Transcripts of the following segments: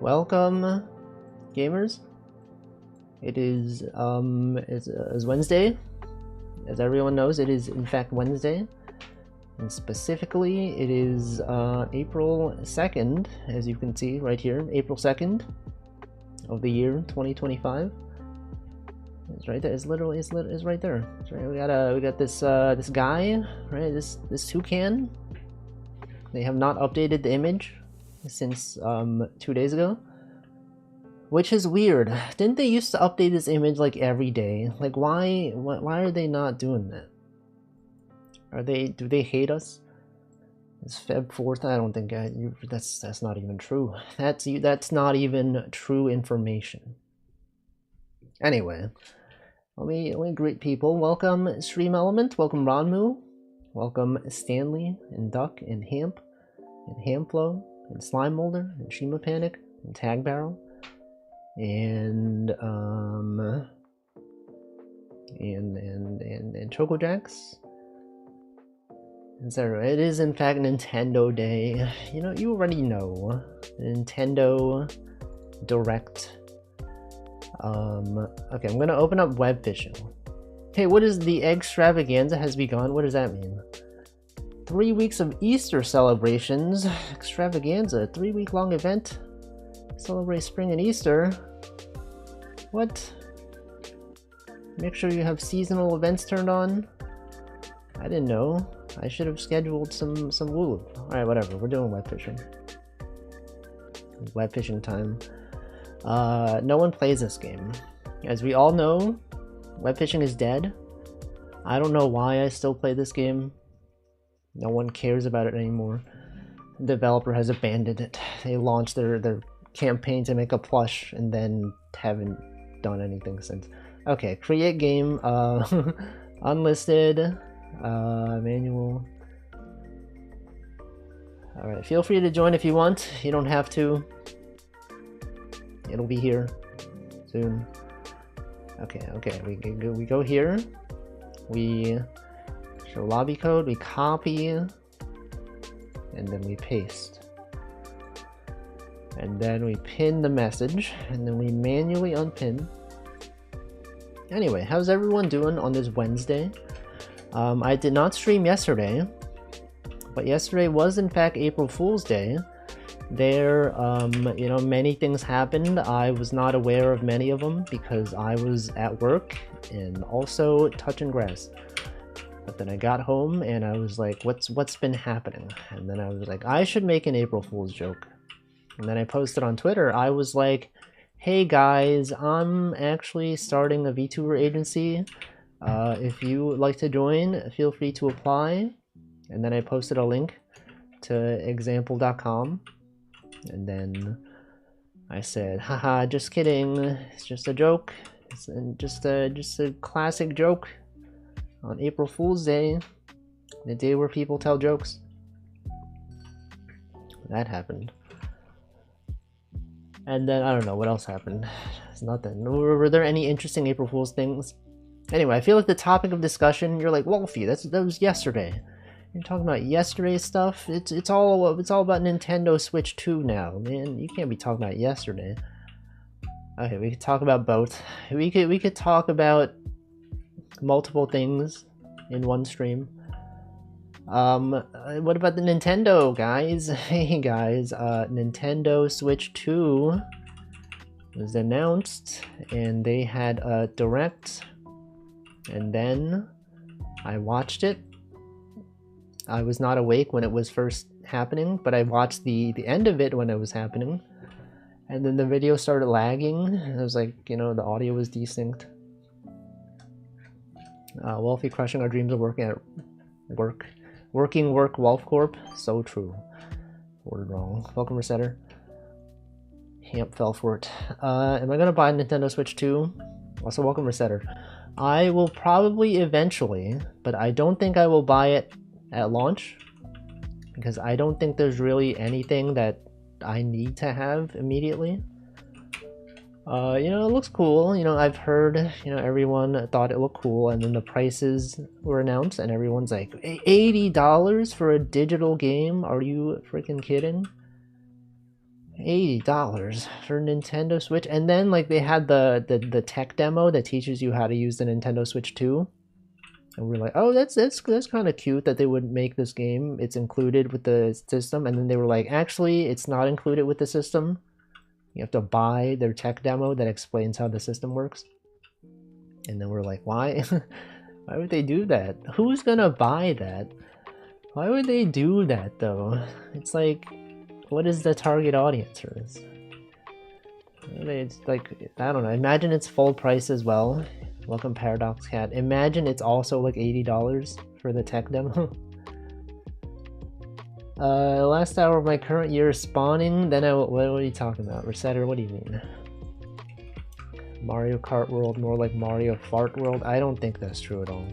Welcome, gamers. It is it's Wednesday. As everyone knows, it is in fact Wednesday, and specifically it is April 2nd, as you can see right here, April 2nd of the year 2025. It's right there. It's literally it's right there. It's right. We got this this guy, right? This toucan. They have not updated the image since 2 days ago, which is weird. Didn't they used to update this image like every day? Like why are they not doing that? Do they hate us? It's Feb 4th. I don't think that's not even true. That's not even true information. Anyway, let me greet people. Welcome Stream Element, welcome Ronmu, welcome Stanley and Duck and Hamp and Hamflow and Slime Molder and Shima Panic and Tag Barrel and Choco Jacks. Etc. It is in fact Nintendo Day. You know, you already know. Nintendo Direct. Okay, I'm gonna open up web fishing. Hey, what is the extravaganza has begun? What does that mean? 3 weeks of Easter celebrations. Extravaganza, 3-week-long event. Celebrate spring and Easter. What? Make sure you have seasonal events turned on. I didn't know. I should have scheduled some woo. Alright, whatever. We're doing web fishing. Web fishing time. No one plays this game. As we all know, web fishing is dead. I don't know why I still play this game. No one cares about it anymore. The developer has abandoned it. They launched their campaign to make a plush and then haven't done anything since. Okay, create game, unlisted, manual. Alright, feel free to join if you want. You don't have to. It'll be here soon. Okay, we go here. We show lobby code, we copy, and then we paste. And then we pin the message, and then we manually unpin. Anyway, how's everyone doing on this Wednesday? I did not stream yesterday, but yesterday was in fact April Fool's Day. There, you know, many things happened. I was not aware of many of them because I was at work and also touching grass. But then I got home and I was like, what's been happening? And then I was like, I should make an April Fool's joke. And then I posted on Twitter. I was like, hey guys, I'm actually starting a VTuber agency. If you would like to join, feel free to apply. And then I posted a link to example.com. And then I said, haha, just kidding. It's just a joke. It's just a classic joke on April Fool's Day, the day where people tell jokes. That happened. And then I don't know what else happened. It's nothing. Were there any interesting April Fool's things? Anyway, I feel like the topic of discussion, you're like, Wolfie, that was yesterday. You're talking about yesterday's stuff. It's all about Nintendo Switch 2 now, man. You can't be talking about yesterday. Okay, we could talk about both. We could talk about multiple things in one stream. What about the Nintendo, guys? Hey guys, Nintendo Switch 2 was announced, and they had a direct, and then I watched it. I was not awake when it was first happening, but I watched the end of it when it was happening. And then the video started lagging. It was like, you know, the audio was desync. Wolfie crushing our dreams of working at work. Working work Wolf Corp. So true. Worded wrong. Welcome Resetter. Hamp fell for it. Am I gonna buy Nintendo Switch 2? Also welcome Resetter. I will probably eventually, but I don't think I will buy it at launch, because I don't think there's really anything that I need to have immediately. You know, it looks cool. You know, I've heard, you know, everyone thought it looked cool, and then the prices were announced and everyone's like, $80 for a digital game? Are you freaking kidding? $80 for Nintendo Switch, and then like they had the tech demo that teaches you how to use the Nintendo Switch 2. And we're like, oh, that's kind of cute that they would make this game. It's included with the system, and then they were like, actually, it's not included with the system. You have to buy their tech demo that explains how the system works. And then we're like, why? Why would they do that? Who's gonna buy that? Why would they do that though? It's like, what is the target audience for this? It's like, I don't know. Imagine it's full price as well. Welcome Paradox Cat. Imagine it's also like $80 for the tech demo. Last hour of my current year is spawning. Then what are you talking about? Resetter, what do you mean? Mario Kart World, more like Mario Fart World? I don't think that's true at all.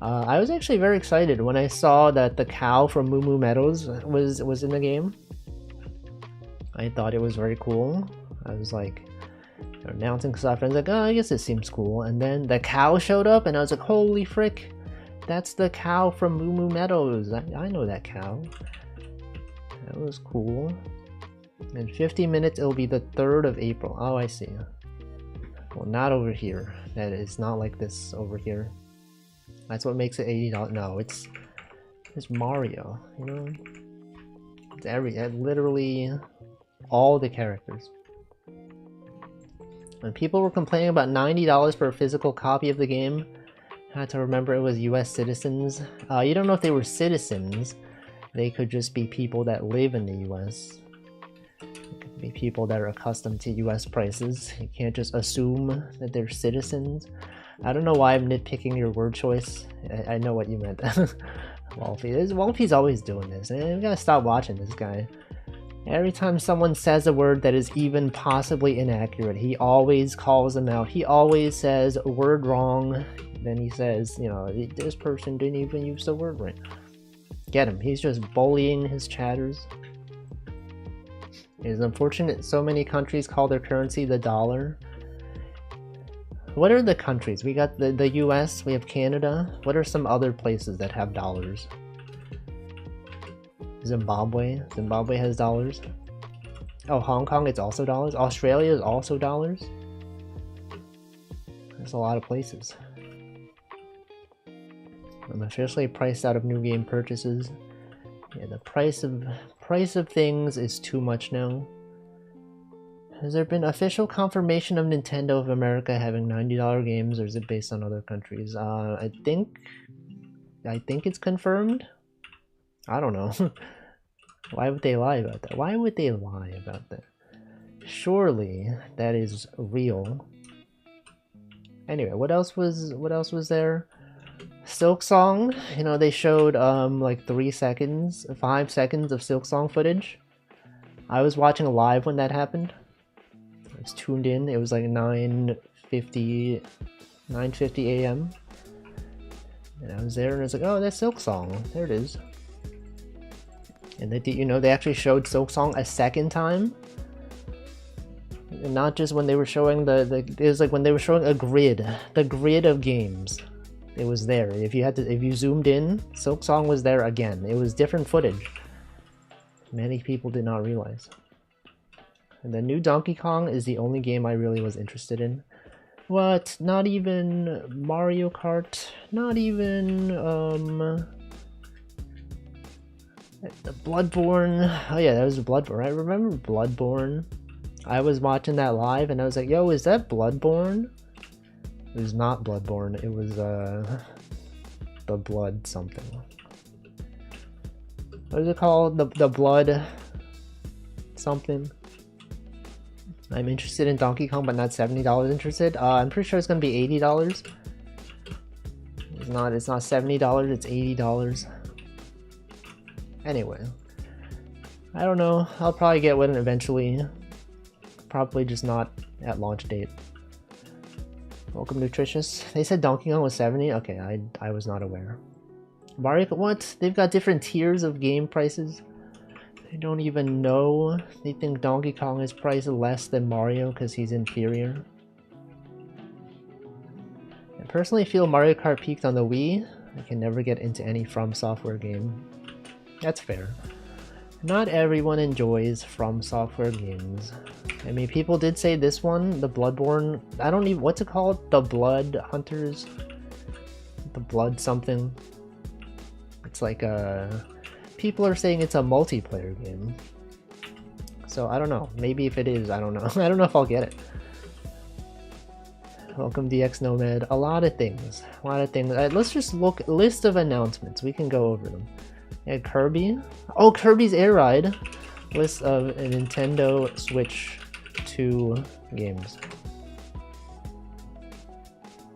I was actually very excited when I saw that the cow from Moo Moo Meadows was in the game. I thought it was very cool. I was like, announcing stuff, and I was like, oh, I guess it seems cool. And then the cow showed up, and I was like, holy frick, that's the cow from Moo Moo Meadows. I know that cow. That was cool. In 50 minutes, it'll be the 3rd of April. Oh, I see. Well, not over here. That is not like this over here. That's what makes it $80. No, it's Mario, you know? It's literally all the characters. When people were complaining about $90 for a physical copy of the game, I had to remember it was US citizens. You don't know if they were citizens. They could just be people that live in the US. It could be people that are accustomed to US prices. You can't just assume that they're citizens. I don't know why I'm nitpicking your word choice. I know what you meant. Wolfie's always doing this. We gotta stop watching this guy. Every time someone says a word that is even possibly inaccurate, he always calls them out. He always says a word wrong. Then he says, you know, this person didn't even use the word right. Get him. He's just bullying his chatters. It is unfortunate so many countries call their currency the dollar. What are the countries? We got the US, we have Canada. What are some other places that have dollars? Zimbabwe. Zimbabwe has dollars. Oh, Hong Kong, it's also dollars. Australia is also dollars. There's a lot of places. I'm officially priced out of new game purchases. Yeah, the price of things is too much now. Has there been official confirmation of Nintendo of America having $90 games, or is it based on other countries? I think it's confirmed. I don't know. Why would they lie about that? Why would they lie about that? Surely that is real. Anyway, what else was there? Silk Song, you know, they showed like 5 seconds of Silk Song footage. I was watching live when that happened. I was tuned in. It was like 9:50 a.m. and I was there, and I was like, oh, that's Silk Song. There it is. And they, you know, they actually showed Silk Song a second time. And not just when they were showing it was like when they were showing the grid of games. It was there. If you zoomed in, Silk Song was there again. It was different footage. Many people did not realize. And the new Donkey Kong is the only game I really was interested in. What? Not even Mario Kart? Not even the Bloodborne? Oh yeah, that was Bloodborne. I remember Bloodborne. I was watching that live and I was like, yo, is that Bloodborne? It was not Bloodborne, it was the Blood something. What is it called? The Blood something. I'm interested in Donkey Kong, but not $70 interested. I'm pretty sure it's gonna be $80. It's not $70, it's $80. Anyway. I don't know. I'll probably get one eventually. Probably just not at launch date. Welcome, Nutritious. They said Donkey Kong was 70? Okay, I was not aware. Mario, what? They've got different tiers of game prices? I don't even know. They think Donkey Kong is priced less than Mario because he's inferior. I personally feel Mario Kart peaked on the Wii. I can never get into any From Software game. That's fair. Not everyone enjoys From Software games. I mean, people did say this one, the Bloodborne, I don't even, what's it called? The Blood Hunters? The Blood something. It's like people are saying it's a multiplayer game. So I don't know, maybe if it is, I don't know. I don't know if I'll get it. Welcome DX Nomad, a lot of things. Let's just look, list of announcements, we can go over them. Yeah, Kirby. Oh, Kirby's Air Ride. List of Nintendo Switch 2 games.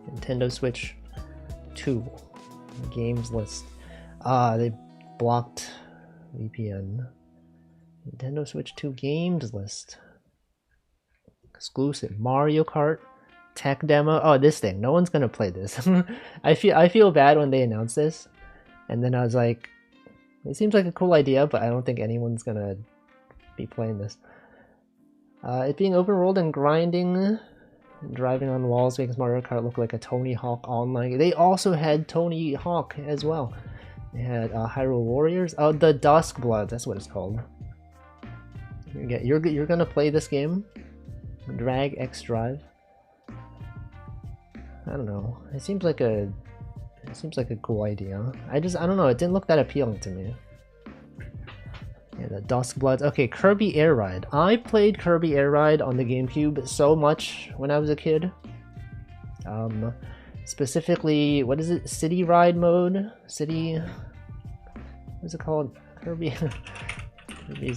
Nintendo Switch 2 games list. They blocked VPN. Nintendo Switch 2 games list. Exclusive Mario Kart tech demo. Oh, this thing. No one's gonna play this. I feel bad when they announced this, and then I was like, it seems like a cool idea, but I don't think anyone's gonna be playing this. It being open world and grinding and driving on walls makes Mario Kart look like a Tony Hawk online. They also had Tony Hawk as well. They had Hyrule Warriors. Oh, the Dusk Blood. That's what it's called. You're gonna play this game? Drag X Drive. I don't know. It seems like a cool idea. I don't know, it didn't look that appealing to me. Yeah, the Dusk Bloods. Okay, Kirby Air Ride. I played Kirby Air Ride on the GameCube so much when I was a kid. Specifically, what is it? City Ride mode? What's it called? Kirby's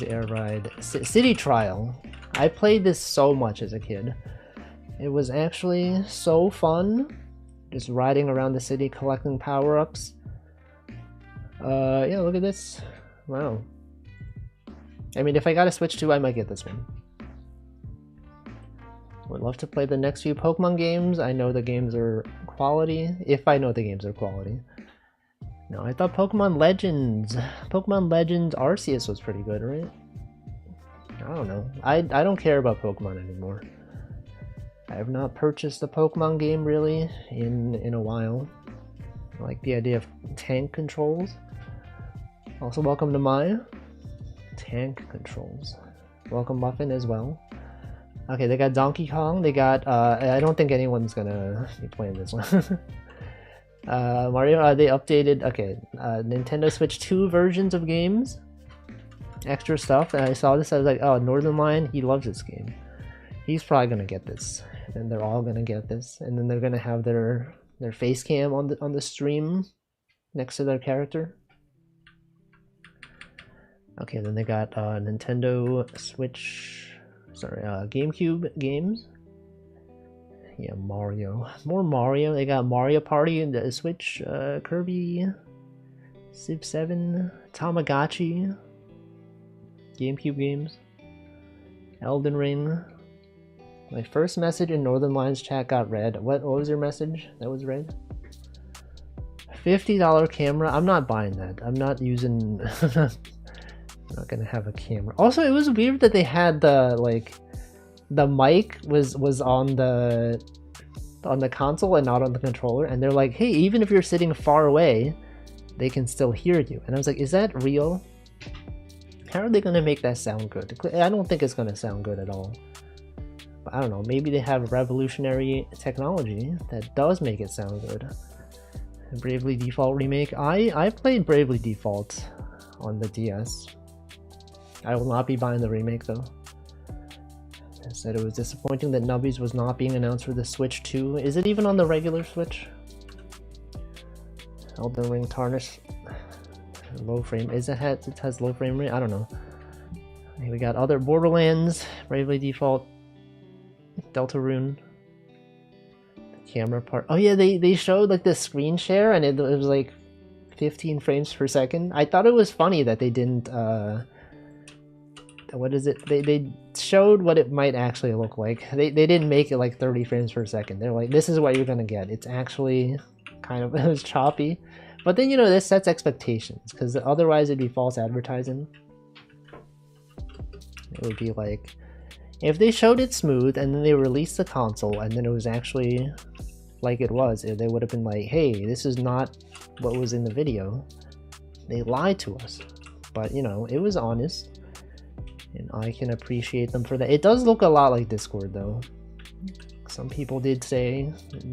Air Ride. City Trial. I played this so much as a kid. It was actually so fun. Just riding around the city collecting power-ups. Yeah, look at this. Wow. I mean, if I got a Switch 2, I might get this one. Would love to play the next few Pokemon games. I know the games are quality. If I know the games are quality. No, I thought Pokemon Legends Arceus was pretty good, right? I don't know. I don't care about Pokemon anymore. I have not purchased a Pokemon game really in a while. I like the idea of tank controls. Also, welcome to my tank controls. Welcome Muffin as well. Okay, they got Donkey Kong. They got I don't think anyone's gonna be playing this one. Mario. They updated. Okay, Nintendo Switch 2 versions of games. Extra stuff. And I saw this. I was like, oh, Northern Lion. He loves this game. He's probably gonna get this. And they're all gonna get this, and then they're gonna have their face cam on the stream next to their character. Okay, then they got Nintendo Switch, GameCube games. Yeah, Mario, more Mario. They got Mario Party in the Switch, Kirby, Civ 7, Tamagotchi, GameCube games, Elden Ring. My first message in Northern Lions chat got read. What was your message that was read? $50 camera. I'm not buying that. I'm not using. I'm not gonna have a camera. Also, it was weird that they had the mic was on the console and not on the controller, and they're like, hey, even if you're sitting far away, they can still hear you. And I was like, is that real? How are they gonna make that sound good? I don't think it's gonna sound good at all. I don't know, maybe they have revolutionary technology that does make it sound good. Bravely Default remake. I played Bravely Default on the DS. I will not be buying the remake though. I said it was disappointing that Nubbies was not being announced for the Switch 2. Is it even on the regular Switch? Elden Ring Tarnish. Low frame. It has low frame rate? I don't know. Okay, we got other Borderlands, Bravely Default, Deltarune, the camera part. Oh yeah, they showed like the screen share, and it was like 15 frames per second. I thought it was funny that they didn't what is it? They showed what it might actually look like. They didn't make it like 30 frames per second. They're like, this is what you're gonna get. It's actually kind of it was choppy, but then, you know, this sets expectations, because otherwise it'd be false advertising. It would be like, if they showed it smooth and then they released the console and then it was actually like it was, they would have been like, hey, this is not what was in the video. They lied to us. but you know, it was honest, and I can appreciate them for that. It does look a lot like Discord though. Some people did say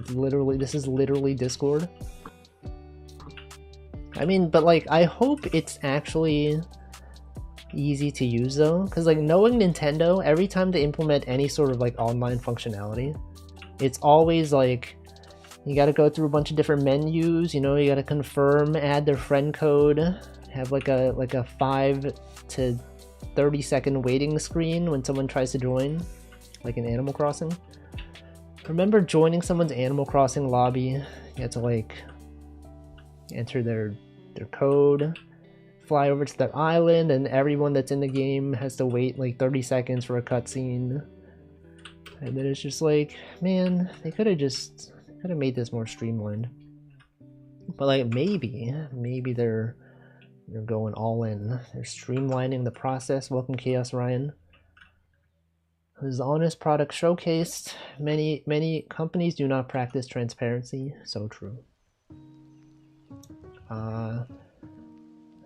literally this is literally Discord. I mean, but like I hope it's actually easy to use though, because like knowing Nintendo, every time they implement any sort of like online functionality, it's always like you got to go through a bunch of different menus, you know, you got to confirm, add their friend code, have like a 5 to 30-second waiting screen when someone tries to join, like in Animal Crossing. Remember joining someone's Animal Crossing lobby, you had to like enter their code, fly over to their island, and everyone that's in the game has to wait like 30 seconds for a cutscene. And then it's just like, man, they could have made this more streamlined. But like maybe they're going all in. They're streamlining the process. Welcome Chaos Ryan. His honest product showcased. Many companies do not practice transparency. So true.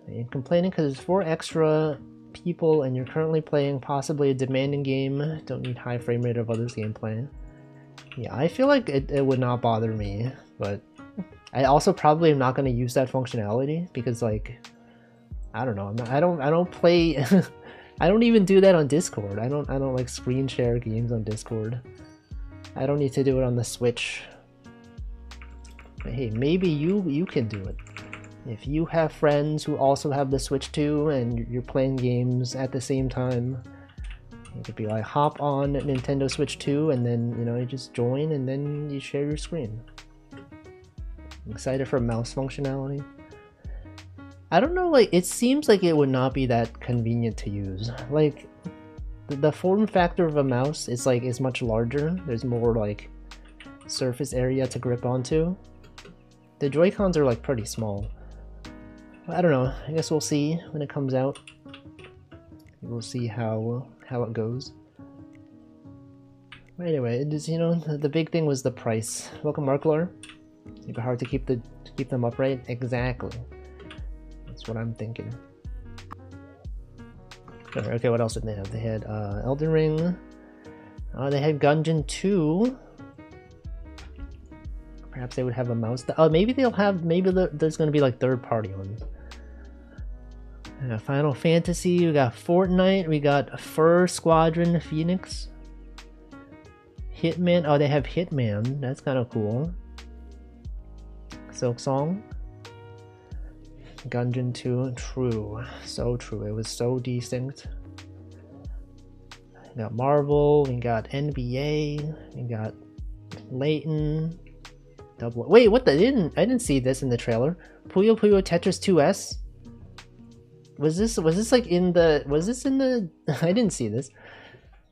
You're complaining because it's 4 extra people and you're currently playing possibly a demanding game. Don't need high frame rate of others' gameplay. Yeah, I feel like it would not bother me, but I also probably am not going to use that functionality because like I don't know. I don't play. I don't even do that on Discord. I don't like screen share games on Discord. I don't need to do it on the Switch. But hey, maybe you can do it. If you have friends who also have the Switch too and you're playing games at the same time, you could be like hop on Nintendo Switch 2 and then, you know, you just join and then you share your screen. I'm excited for mouse functionality. I don't know, like it seems like it would not be that convenient to use. Like the form factor of a mouse is like is much larger. There's more like surface area to grip onto. The Joy-Cons are like pretty small. I don't know. I guess we'll see when it comes out. We'll see how it goes. But anyway, it is, you know, the big thing was the price. Welcome, Marklar. It's hard to keep them upright. Exactly. That's what I'm thinking. Okay, what else did they have? They had Elden Ring. They had Gungeon 2. Perhaps they would have a mouse. Maybe they'll have. Maybe there's going to be like third-party ones. Final Fantasy. We got Fortnite. We got Fur Squadron Phoenix. Hitman. Oh, they have Hitman. That's kind of cool. Silk Song. Gungeon 2. True. So true. It was so distinct. We got Marvel. We got NBA. We got Layton. Double. Wait, what the? I didn't see this in the trailer. Puyo Puyo Tetris 2S. Was this like in the? Was this in the? I didn't see this.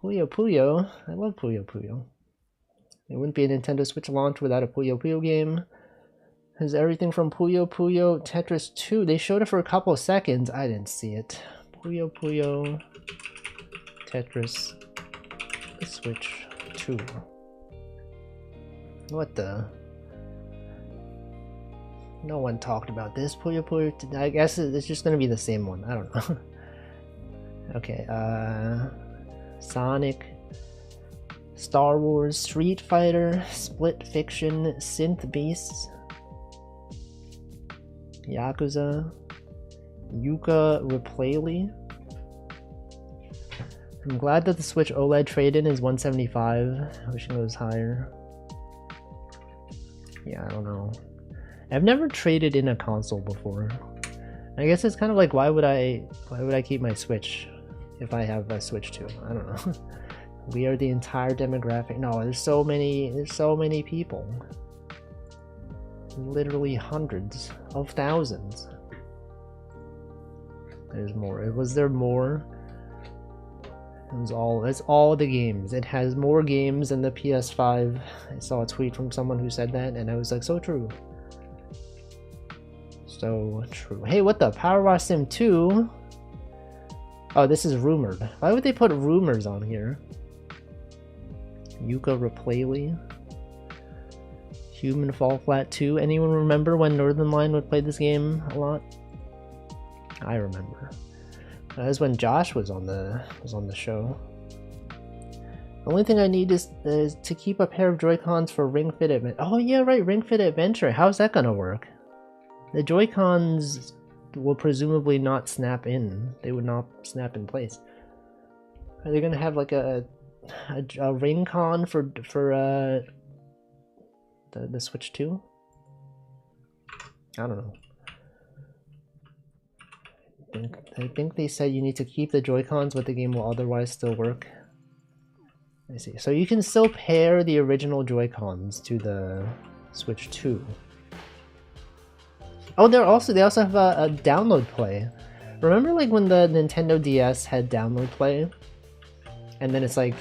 Puyo Puyo. I love Puyo Puyo. It wouldn't be a Nintendo Switch launch without a Puyo Puyo game. There's everything from Puyo Puyo Tetris 2. They showed it for a couple of seconds. I didn't see it. Puyo Puyo Tetris Switch 2. What the? No one talked about this. Puyo Puyo. I guess it's just gonna be the same one. I don't know. Okay. Sonic. Star Wars. Street Fighter. Split Fiction. Synth Beasts. Yakuza. Yuka Replay. I'm glad that the Switch OLED trade-in is 175. I wish it was higher. Yeah, I don't know. I've never traded in a console before. I guess it's kind of like why would I keep my Switch if I have a Switch 2? I don't know. We are the entire demographic. No, there's so many people. Literally hundreds of thousands. There's more. Was there more? It's all the games. It has more games than the PS5. I saw a tweet from someone who said that and I was like, so true. So true. Hey, what the? Power Wash Sim 2? Oh, this is rumored. Why would they put rumors on here? Yuka Replay. Human Fall Flat 2. Anyone remember when Northern Line would play this game a lot? I remember. That was when Josh was on the show. The only thing I need is to keep a pair of Joy-Cons for Ring Fit Adventure. Oh yeah, right, Ring Fit Adventure. How's that gonna work? The Joy-Cons will presumably not snap in. They would not snap in place. Are they gonna have like a ring con for the Switch 2? I don't know. I think they said you need to keep the Joy-Cons, but the game will otherwise still work. I see. So you can still pair the original Joy-Cons to the Switch 2. Oh, they also have a download play. Remember like when the Nintendo DS had download play? And then it's like,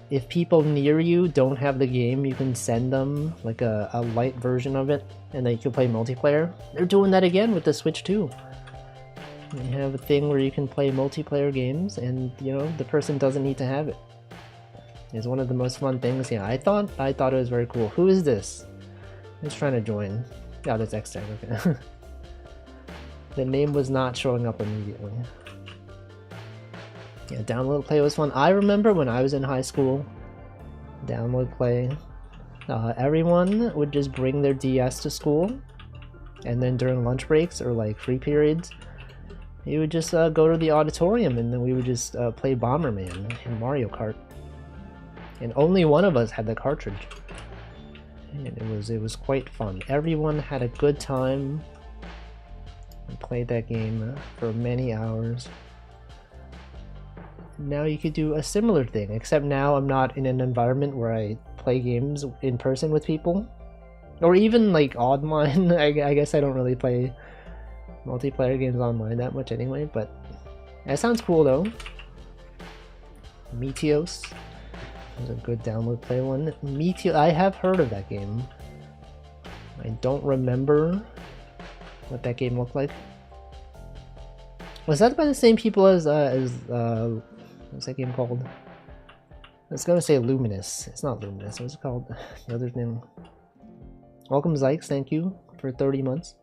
if people near you don't have the game, you can send them like a light version of it, and then you can play multiplayer. They're doing that again with the Switch 2. You have a thing where you can play multiplayer games, and you know the person doesn't need to have it. It's one of the most fun things. Yeah, I thought it was very cool. Who is this? Who's trying to join? Yeah, that's X-Tag, okay. The name was not showing up immediately. Yeah, download play was fun. I remember when I was in high school, download play, everyone would just bring their DS to school, and then during lunch breaks or like free periods, you would just go to the auditorium, and then we would just play Bomberman and Mario Kart. And only one of us had the cartridge. And it was quite fun. Everyone had a good time and played that game for many hours. Now you could do a similar thing, except now I'm not in an environment where I play games in person with people. Or even like online. I guess I don't really play multiplayer games online that much anyway, but that sounds cool though. Meteos is a good download play one. I have heard of that game. I don't remember what that game looked like. Was that by the same people as what's that game called? I was gonna say Luminous. It's not Luminous. What's it called? The other thing. Welcome Zykes, thank you for 30 months.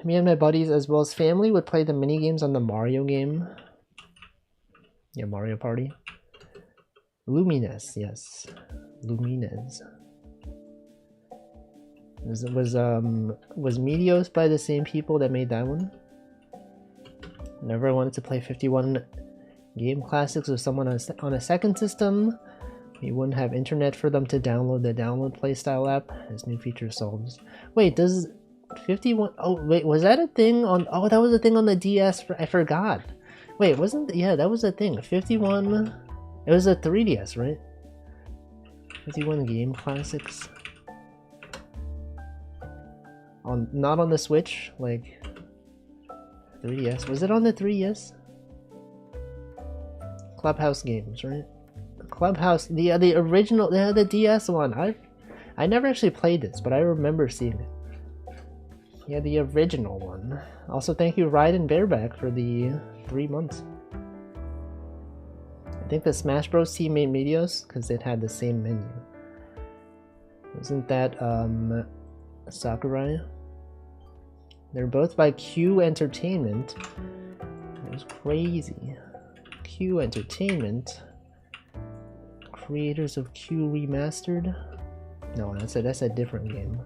Me and my buddies, as well as family, would play the mini games on the Mario game. Yeah, Mario Party. Luminous, yes. Lumines. Was Meteos by the same people that made that one? Whenever I wanted to play 51 game classics with someone on a second system, we wouldn't have internet for them to download the download playstyle app as new feature solves. Wait, does 51? Oh wait, was that a thing on? Oh, that was a thing on the DS. I forgot. Wait, wasn't? Yeah, that was a thing. 51. It was a 3DS, right? 51 game classics. Not on the Switch, like 3DS. Was it on the 3DS? Clubhouse games, right? Clubhouse, the original, the DS one. I never actually played this, but I remember seeing it. Yeah, the original one. Also, thank you, Ryden Bareback, for the 3 months. I think the Smash Bros team made Meteos because it had the same menu. Wasn't that Sakurai? They're both by Q Entertainment. It was crazy. Q Entertainment, creators of Q Remastered. No, that's a different game.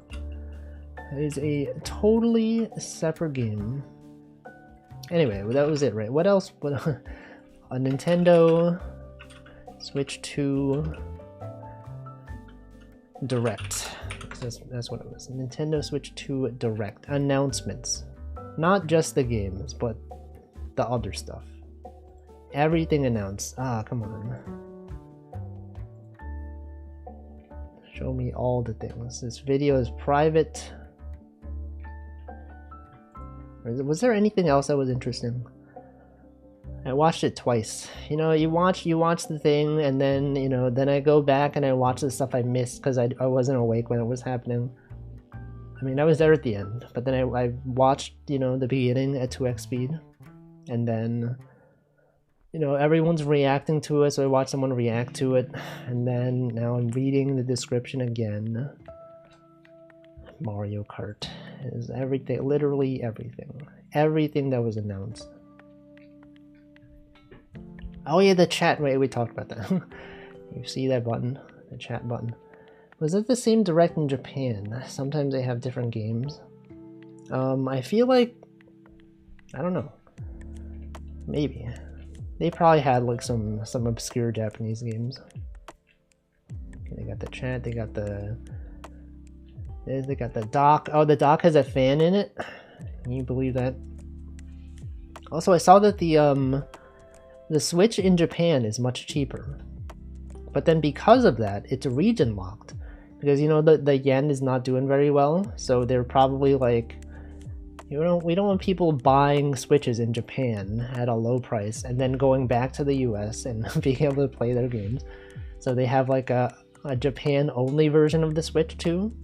That is a totally separate game. Anyway, well, that was it, right? What else? A Nintendo Switch 2 Direct. That's what it was. Nintendo Switch 2 Direct announcements. Not just the games, but the other stuff. Everything announced. Ah, come on. Show me all the things. This video is private. Was there anything else that was interesting? I watched it twice. You know, you watch the thing, and then, you know, then I go back and I watch the stuff I missed because I wasn't awake when it was happening. I mean, I was there at the end, but then I watched, you know, the beginning at 2x speed, and then, you know, everyone's reacting to it, so I watched someone react to it, and then now I'm reading the description again. Mario Kart is everything, literally everything. Everything that was announced. Oh yeah, the chat, right, we talked about that. You see that button? The chat button. Was it the same direct in Japan? Sometimes they have different games. I feel like... I don't know. Maybe. They probably had like some obscure Japanese games. Okay, they got the chat, they got the dock. Oh, the dock has a fan in it? Can you believe that? Also, I saw that the Switch in Japan is much cheaper. But then because of that, it's region locked. Because, you know, the yen is not doing very well, so they're probably like, we don't want people buying Switches in Japan at a low price and then going back to the US and being able to play their games. So they have like a Japan-only version of the Switch too.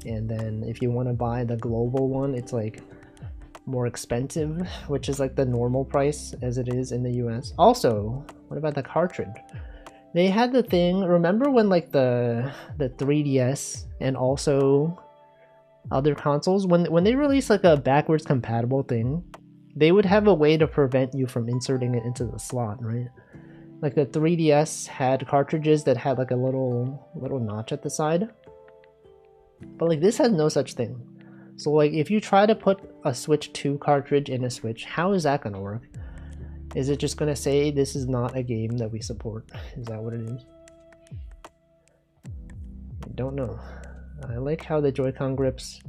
And then if you want to buy the global one, it's like more expensive, which is like the normal price as it is in the US. Also, what about the cartridge? They had the thing, remember when like the 3DS and also other consoles, when they released like a backwards compatible thing, they would have a way to prevent you from inserting it into the slot, right? Like the 3DS had cartridges that had like a little notch at the side. But like this has no such thing. So like if you try to put a Switch 2 cartridge in a Switch, how is that gonna work? Is it just gonna say this is not a game that we support? Is that what it is? I don't know. I like how the Joy-Con grips.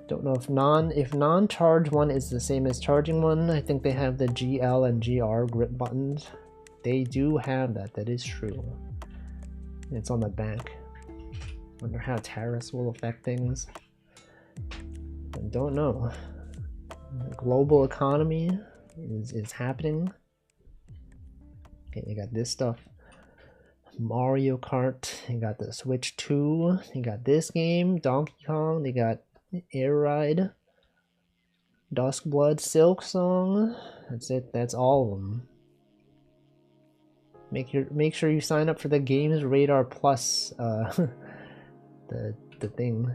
Don't know if non-charge one is the same as charging one. I think they have the GL and GR grip buttons. They do have that. That is true. It's on the back. Wonder how tariffs will affect things. I don't know. The global economy is happening. Okay, you got this stuff. Mario Kart, you got the Switch 2, you got this game, Donkey Kong, they got Air Ride, Duskblood, Silk Song. That's it, that's all of them. Make sure you sign up for the Games Radar Plus the thing.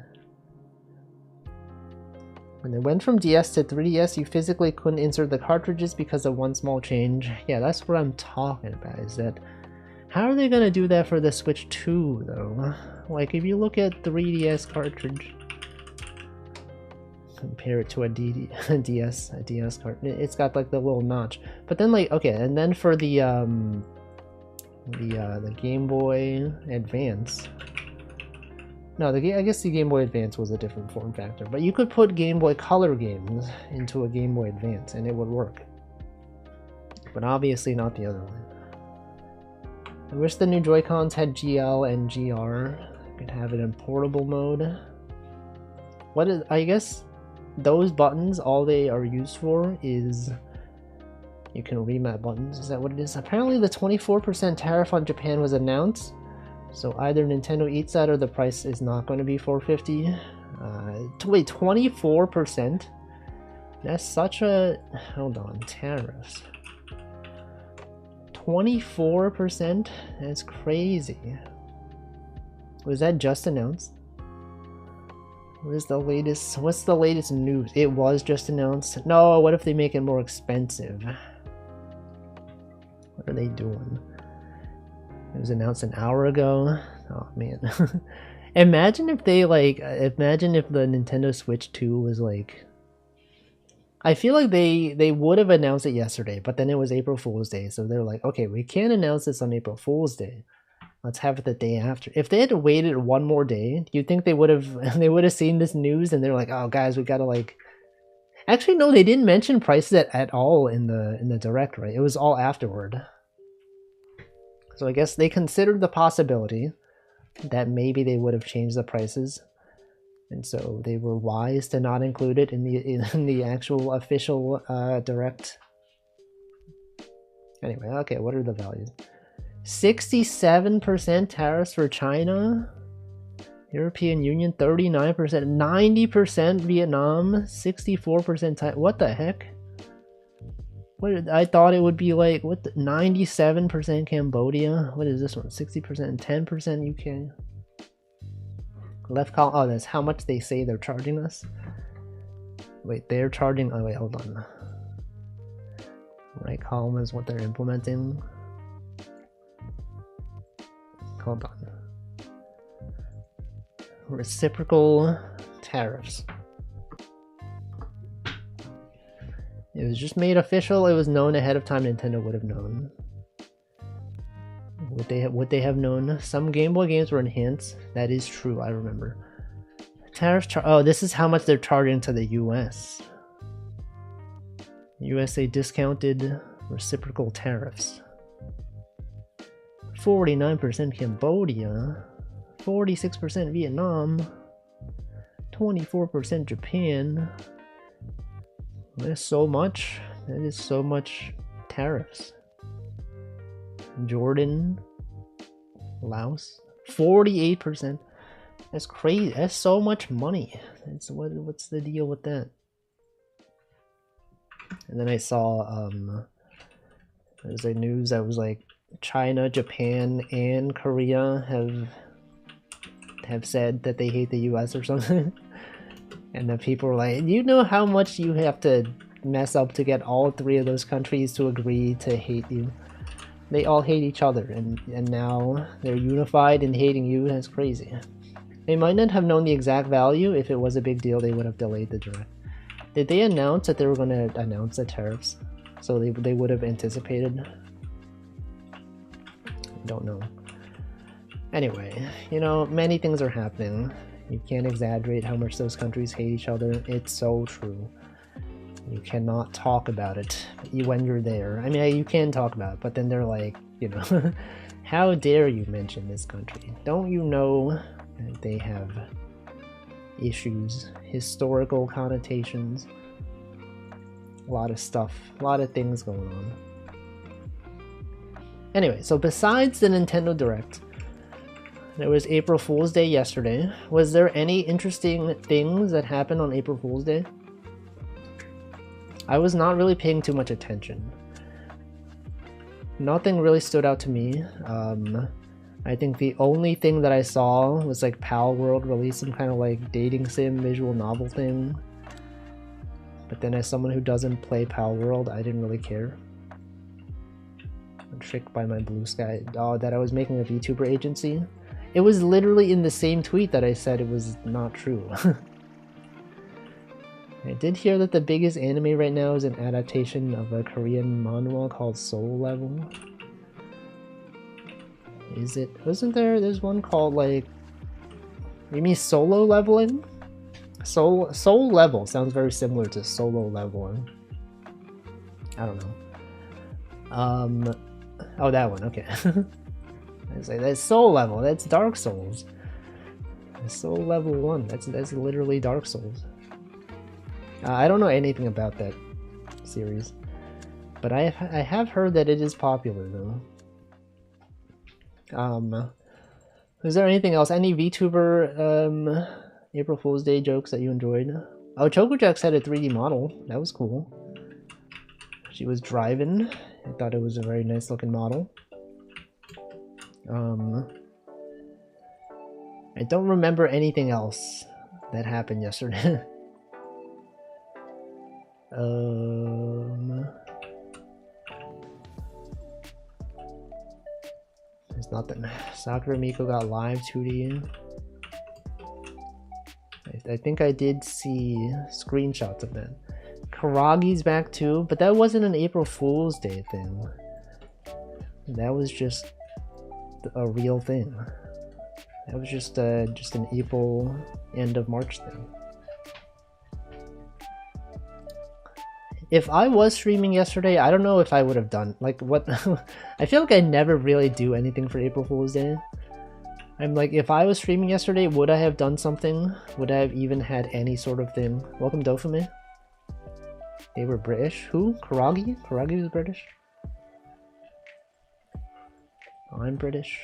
When they went from DS to 3DS, you physically couldn't insert the cartridges because of one small change. Yeah, that's what I'm talking about, is that how are they gonna do that for the Switch 2 though? Like if you look at 3DS cartridge, compare it to a DS card, it's got like the little notch. But then like, okay, and then for the Game Boy Advance. No, I guess the Game Boy Advance was a different form factor, but you could put Game Boy Color games into a Game Boy Advance and it would work. But obviously not the other one. I wish the new Joy-Cons had GL and GR. I could have it in portable mode. I guess those buttons, all they are used for is you can remap buttons. Is that what it is? Apparently the 24% tariff on Japan was announced. So either Nintendo eats that or the price is not going to be $450. Wait, 24%? That's such a... Hold on, tariffs. 24%? That's crazy. Was that just announced? What's the latest news? It was just announced. No, what if they make it more expensive? What are they doing? It was announced an hour ago. Oh man. Imagine if they imagine if the Nintendo Switch 2 was like, I feel like they would have announced it yesterday, but then it was April Fool's Day, so they're like, okay, we can't announce this on April Fool's Day. Let's have it the day after. If they had waited one more day, do you think they would have seen this news and they're like, oh guys, we gotta like... Actually no, they didn't mention prices at all in the direct, right? It was all afterward. So I guess they considered the possibility that maybe they would have changed the prices, and so they were wise to not include it in the actual official direct. Anyway, okay, what are the values? 67% tariffs for China, European Union 39%, 90% Vietnam, 64% Thailand. What the heck? I thought it would be like, what, 97% Cambodia? What is this one? 60% and 10% UK. Left column, oh, that's how much they say they're charging us. Wait, they're charging, oh wait, hold on. Right column is what they're implementing. Hold on. Reciprocal tariffs. It was just made official. It was known ahead of time. Nintendo would have known. Would they have known? Some Game Boy games were enhanced. That is true. I remember. Tariffs. Oh, this is how much they're charging to the U.S. USA discounted reciprocal tariffs. 49% Cambodia, 46% Vietnam, 24% Japan. That's so much. That is so much tariffs. Jordan, Laos, 48%. That's crazy. That's so much money. That's what's the deal with that? And then I saw there's a news that was like China, Japan, and Korea have said that they hate the US or something. And then people were like, you know how much you have to mess up to get all three of those countries to agree to hate you? They all hate each other, and now they're unified in hating you. That's crazy. They might not have known the exact value. If it was a big deal, they would have delayed the direct. Did they announce that they were going to announce the tariffs? So they would have anticipated? Don't know. Anyway, you know, many things are happening. You can't exaggerate how much those countries hate each other. It's so true. You cannot talk about it when you're there. I mean, you can talk about it, but then they're like, you know, how dare you mention this country? Don't you know that they have issues, historical connotations, a lot of stuff, a lot of things going on. Anyway, so besides the Nintendo Direct, there was April Fool's Day yesterday. Was there any interesting things that happened on April Fool's Day? I was not really paying too much attention. Nothing really stood out to me. I think the only thing that I saw was like Pal World released some kind of like dating sim visual novel thing. But then as someone who doesn't play Pal World, I didn't really care. I'm tricked by my blue sky. Oh, that I was making a VTuber agency. It was literally in the same tweet that I said it was not true. I did hear that the biggest anime right now is an adaptation of a Korean manhwa called Soul Level. Is it? Wasn't there's one called like... You mean Solo Leveling? Soul Level sounds very similar to Solo Leveling. I don't know. Oh, that one, okay. I was like, that's Soul Level, that's Dark Souls. Soul Level 1, that's literally Dark Souls. I don't know anything about that series, but I have heard that it is popular though. Is there anything else? Any VTuber April Fool's Day jokes that you enjoyed? Oh, Chocojax had a 3D model. That was cool. She was driving. I thought it was a very nice looking model. I don't remember anything else that happened yesterday. There's nothing. Sakura Miko got live 2D. I think I did see screenshots of that. Karagi's back too, but that wasn't an April Fool's Day thing. That was just a real thing. That was just an April end of March thing. If I was streaming yesterday, I don't know if I would have done like what. I feel like I never really do anything for April Fool's Day. I'm like, if I was streaming yesterday, would I have done something? Would I have even had any sort of thing? Welcome, Dofame. They were British. Who? Karagi? Karagi was British? I'm British.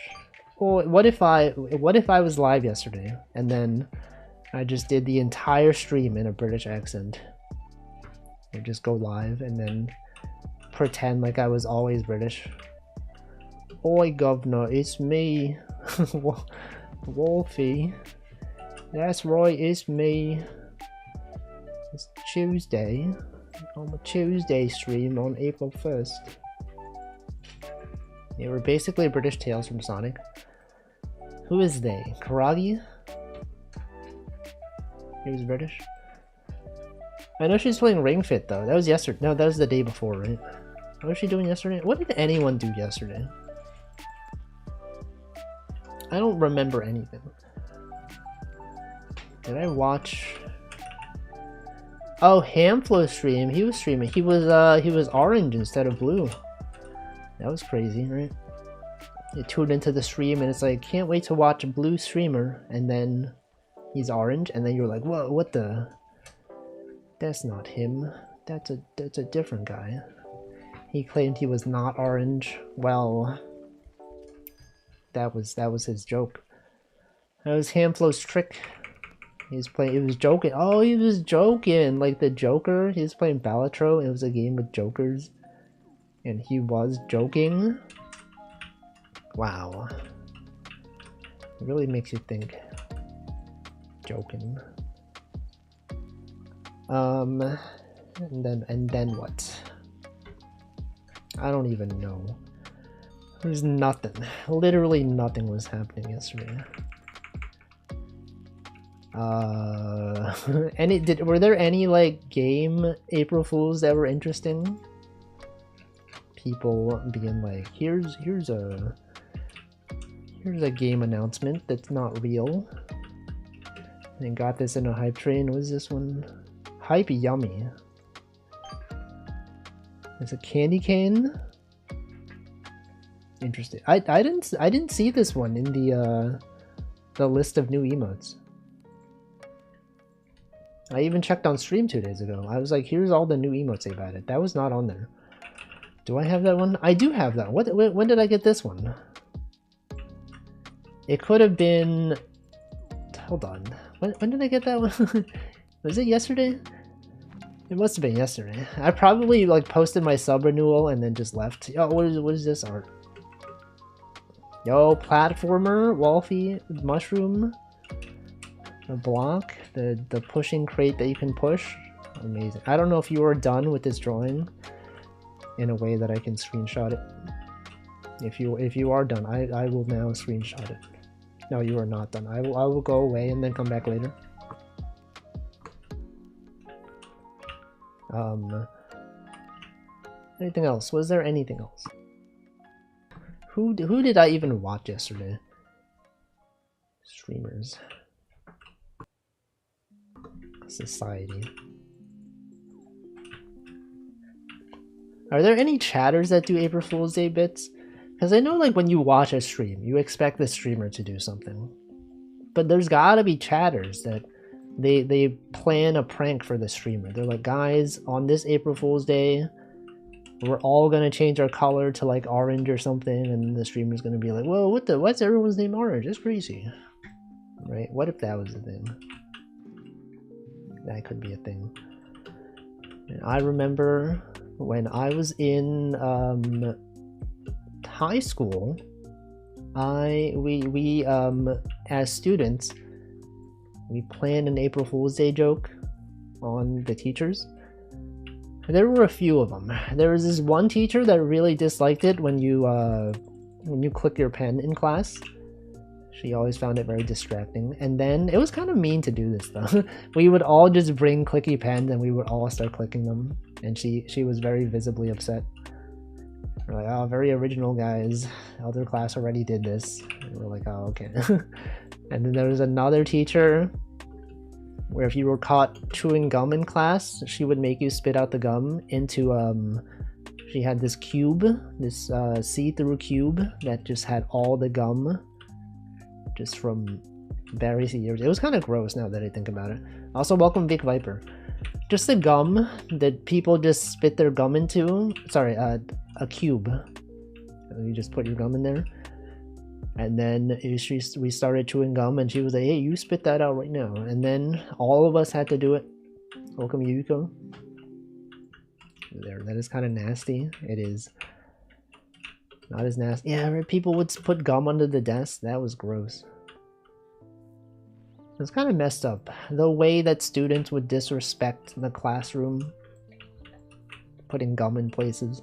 Well, what if I was live yesterday and then I just did the entire stream in a British accent? Or just go live and then pretend like I was always British. Oi, governor, it's me. Wolfie. That's right, it's me. It's Tuesday. on a Tuesday stream on April 1st. They were basically British Tales from Sonic. Who is they? Karagi? He was British? I know she's playing Ring Fit though. That was yesterday. No, that was the day before, right? What was she doing yesterday? What did anyone do yesterday? I don't remember anything. Did I watch... Oh, Hamflo stream. He was streaming. He was orange instead of blue. That was crazy, right? You tune into the stream and it's like, can't wait to watch a blue streamer, and then he's orange, and then you're like, whoa, what the? That's not him. That's a different guy. He claimed he was not orange. Well, that was his joke. That was Hamflo's trick. He was joking. Oh, he was joking. Like the Joker. He was playing Balatro. It was a game with Jokers. And he was joking. Wow. It really makes you think. Joking. And then what? I don't even know. There's nothing. Literally nothing was happening yesterday. Were there any like game April Fools that were interesting? People being like, here's a game announcement that's not real. And got this in a hype train. What is this one? Hype Yummy. It's a candy cane. Interesting. I didn't see this one in the list of new emotes. I even checked on stream 2 days ago. I was like, here's all the new emotes they've added. That was not on there. Do I have that one? I do have that. When did I get this one? It could have been... Hold on. When did I get that one? Was it yesterday? It must have been yesterday. I probably like posted my sub renewal and then just left. Oh, what is this art? Yo, platformer, Wolfie, mushroom, a block, the pushing crate that you can push. Amazing. I don't know if you are done with this drawing in a way that I can screenshot it. If you are done, I will now screenshot it. No, you are not done. I will go away and then come back later. Anything else? Was there anything else? Who did I even watch yesterday? Streamers. Society. Are there any chatters that do April Fool's Day bits? Because I know like when you watch a stream, you expect the streamer to do something. But there's gotta be chatters that they plan a prank for the streamer. They're like, guys, on this April Fool's Day, we're all gonna change our color to like orange or something, and the streamer's gonna be like, whoa, what's everyone's name orange? It's crazy. Right? What if that was the thing? That could be a thing. And I remember when I was in high school, we as students, we planned an April Fool's Day joke on the teachers. There were a few of them. There was this one teacher that really disliked it when you click your pen in class. She always found it very distracting. And then it was kind of mean to do this though. We would all just bring clicky pens and we would all start clicking them. And she was very visibly upset. We're like, oh, very original, guys. Other class already did this. And we're like, oh, okay. And then there was another teacher where if you were caught chewing gum in class, she would make you spit out the gum into she had this cube, this see-through cube that just had all the gum just from various years. It was kind of gross now that I think about it. Also, welcome Big Viper. Just the gum that people just spit their gum into. Sorry, a cube. You just put your gum in there. And then we started chewing gum and she was like, hey, you spit that out right now. And then all of us had to do it. Welcome Yuko. There, that is kind of nasty. It is. Not as nasty. Yeah, right, people would put gum under the desk. That was gross. It's kind of messed up. The way that students would disrespect the classroom putting gum in places,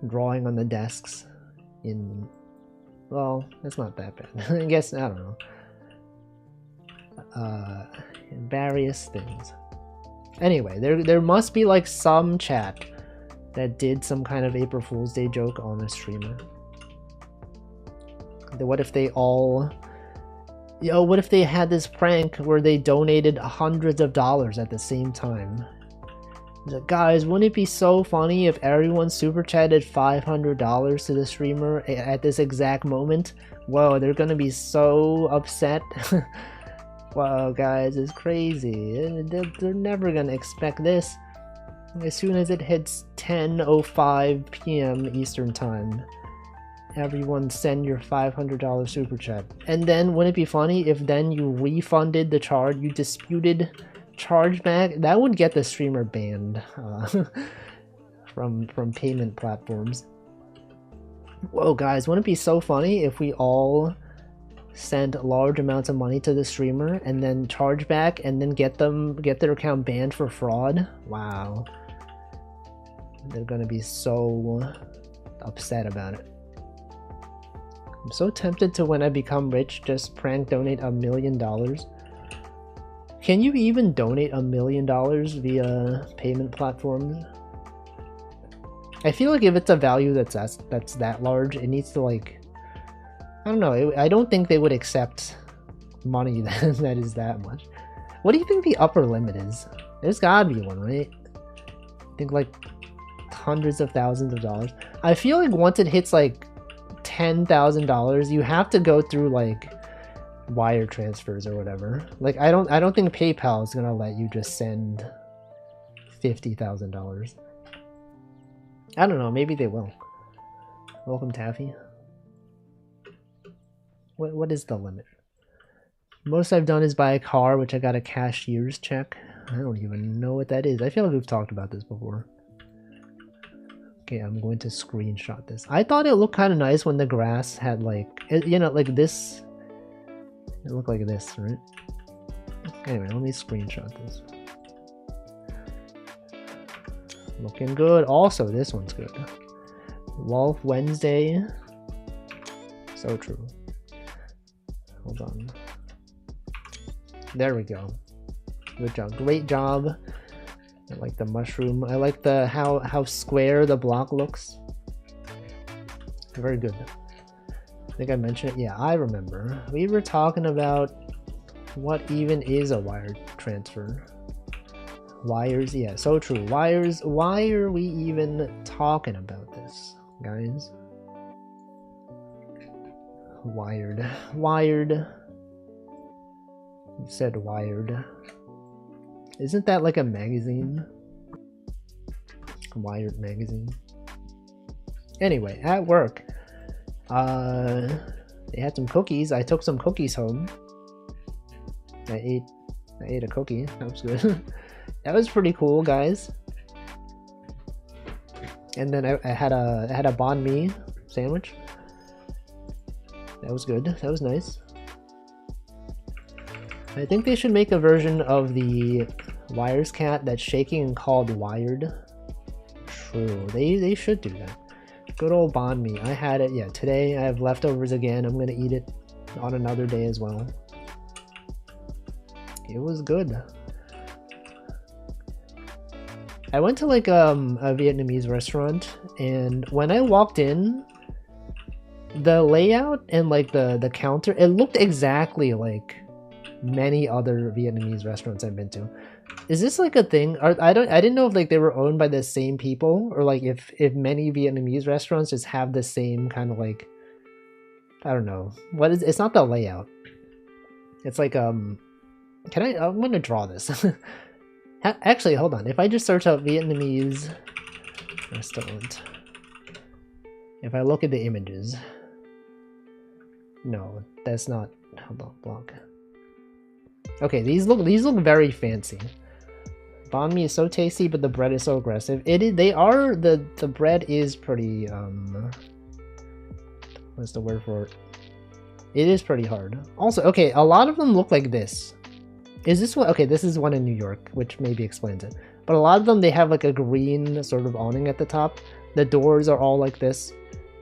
drawing on the desks in, well, it's not that bad. I guess, I don't know. Various things. Anyway, there must be like some chat that did some kind of April Fool's Day joke on a streamer. What if they all... Yo, what if they had this prank where they donated hundreds of dollars at the same time? Like, guys, wouldn't it be so funny if everyone super chatted $500 to the streamer at this exact moment? Whoa, they're gonna be so upset. Wow, guys, it's crazy. They're never gonna expect this. As soon as it hits 10:05 p.m. Eastern Time, everyone send your $500 super chat. And then, wouldn't it be funny if then you refunded the charge, you disputed chargeback? That would get the streamer banned from payment platforms. Whoa, guys, wouldn't it be so funny if we all send large amounts of money to the streamer and then charge back and then get their account banned for fraud? Wow. They're gonna be so upset about it. I'm so tempted to, when I become rich, just prank donate $1 million. Can you even donate $1 million via payment platforms? I feel like if it's a value that's that large, it needs to, like, I don't know, I don't think they would accept money that is that much. What do you think the upper limit is? There's gotta be one, right? I think like hundreds of thousands of dollars. I feel like once it hits like $10,000, you have to go through like wire transfers or whatever. Like I don't think PayPal is gonna let you just send $50,000. I don't know, maybe they will. Welcome, Taffy. What is the limit? Most I've done is buy a car, which I got a cashier's check. I don't even know what that is. I feel like we've talked about this before. Okay, I'm going to screenshot this. I thought it looked kind of nice when the grass had like, you know, like this. It looked like this, right? Anyway, let me screenshot this. Looking good. Also, this one's good. Wolf Wednesday. So true. Hold on. There we go. Good job. Great job. I like the mushroom. I like the how square the block looks. Very good. I think I mentioned it. Yeah, I remember. We were talking about what even is a wire transfer. Wires, yeah, so true. Wires, why are we even talking about this, guys? Wired. You said Wired. Isn't that like a magazine? Wired magazine. Anyway, at work, they had some cookies. I took some cookies home. I ate a cookie. That was good. That was pretty cool, guys. And then I had a banh mi sandwich. That was good. That was nice. I think they should make a version of the Wires cat that's shaking and called Wired. True. They should do that. Good old banh mi. I had it, yeah, today. I have leftovers again. I'm gonna eat it on another day as well. It was good. I went to like a Vietnamese restaurant, and when I walked in, the layout and like the counter, it looked exactly like many other Vietnamese restaurants I've been to. Is this like a thing? I didn't know if like they were owned by the same people, or like if many Vietnamese restaurants just have the same kind of like, I don't know. What is, it's not the layout. It's like I'm gonna draw this. Actually, hold on. If I just search up Vietnamese restaurant, if I look at the images, no, that's not. Hold on, block. Okay, these look very fancy. Banh mi is so tasty, but the bread is so aggressive. The bread is pretty what's the word for it? It is pretty hard. Also, okay, a lot of them look like this. Is this one? Okay, this is one in New York, which maybe explains it. But a lot of them, they have like a green sort of awning at the top. The doors are all like this.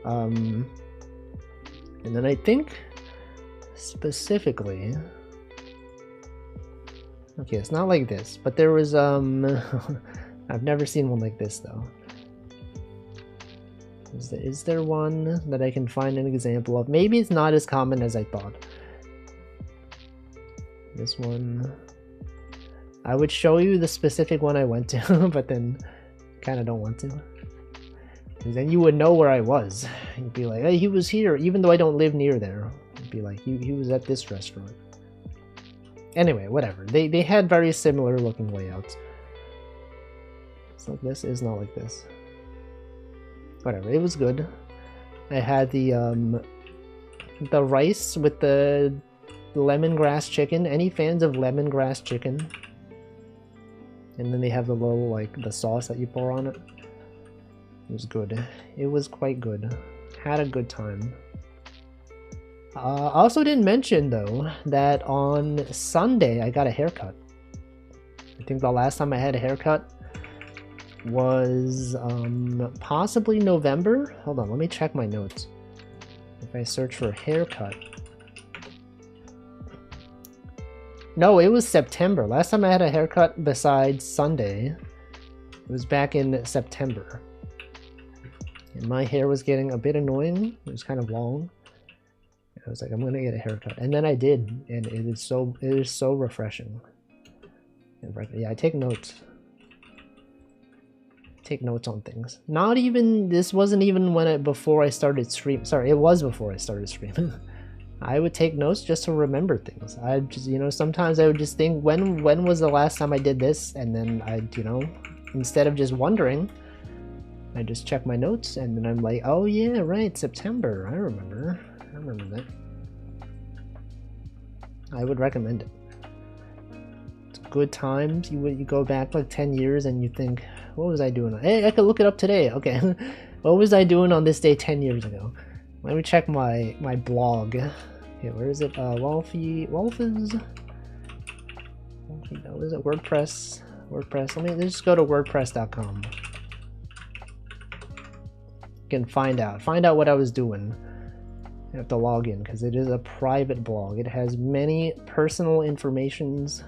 And then I think specifically, okay, it's not like this, but there was I've never seen one like this though. Is there one that I can find an example of? Maybe it's not as common as I thought. This one, I would show you the specific one I went to, but then kind of don't want to. Because then you would know where I was. You'd be like, hey, he was here, even though I don't live near there. You'd be like, he was at this restaurant. Anyway, whatever. They had very similar looking layouts. It's like this, is not like this. Whatever, it was good. I had the rice with the lemongrass chicken. Any fans of lemongrass chicken? And then they have the little, like, the sauce that you pour on it. It was good. It was quite good. Had a good time. I also didn't mention, though, that on Sunday I got a haircut. I think the last time I had a haircut was possibly November. Hold on, let me check my notes. If I search for haircut. No, it was September. Last time I had a haircut besides Sunday, it was back in September. And my hair was getting a bit annoying. It was kind of long. I was like, I'm gonna get a haircut, and then I did, and it is so refreshing. Yeah, I take notes. Take notes on things. Not even, this wasn't even before I started stream. Sorry, it was before I started streaming. I would take notes just to remember things. I just, you know, sometimes I would just think, when was the last time I did this, and then I'd, you know, instead of just wondering, I just check my notes, and then I'm like, oh yeah, right, September. I remember that. I would recommend it. It's good times. You go back like 10 years and you think, what was I doing? Hey, I could look it up today. Okay. What was I doing on this day 10 years ago? Let me check my blog. Okay, where is it? Wolfie, no, is it WordPress? Let me just go to wordpress.com. You can find out what I was doing. I have to log in because it is a private blog. It has many personal informations.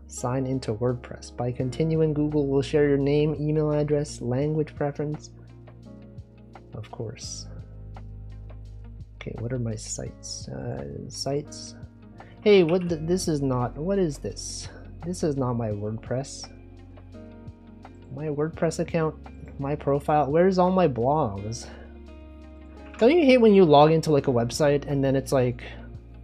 Sign into WordPress. By continuing, Google will share your name, email address, language preference. Of course. Okay, what are my sites? Sites. Hey, this is not, what is this? This is not my WordPress. My WordPress account. My profile, where's all my blogs? Don't you hate when you log into like a website and then it's like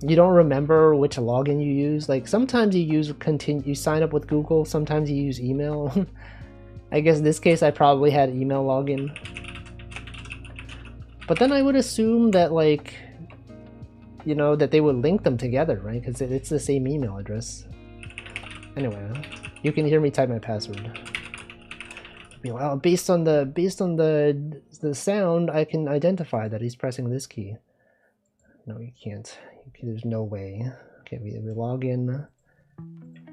you don't remember which login you use? Like sometimes you sign up with Google, sometimes you use email. I guess in this case I probably had email login. But then I would assume that, like, you know, that they would link them together, right? Because it's the same email address. Anyway, you can hear me type my password. Well, based on the sound, I can identify that he's pressing this key. No, you can't. There's no way. Okay, we log in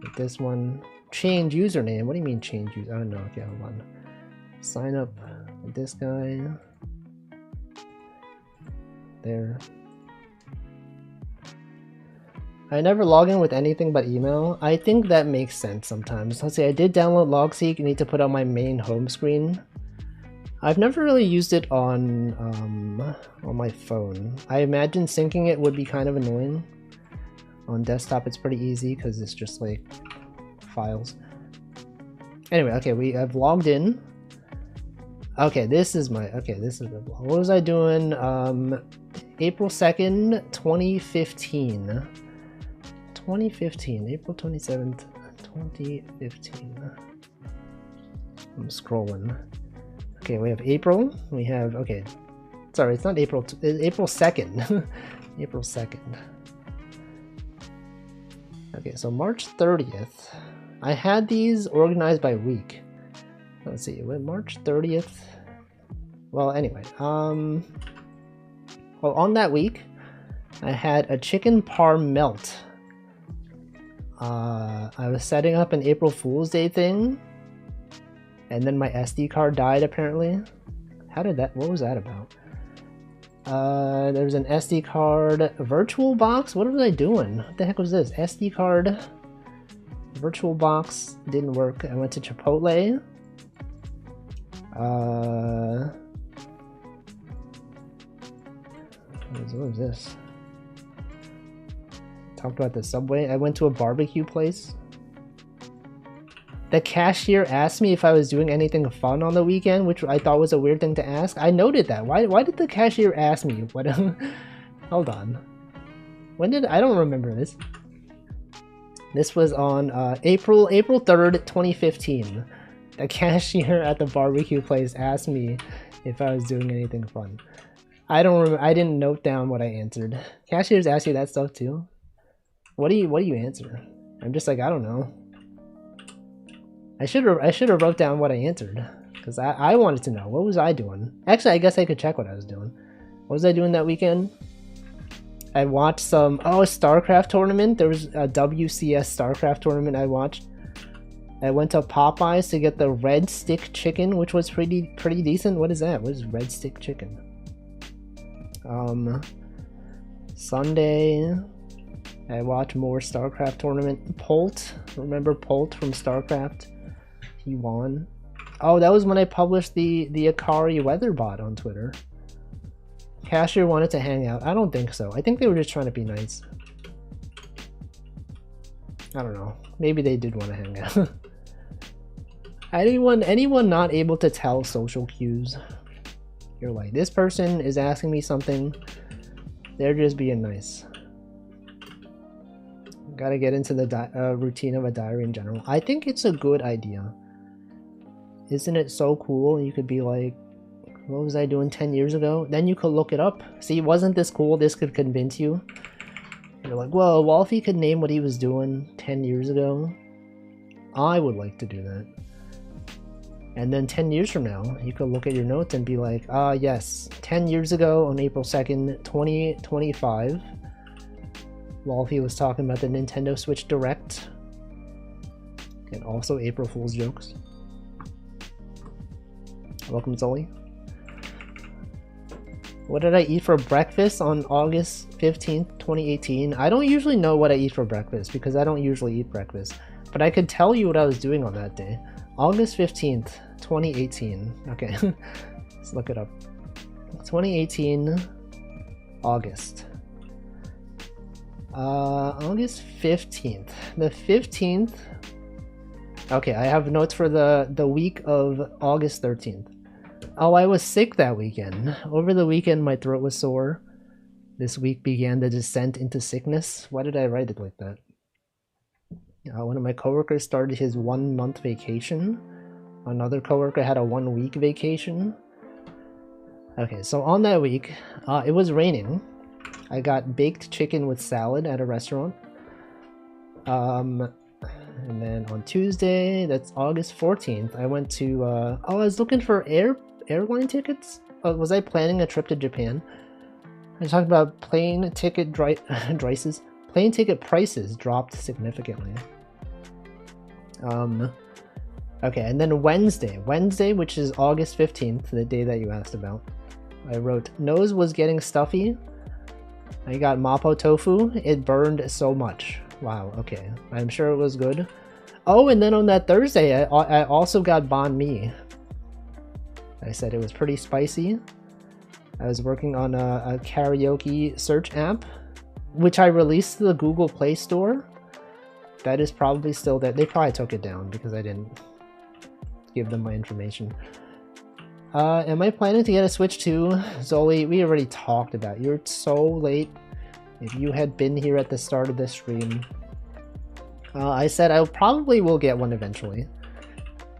with this one. Change username. What do you mean change user? Oh no. Okay, hold on. Sign up with this guy. There. I never log in with anything but email. I think that makes sense sometimes. Let's see, I did download Logseek. I need to put on my main home screen. I've never really used it on my phone. I imagine syncing it would be kind of annoying. On desktop, it's pretty easy because it's just like files. Anyway, okay, I've logged in. Okay, this is the blog. What was I doing? April 2nd, 2015. 2015, April 27th, 2015. I'm scrolling. Okay, we have April. We have, okay. Sorry, it's not April. It's April 2nd. April 2nd. Okay, so March 30th. I had these organized by week. Let's see, March 30th. Well, anyway, well, on that week, I had a chicken parm melt. I was setting up an April Fool's Day thing, and then my SD card died apparently. What was that about? There's an SD card virtual box. What was I doing? What the heck was this? SD card virtual box didn't work. I went to Chipotle. What was this? Talked about the Subway. I went to a barbecue place. The cashier asked me if I was doing anything fun on the weekend, which I thought was a weird thing to ask. I noted that. Why did the cashier ask me? What? Hold on. When did I don't remember this. This was on April 3rd, 2015. The cashier at the barbecue place asked me if I was doing anything fun. I don't remember. I didn't note down what I answered. Cashiers ask you that stuff too. What do you answer? I'm just like, I don't know. I should have wrote down what I answered, because I wanted to know. What was I doing? Actually, I guess I could check what I was doing. What was I doing that weekend? I watched some StarCraft tournament. There was a WCS StarCraft tournament I watched. I went to Popeyes to get the red stick chicken, which was pretty decent. What is that? What is red stick chicken? Sunday, I watched more StarCraft tournament. Polt, remember Polt from StarCraft? He won. Oh, that was when I published the Akari weather bot on Twitter. Cashier wanted to hang out. I don't think so. I think they were just trying to be nice. I don't know. Maybe they did want to hang out. Anyone not able to tell social cues? You're like, this person is asking me something. They're just being nice. Gotta get into the routine of a diary in general. I think it's a good idea. Isn't it so cool? You could be like, what was I doing 10 years ago? Then you could look it up. See, wasn't this cool? This could convince you. You're like, whoa, Wolfie could name what he was doing 10 years ago. I would like to do that. And then 10 years from now, you could look at your notes and be like, yes, 10 years ago on April 2nd, 2025, Wolfie was talking about the Nintendo Switch Direct. And also April Fool's jokes. Welcome, Zoe. What did I eat for breakfast on August 15th, 2018? I don't usually know what I eat for breakfast because I don't usually eat breakfast. But I could tell you what I was doing on that day. August 15th, 2018. Okay, let's look it up. 2018, August. August 15th. The 15th. Okay, I have notes for the week of August 13th. Oh, I was sick that weekend. Over the weekend, my throat was sore. This week began the descent into sickness. Why did I write it like that? One of my coworkers started his 1 month vacation. Another coworker had a 1 week vacation. Okay, so on that week, it was raining. I got baked chicken with salad at a restaurant. And then on Tuesday, that's August 14th, I went to, I was looking for airline tickets? Was I planning a trip to Japan? I talked about plane ticket prices. Plane ticket prices dropped significantly. Okay, and then Wednesday, which is August 15th, the day that you asked about, I wrote, nose was getting stuffy. I got mapo tofu. It burned so much. Wow, okay. I'm sure it was good. Oh, and then on that Thursday, I also got banh mi. I said it was pretty spicy. I was working on a karaoke search app, which I released to the Google Play Store. That is probably still there. They probably took it down because I didn't give them my information. Am I planning to get a Switch too? Zoe, we already talked about it. You're so late. If you had been here at the start of this stream, I said I probably will get one eventually.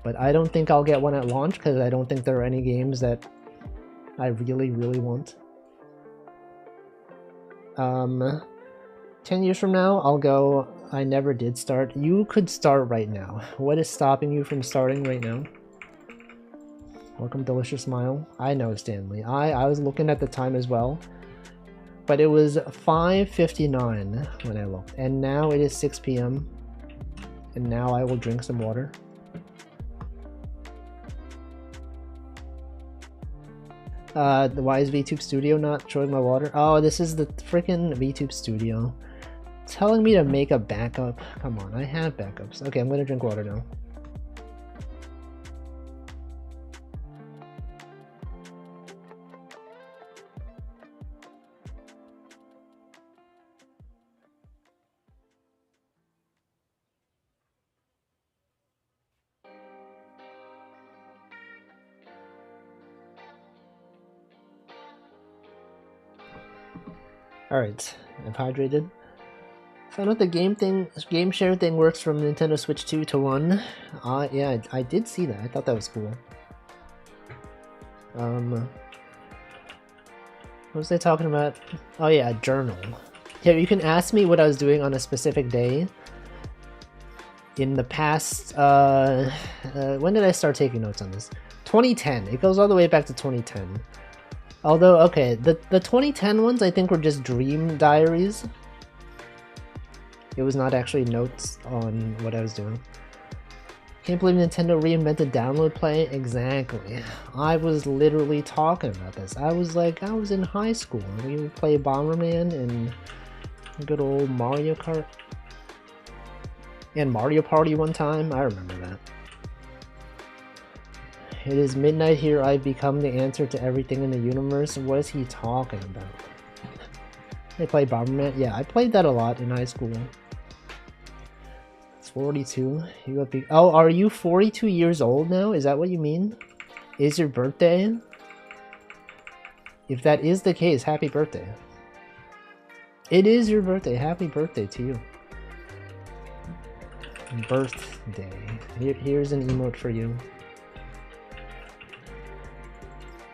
But I don't think I'll get one at launch because I don't think there are any games that I really, really want. 10 years from now, I'll go, I never did start. You could start right now. What is stopping you from starting right now? Welcome, Delicious Smile. I know, Stanley. I was looking at the time as well. but it was 5:59 when I looked, and now it is 6 p.m. and now I will drink some water. Why is VTube Studio not showing my water? Oh, this is the freaking VTube Studio telling me to make a backup. Come on, I have backups. Okay, I'm gonna drink water now. Alright, I've hydrated. Found out the game share thing works from Nintendo Switch 2 to 1. Yeah, I did see that. I thought that was cool. What was I talking about? Oh yeah, a journal. Yeah, you can ask me what I was doing on a specific day. In the past, when did I start taking notes on this? 2010. It goes all the way back to 2010. Although, okay, the 2010 ones I think were just dream diaries. It was not actually notes on what I was doing. Can't believe Nintendo reinvented download play. Exactly. I was literally talking about this. I was in high school. We would play Bomberman and good old Mario Kart. And Mario Party one time. I remember that. It is midnight here. I've become the answer to everything in the universe. What is he talking about? I play Bomberman. Yeah, I played that a lot in high school. It's 42. You got big. Oh, are you 42 years old now? Is that what you mean? Is your birthday? If that is the case, happy birthday. It is your birthday. Happy birthday to you. Birthday. Here's an emote for you.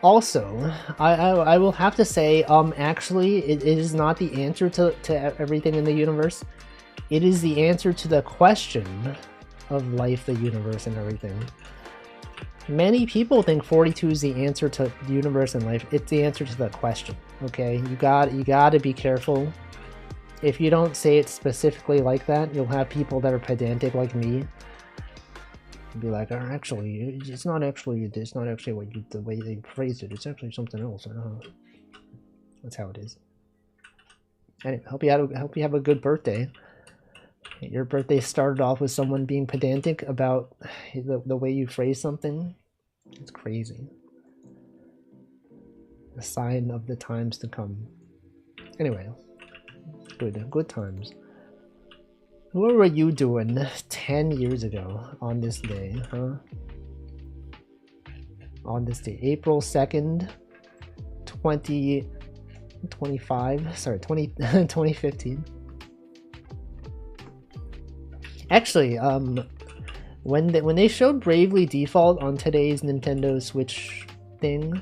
Also, I will have to say, actually, it is not the answer to everything in the universe. It is the answer to the question of life, the universe, and everything. Many people think 42 is the answer to the universe and life. It's the answer to the question, okay? You gotta be careful. If you don't say it specifically like that, you'll have people that are pedantic like me. Be like, actually, it's not actually what you, the way you phrased it. It's actually something else. That's how it is. Anyway, hope you have a good birthday. Your birthday started off with someone being pedantic about the way you phrase something. It's crazy. A sign of the times to come. Anyway, good times. What were you doing 10 years ago on this day, huh? On this day, April 2nd, 2015. Actually, when they showed Bravely Default on today's Nintendo Switch thing,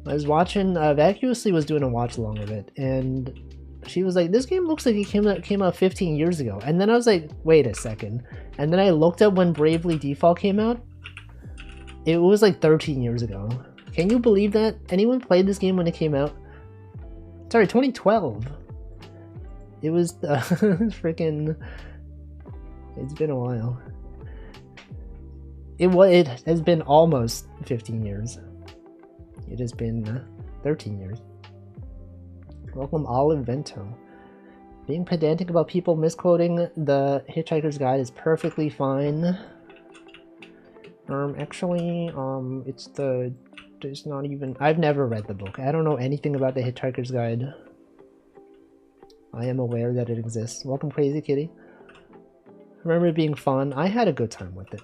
I was watching, Vacuously was doing a watch along of it, and she was like, this game looks like it came out 15 years ago. And then I was like, wait a second. And then I looked up when Bravely Default came out. It was like 13 years ago. Can you believe that? Anyone played this game when it came out? Sorry, 2012. It was freaking... It's been a while. It has been almost 15 years. It has been 13 years. Welcome, Olive Vento. Being pedantic about people misquoting the Hitchhiker's Guide is perfectly fine. Actually, it's not even... I've never read the book. I don't know anything about the Hitchhiker's Guide. I am aware that it exists. Welcome, Crazy Kitty. Remember it being fun. I had a good time with it.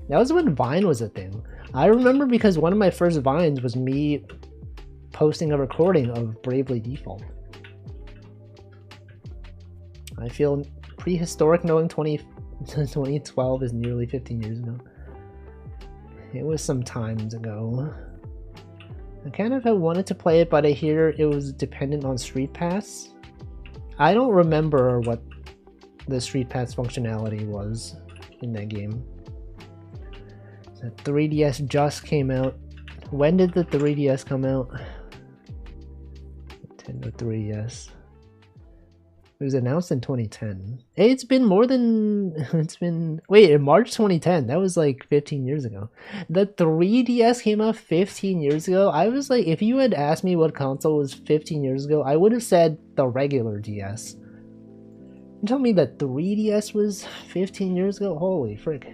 That was when Vine was a thing. I remember because one of my first Vines was me posting a recording of Bravely Default. I feel prehistoric knowing 2012 is nearly 15 years ago. It was some times ago. I kind of wanted to play it, but I hear it was dependent on Street Pass. I don't remember what the Street Pass functionality was in that game. The 3DS just came out. When did the 3DS come out? Nintendo 3DS. It was announced in 2010. Hey, it's been more than... It's been... Wait, in March 2010. That was like 15 years ago. The 3DS came out 15 years ago. I was like, if you had asked me what console was 15 years ago, I would have said the regular DS. You tell me that 3DS was 15 years ago? Holy frick.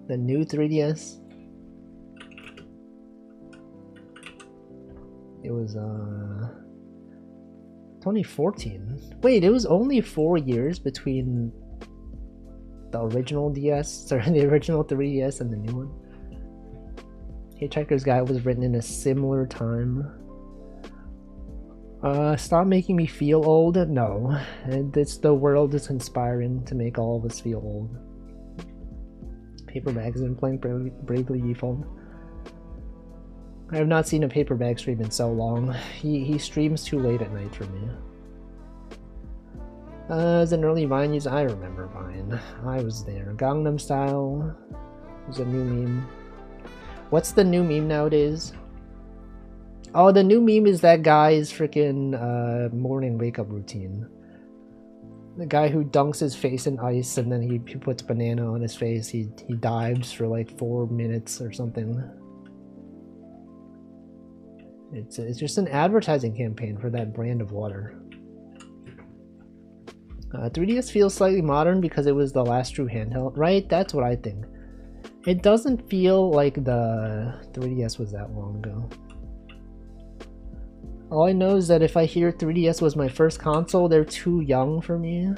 The new 3DS? It was, 2014. Wait, it was only 4 years between the original DS, sorry, the original 3DS and the new one. Hitchhiker's Guide was written in a similar time. Stop making me feel old? No. It's the world is conspiring to make all of us feel old. Paper Bag's been playing Bravely Default. I have not seen a Paper Bag stream in so long. He streams too late at night for me. As an early Vine user, I remember Vine. I was there. Gangnam Style was a new meme. What's the new meme nowadays? Oh, the new meme is that guy's freaking morning wake-up routine. The guy who dunks his face in ice and then he puts banana on his face. He dives for like 4 minutes or something. It's just an advertising campaign for that brand of water. 3DS feels slightly modern because it was the last true handheld, right? That's what I think. It doesn't feel like the 3DS was that long ago. All I know is that if I hear 3DS was my first console, they're too young for me.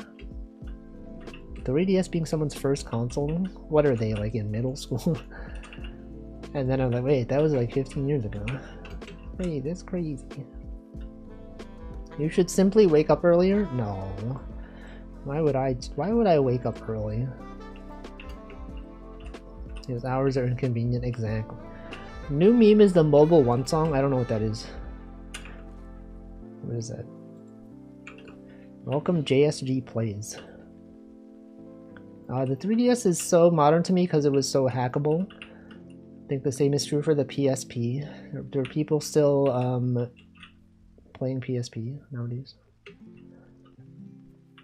3DS being someone's first console? What are they, like in middle school? And then I'm like, wait, that was like 15 years ago. Wait, that's crazy. You should simply wake up earlier? No. Why would I wake up early? His hours are inconvenient, exactly. New meme is the Mobile One song. I don't know what that is. What is that? Welcome JSG Plays. The 3DS is so modern to me because it was so hackable. I think the same is true for the PSP. There are people still playing PSP nowadays.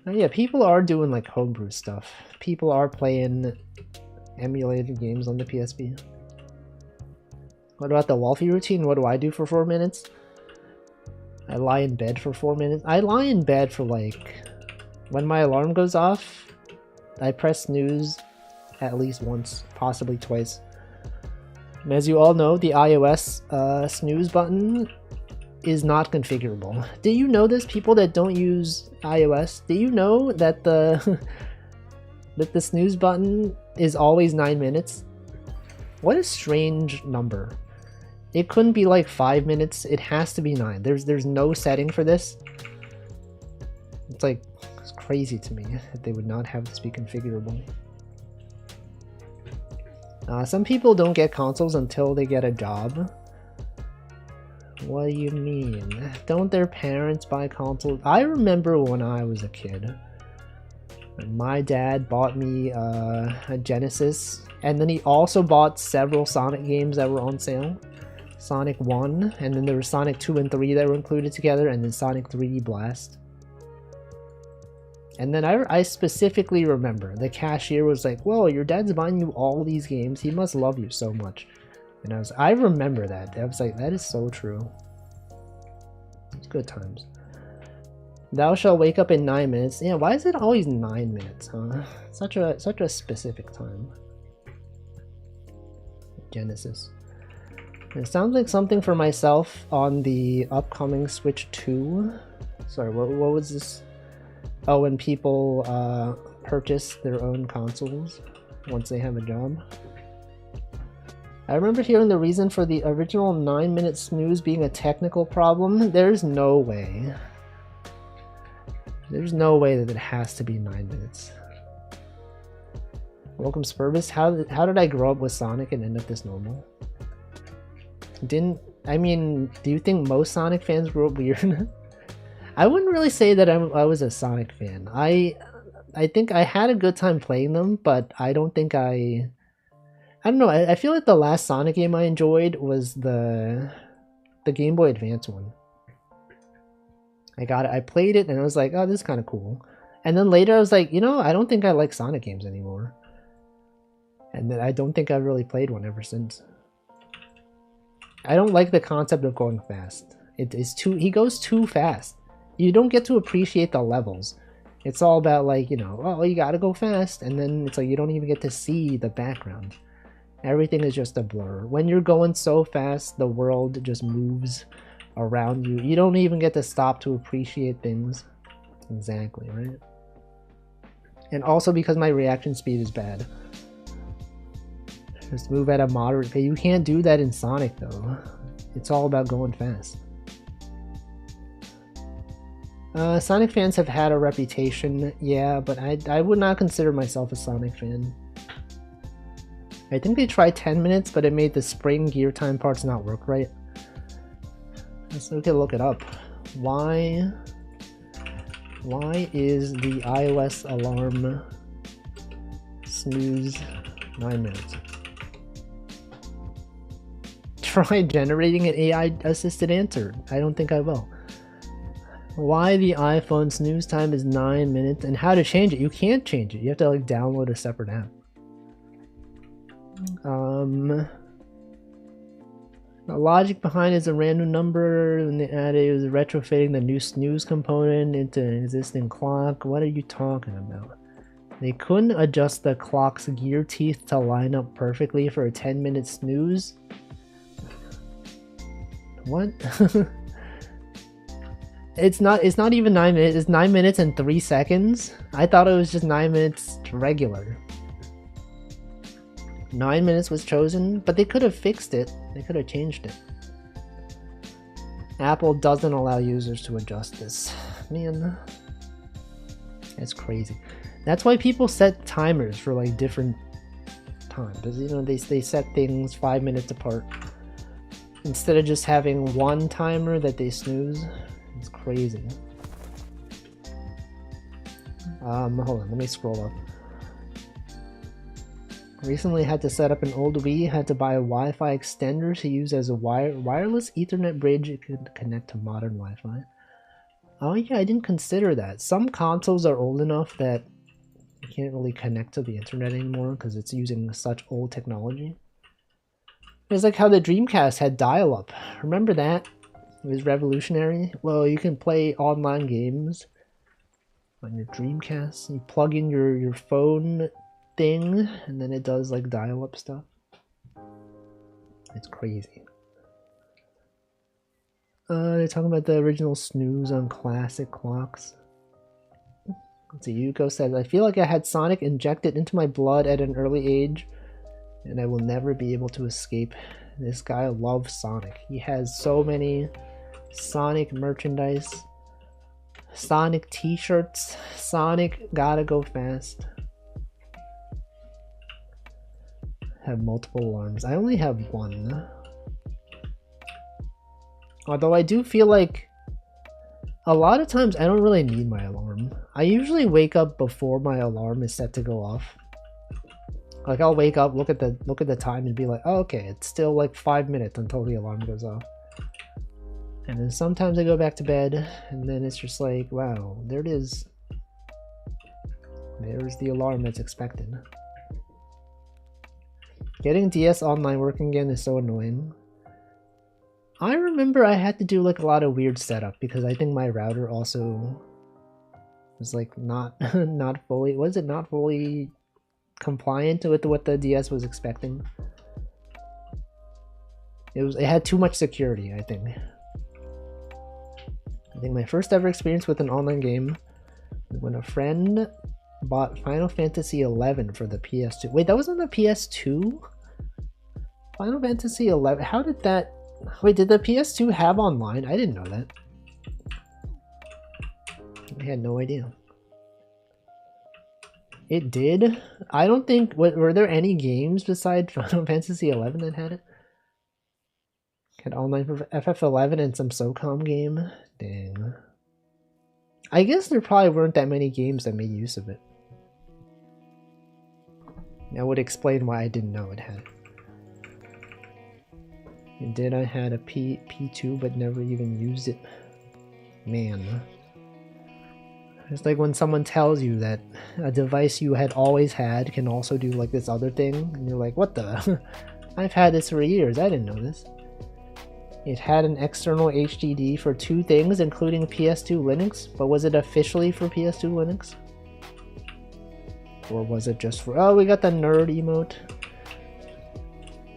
Yeah, people are doing like homebrew stuff. People are playing emulated games on the PSP. What about the Wolfie routine? What do I do for 4 minutes? I lie in bed for 4 minutes. I lie in bed for like... When my alarm goes off, I press snooze at least once, possibly twice. And as you all know, the iOS snooze button is not configurable. Do you know this? People that don't use iOS, do you know that the that the snooze button is always 9 minutes? What a strange number. It couldn't be like 5 minutes. It has to be 9. There's no setting for this. It's like, it's crazy to me that they would not have this be configurable. Some people don't get consoles until they get a job. What do you mean? Don't their parents buy consoles? I remember when I was a kid. My dad bought me a Genesis, and then he also bought several Sonic games that were on sale. Sonic 1, and then there were Sonic 2 and 3 that were included together, and then Sonic 3D Blast. And then I specifically remember the cashier was like, "Whoa, your dad's buying you all these games. He must love you so much." And I remember that. I was like, that is so true. It's good times. Thou shalt wake up in 9 minutes. Yeah, why is it always 9 minutes, huh? Such a specific time. Genesis. It sounds like something for myself on the upcoming Switch 2. Sorry, what was this? Oh, when people purchase their own consoles once they have a job. I remember hearing the reason for the original 9-minute snooze being a technical problem. There's no way. There's no way that it has to be 9 minutes. Welcome Spurbus. How did I grow up with Sonic and end up this normal? I mean, do you think most Sonic fans grew up weird? I wouldn't really say that I was a Sonic fan. I think I had a good time playing them, but I don't think I don't know. I feel like the last Sonic game I enjoyed was the Game Boy Advance one. I got it. I played it and I was like, oh, this is kind of cool. And then later I was like, you know, I don't think I like Sonic games anymore. And then I don't think I've really played one ever since. I don't like the concept of going fast. It is too, he goes too fast. You don't get to appreciate the levels. It's all about like, you know, oh, you gotta go fast. And then it's like, you don't even get to see the background. Everything is just a blur. When you're going so fast, the world just moves around you. You don't even get to stop to appreciate things. Exactly, right? And also because my reaction speed is bad. Just move at a moderate pace. You can't do that in Sonic though. It's all about going fast. Sonic fans have had a reputation, yeah, but I would not consider myself a Sonic fan. I think they tried 10 minutes, but it made the spring gear time parts not work right. So we can look it up. Why is the iOS alarm snooze 9 minutes? Try generating an AI-assisted answer. I don't think I will. Why the iPhone snooze time is 9 minutes and how to change it. You can't change it. You have to like download a separate app. The logic behind it is a random number, and they added it was retrofitting the new snooze component into an existing clock. What are you talking about? They couldn't adjust the clock's gear teeth to line up perfectly for a 10-minute snooze? What? It's not even 9 minutes, it's 9 minutes and 3 seconds. I thought it was just 9 minutes regular. 9 minutes was chosen, but they could have fixed it. They could have changed it. Apple doesn't allow users to adjust this. Man, that's crazy. That's why people set timers for like different times. You know, they set things 5 minutes apart instead of just having one timer that they snooze. It's crazy. Hold on, let me scroll up. Recently had to set up an old Wii, had to buy a Wi-Fi extender to use as a wireless Ethernet bridge. It could connect to modern Wi-Fi. Oh yeah, I didn't consider that. Some consoles are old enough that you can't really connect to the internet anymore because it's using such old technology. It's like how the Dreamcast had dial-up. Remember that? It was revolutionary. Well, you can play online games on your Dreamcast. You plug in your phone thing, and then it does like dial-up stuff. It's crazy. They're talking about the original snooze on classic clocks. Let's see, Yuko says, I feel like I had Sonic injected into my blood at an early age, and I will never be able to escape. This guy loves Sonic. He has so many Sonic merchandise, Sonic t-shirts, Sonic gotta go fast. Have multiple alarms. I only have one. Although I do feel like a lot of times I don't really need my alarm. I usually wake up before my alarm is set to go off. Like I'll wake up, look at the time and be like, oh, okay, it's still like 5 minutes until the alarm goes off. And then sometimes I go back to bed and then it's just like, wow, there it is. There's the alarm that's expected. Getting DS Online working again is so annoying. I remember I had to do like a lot of weird setup because I think my router also was like not fully compliant with what the DS was expecting. It had too much security, I think. I think my first ever experience with an online game was when a friend bought Final Fantasy XI for the PS2. Wait, that was on the PS2? Final Fantasy XI? How did that... Wait, did the PS2 have online? I didn't know that. I had no idea. It did? I don't think... Were there any games besides Final Fantasy XI that had it? Had online for FF11 and some SOCOM game? Dang. I guess there probably weren't that many games that made use of it. That would explain why I didn't know it had it. And did I had a P2 but never even used it. Man. It's like when someone tells you that a device you had always had can also do like this other thing, and you're like, what the? I've had this for years, I didn't know this. It had an external HDD for 2 things, including PS2 Linux, but was it officially for PS2 Linux? Or was it just for... Oh, we got the nerd emote.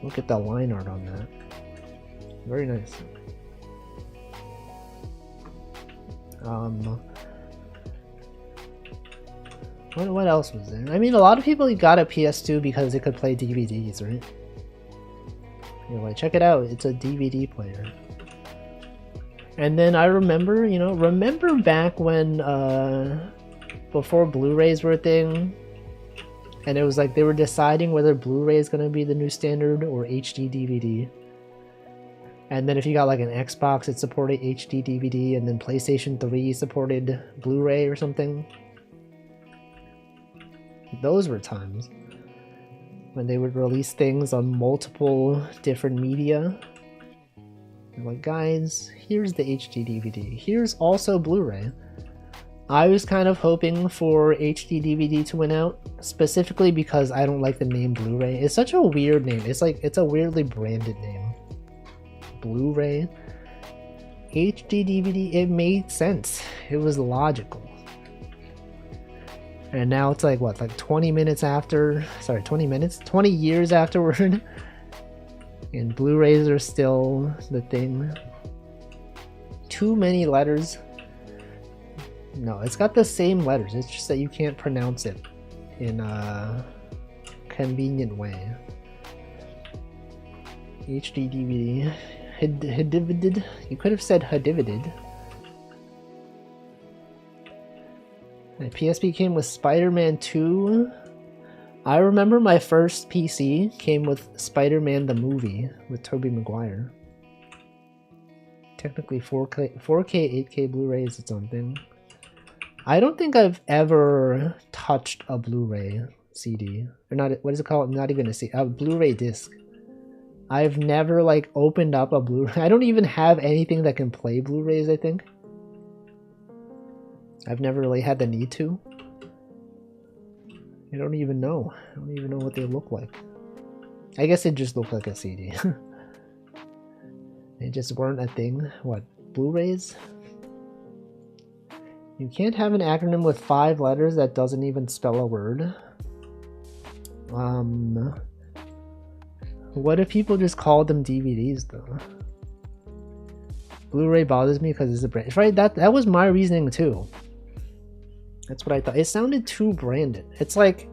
Look at the line art on that. Very nice. What else was there? I mean, a lot of people got a PS2 because it could play DVDs, right? You're like, check it out, it's a DVD player. And then I remember, you know, remember back when, before Blu-rays were a thing, and it was like they were deciding whether Blu-ray is going to be the new standard or HD DVD. And then if you got like an Xbox, it supported HD DVD, and then PlayStation 3 supported Blu-ray or something. Those were times when they would release things on multiple different media. They're like, guys, here's the HD DVD. Here's also Blu-ray. I was kind of hoping for HD DVD to win out, specifically because I don't like the name Blu-ray. It's such a weird name. It's like, it's a weirdly branded name. Blu-ray. HD DVD, it made sense. It was logical. And now it's like, what, like 20 minutes after, sorry, 20 minutes? 20 years afterward, and Blu-rays are still the thing. Too many letters. No, it's got the same letters, it's just that you can't pronounce it in a convenient way. HD DVD. Hedivided? You could have said hedivided. The PSP came with Spider-Man 2. I remember my first PC came with Spider-Man the movie with Tobey Maguire. Technically 4K 8K Blu-ray is its own thing. I don't think I've ever touched a Blu-ray CD. Or not, what is it called? Not even a Blu-ray disc. I've never like opened up a Blu-ray. I don't even have anything that can play Blu-rays, I think. I've never really had the need to. I don't even know. I don't even know what they look like. I guess it just looked like a CD. They just weren't a thing. What? Blu-rays? You can't have an acronym with 5 letters that doesn't even spell a word. What if people just called them DVDs though? Blu-ray bothers me because it's a brand. Right? That was my reasoning too. That's what I thought. It sounded too branded. It's like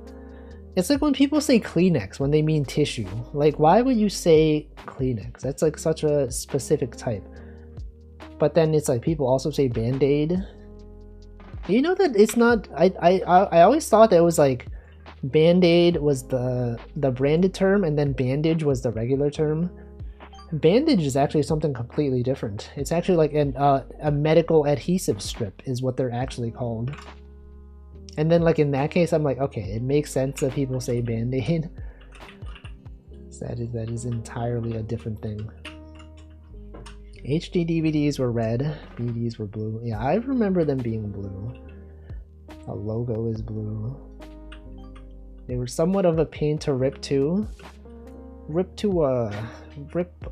when people say Kleenex when they mean tissue. Like, why would you say Kleenex? That's like such a specific type. But then it's like people also say Band-Aid. You know that it's not. I always thought that it was like Band-Aid was the branded term, and then bandage was the regular term. Bandage is actually something completely different. It's actually like a medical adhesive strip is what they're actually called. And then like in that case, I'm like, okay, it makes sense that people say Band-Aid. That is entirely a different thing. HD DVDs were red, BDs were blue. Yeah, I remember them being blue. A logo is blue. They were somewhat of a pain to rip too. Rip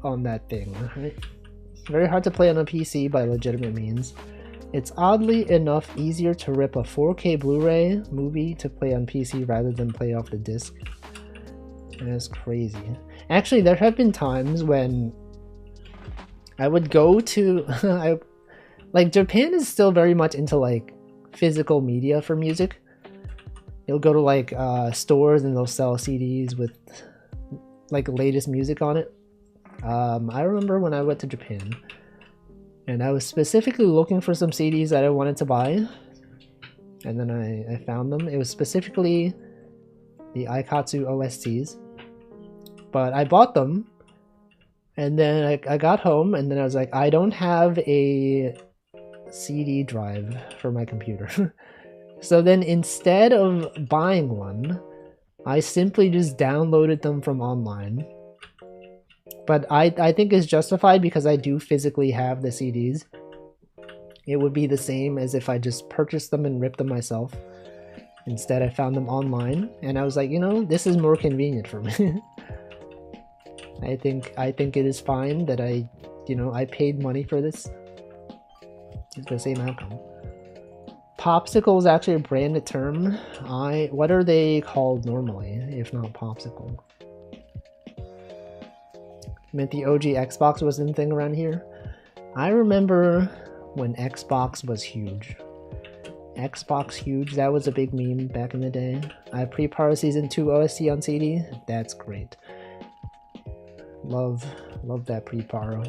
on that thing, right? Very hard to play on a PC by legitimate means. It's oddly enough easier to rip a 4K Blu-ray movie to play on PC rather than play off the disc. That's crazy. Actually, there have been times when I would go to like Japan is still very much into like physical media for music. You'll go to like stores and they'll sell CDs with like latest music on it. I remember when I went to Japan and I was specifically looking for some CDs that I wanted to buy, and then I found them. It was specifically the Aikatsu OSTs, but I bought them, and then I got home, and then I was like, I don't have a CD drive for my computer. So then instead of buying one, I simply just downloaded them from online. But I think it's justified because I do physically have the CDs. it would be the same as if I just purchased them and ripped them myself. Instead, I found them online, and I was like, you know, this is more convenient for me. I think it is fine that I paid money for this. It's the same outcome. Popsicle is actually a branded term. What are they called normally, if not popsicle? I meant the OG Xbox was the thing around here. I remember when Xbox was huge. Xbox huge, that was a big meme back in the day. I pre-parted Season 2 OST on CD. That's great. Love that pre-par.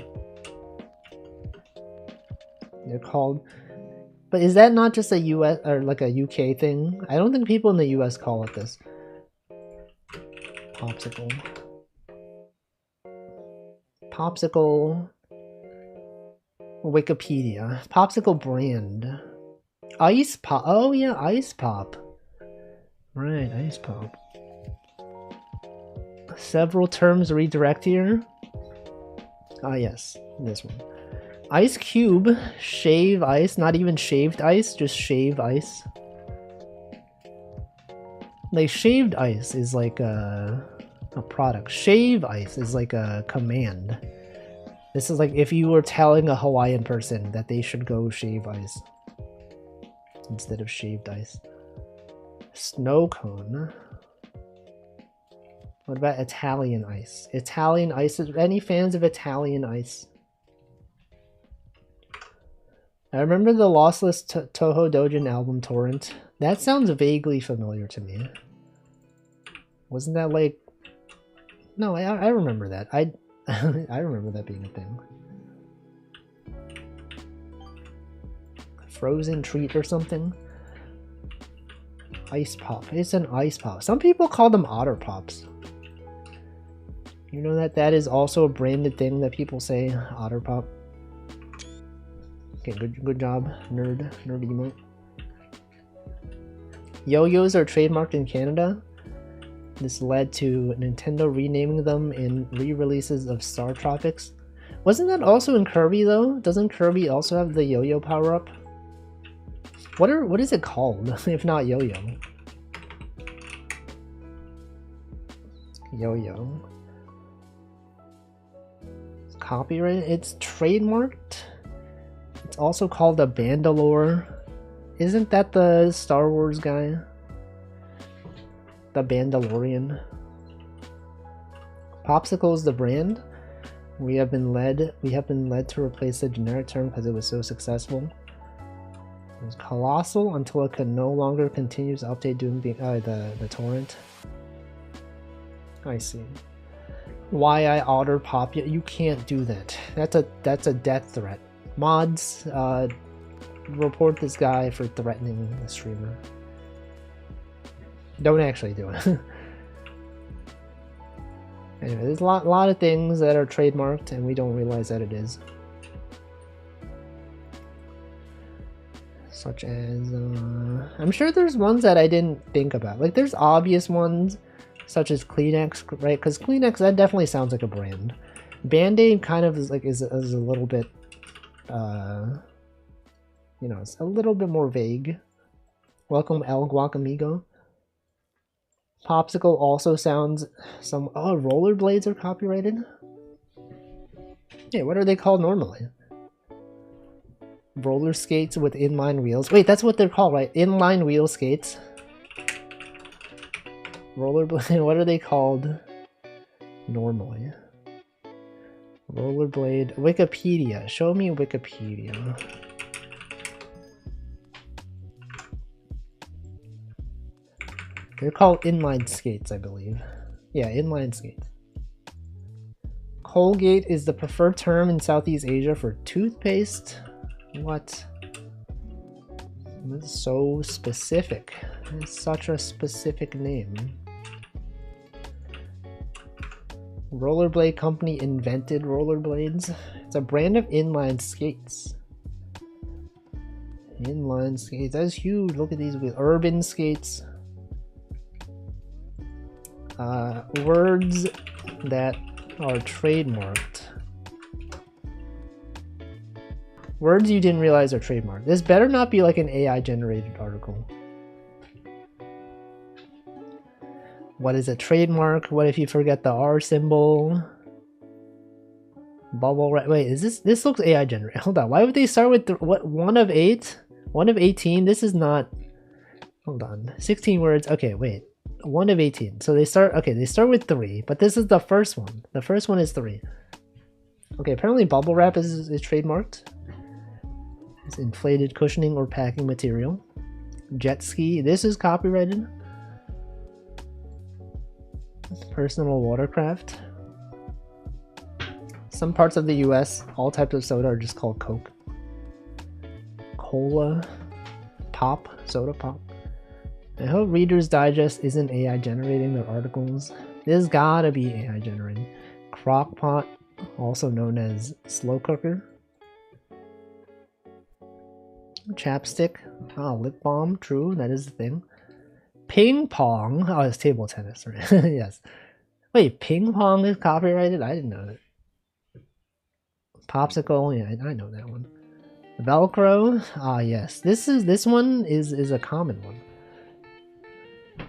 They're called... But is that not just a US or like a UK thing? I don't think people in the US call it this. Popsicle. Popsicle. Wikipedia. Popsicle brand. Ice Pop. Oh yeah, Ice Pop. Right, Ice Pop. Several terms redirect here. Ah yes, this one. Ice Cube, shave ice, not even shaved ice, just shave ice. Like shaved ice is like a product. Shave ice is like a command. This is like if you were telling a Hawaiian person that they should go shave ice instead of shaved ice. Snow cone. What about Italian ice? Italian ice. Any fans of Italian ice? I remember the lossless Toho Dojin album torrent. That sounds vaguely familiar to me. Wasn't that like... No, I remember that. I remember that being a thing. Frozen treat or something? Ice Pop. It's an Ice Pop. Some people call them Otter Pops. You know that is also a branded thing that people say, Otter Pop. Okay, good job, nerd emote. Yo-yos are trademarked in Canada. This led to Nintendo renaming them in re-releases of Star Tropics. Wasn't that also in Kirby though? Doesn't Kirby also have the yo-yo power-up? What is it called if not yo-yo? Yo-yo. It's copyrighted. It's trademarked. It's also called a Bandalore. Isn't that the Star Wars guy? The Bandalorian. Popsicle is the brand. We have been led to replace the generic term because it was so successful. It was colossal until it could no longer continue to update doing the torrent. I see. Why I Otter Pop? You can't do that. That's a death threat. Mods, report this guy for threatening the streamer. Don't actually do it. Anyway, there's a lot of things that are trademarked and we don't realize that it is. Such as, I'm sure there's ones that I didn't think about. Like there's obvious ones, such as Kleenex, right? Because Kleenex, that definitely sounds like a brand. Band-Aid kind of is a little bit, you know, it's a little bit more vague. Welcome El Guacamigo. Popsicle also sounds some... Oh, rollerblades are copyrighted? Hey, what are they called normally? Roller skates with inline wheels. Wait, that's what they're called, right? Inline wheel skates. Rollerblade, what are they called normally? Rollerblade. Wikipedia. Show me Wikipedia. They're called inline skates, I believe. Yeah, inline skates. Colgate is the preferred term in Southeast Asia for toothpaste. What? This is so specific. It's such a specific name. Rollerblade company invented rollerblades. It's a brand of inline skates. Inline skates. That's huge. Look at these with urban skates. Words that are trademarked. Words you didn't realize are trademarked. This better not be like an AI generated article. What is a trademark? What if you forget the R symbol? Bubble wrap. Wait, is this looks AI generated? Hold on. Why would they start with what? 1 of 8? 1 of 18? This is not. Hold on. 16 words. Okay, wait. 1 of 18. So they start. Okay, they start with 3, but this is the first one. The first one is 3. Okay, apparently bubble wrap is trademarked. It's inflated cushioning or packing material. Jet ski. This is copyrighted. Personal watercraft. Some parts of the US, all types of soda are just called Coke. Cola. Pop. Soda pop. I hope Reader's Digest isn't AI generating their articles. This gotta be AI generating. Crockpot, also known as slow cooker. Chapstick. Oh, lip balm. True, that is the thing. Ping pong. Oh, it's table tennis, right? Yes. Wait, ping pong is copyrighted? I didn't know that. Popsicle. Yeah, I know that one. Velcro. Ah, yes. This one is a common one.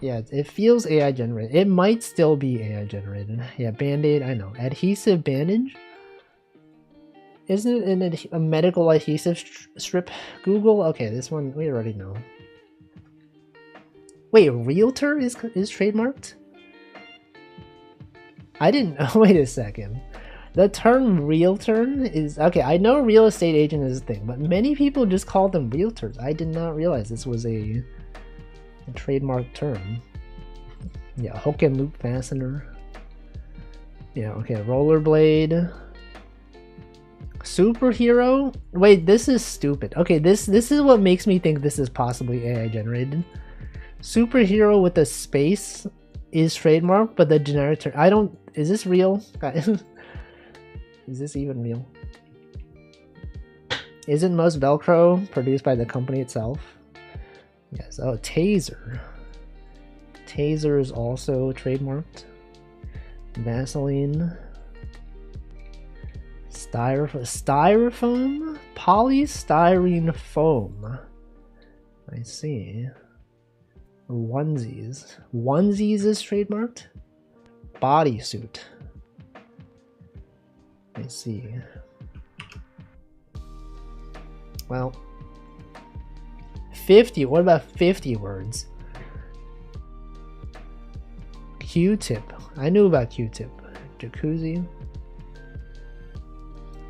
Yeah, it feels AI generated. It might still be AI generated. Yeah, Band-Aid, I know. Adhesive bandage? Isn't it a medical adhesive strip? Google? Okay, this one we already know. Wait, realtor is trademarked? I didn't know. Wait a second. The term realtor is... Okay, I know real estate agent is a thing, but many people just call them realtors. I did not realize this was a trademark term. Yeah, hook and loop fastener. Yeah, okay, rollerblade. Superhero? Wait, this is stupid. Okay, this is what makes me think this is possibly AI generated. Superhero with a space is trademarked, but the generic term... I don't... Is this real? Is this even real? Isn't most Velcro produced by the company itself? Yes. Oh, Taser. Taser is also trademarked. Vaseline. Styrofoam? Polystyrene foam. I see. Onesies. Onesies is trademarked. Bodysuit. I see. Well, 50. What about 50 words? Q-tip. I knew about Q-tip. Jacuzzi.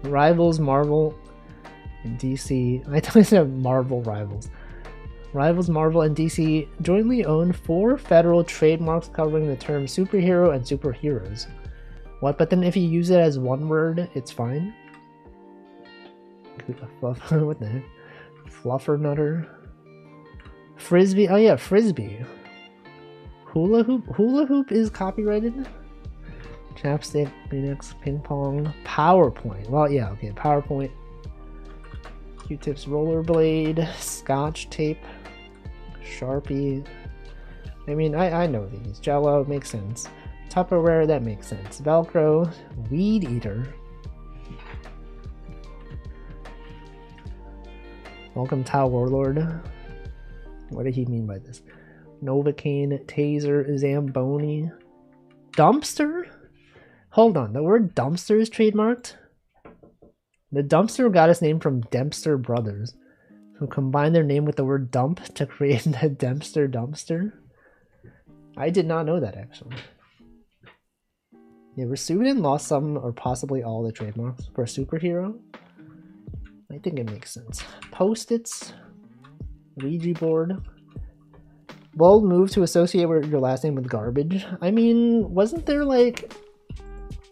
Rivals, Marvel, and DC. I thought it said Marvel Rivals. Rivals, Marvel, and DC jointly own 4 federal trademarks covering the term superhero and superheroes. What? But then if you use it as one word, it's fine? What the heck? Fluffer nutter. Frisbee. Oh yeah, frisbee. Hula hoop. Hula hoop is copyrighted. Chapstick, Kleenex, ping pong, PowerPoint. Well, yeah, okay, PowerPoint. Q-tips, rollerblade, Scotch tape, Sharpie. I mean, I know these. Jello makes sense. Tupperware, that makes sense. Velcro, weed eater. Welcome, Tau Warlord. What did he mean by this? Novocaine, Taser, Zamboni, dumpster. Hold on, the word dumpster is trademarked? The dumpster got its name from Dempster Brothers, who combined their name with the word dump to create the Dempster dumpster. I did not know that, actually. Yeah, Rasuden lost some or possibly all the trademarks for a superhero. I think it makes sense. Post-its, Ouija board. Bold move to associate your last name with garbage. I mean, wasn't there like...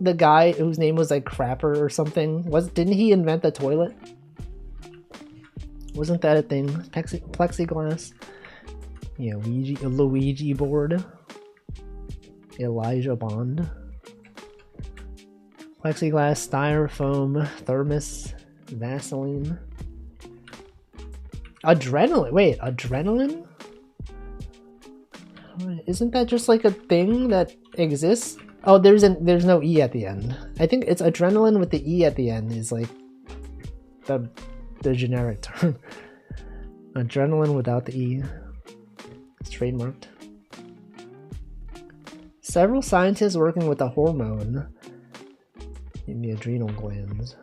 the guy whose name was like Crapper or something, didn't he invent the toilet? Wasn't that a thing? Plexiglass. Yeah, Luigi board. Elijah Bond. Plexiglass, styrofoam, thermos, Vaseline. Adrenaline. Wait, adrenaline? Isn't that just like a thing that exists? Oh, there's no E at the end. I think it's adrenaline with the E at the end is like the the generic term. Adrenaline without the E. It's trademarked. Several scientists working with a hormone in the adrenal glands.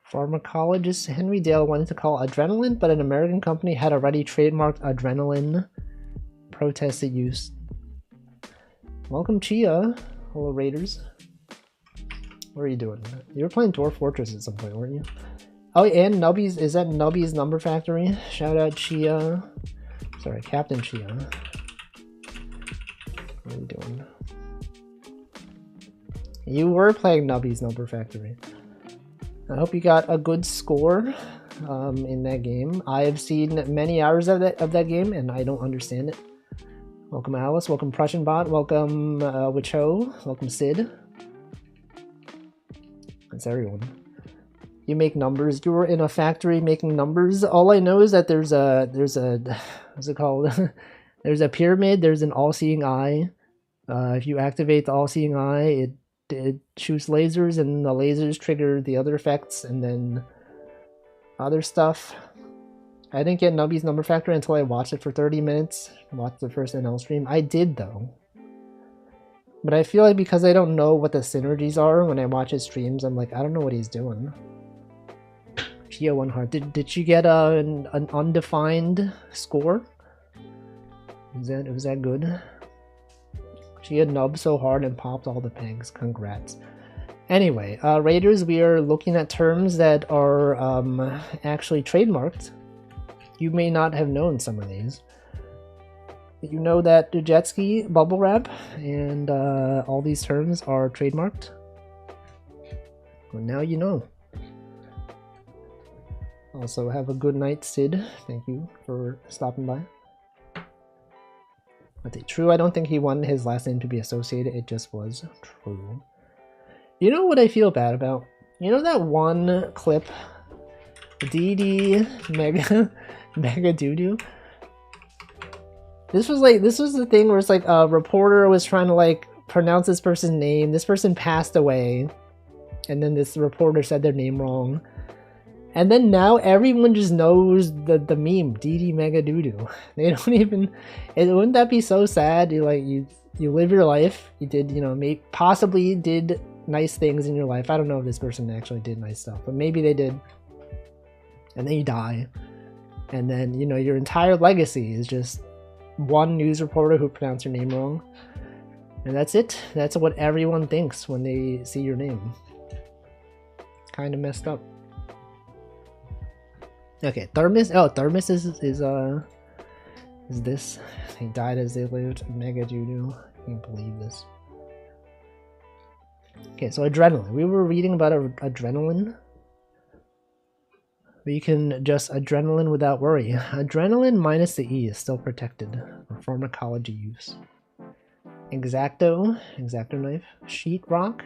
Pharmacologist Henry Dale wanted to call adrenaline, but an American company had already trademarked adrenaline. Protested use. Welcome, Chia. Hello, Raiders. What are you doing? You were playing Dwarf Fortress at some point, weren't you? Oh, and Nubby's. Is that Nubby's Number Factory? Shout out, Chia. Sorry, Captain Chia. What are you doing? You were playing Nubby's Number Factory. I hope you got a good score in that game. I have seen many hours of that game, and I don't understand it. Welcome, Alice. Welcome, Prussian Bot. Welcome, Wicho. Welcome, Sid. That's everyone. You make numbers. You were in a factory making numbers. All I know is that there's a what's it called? There's a pyramid. There's an all-seeing eye. If you activate the all-seeing eye, it shoots lasers, and the lasers trigger the other effects, and then other stuff. I didn't get Nubby's Number Factory until I watched it for 30 minutes. Watched the first NL stream. I did though. But I feel like because I don't know what the synergies are when I watch his streams, I'm like, I don't know what he's doing. Chia 1 heart. Did she get an undefined score? Was that good? She had nubbed so hard and popped all the pegs. Congrats. Anyway, Raiders, we are looking at terms that are actually trademarked. You may not have known some of these. You know that the jet ski, bubble wrap, and all these terms are trademarked? Well, now you know. Also, have a good night, Sid. Thank you for stopping by. Okay, true, I don't think he wanted his last name to be associated, it just was. True. You know what I feel bad about? You know that one clip? DD Mega Doodoo? This was the thing where it's like a reporter was trying to like pronounce this person's name. This person passed away, and then this reporter said their name wrong. And then now everyone just knows the meme, DD Mega Doodoo. They don't even. Wouldn't that be so sad? You live your life. You did, possibly did nice things in your life. I don't know if this person actually did nice stuff, but maybe they did. And then you die, and then your entire legacy is just one news reporter who pronounced your name wrong, and that's it. That's what everyone thinks when they see your name. Kind of messed up. Okay, Thermos. Oh, Thermos is this? He died as they lived. Mega Doodoo. I can't believe this. Okay, so adrenaline. We were reading about adrenaline. We can just adrenaline without worry. Adrenaline minus the E is still protected for pharmacology use. Exacto knife. Sheetrock.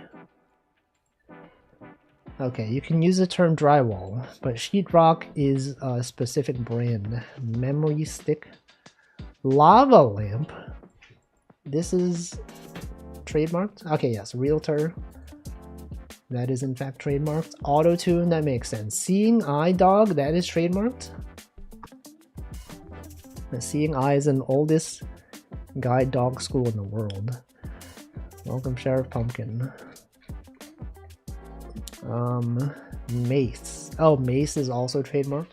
Okay, you can use the term drywall, but sheetrock is a specific brand. Memory stick. Lava lamp. This is trademarked? Okay, yes, realtor. That is in fact trademarked. Auto-tune, that makes sense. Seeing Eye dog, that is trademarked. The Seeing Eye is the oldest guide dog school in the world. Welcome, Sheriff Pumpkin. Mace. Oh, mace is also trademarked.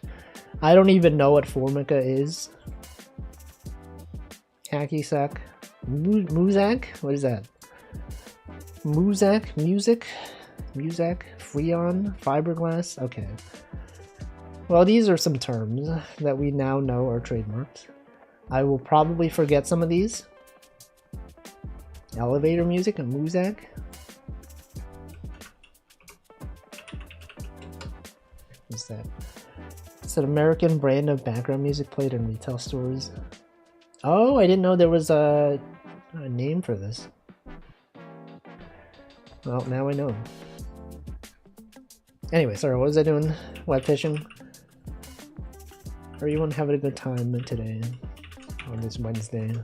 I don't even know what Formica is. Hacky sack. Muzak? What is that? Muzak? Music? Muzak? Freon? Fiberglass? Okay. Well, these are some terms that we now know are trademarked. I will probably forget some of these. Elevator music and Muzak. What's that? It's an American brand of background music played in retail stores. Oh, I didn't know there was a name for this. Well, now I know. Anyway, sorry, what was I doing? Web fishing? Everyone having a good time today on this Wednesday.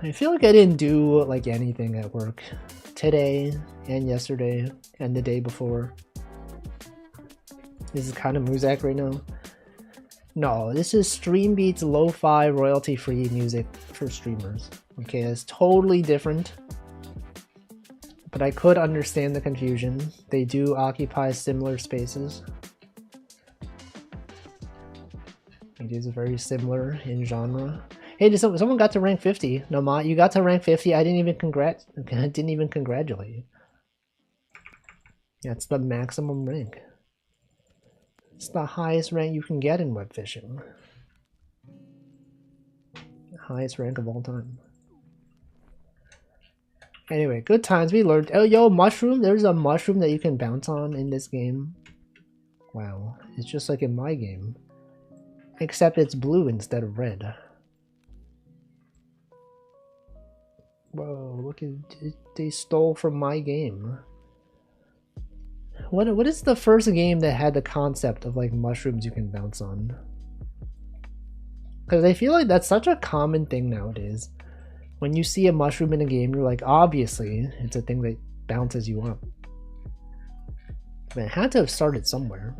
I feel like I didn't do like anything at work today and yesterday and the day before. This is kind of Muzak right now. No, this is Streambeats lo-fi royalty-free music for streamers. Okay, it's totally different. But I could understand the confusion. They do occupy similar spaces. It is very similar in genre. Hey, someone got to rank 50. No, Ma, you got to rank 50. I didn't even congratulate you. That's the maximum rank. It's the highest rank you can get in web fishing. Highest rank of all time. Anyway, good times. We learned. Oh, yo, mushroom. There's a mushroom that you can bounce on in this game. Wow. It's just like in my game. Except it's blue instead of red. Whoa, look at it. They stole from my game. What is the first game that had the concept of like mushrooms you can bounce on? Because I feel like that's such a common thing nowadays. When you see a mushroom in a game, you're like, obviously, it's a thing that bounces you up. But it had to have started somewhere.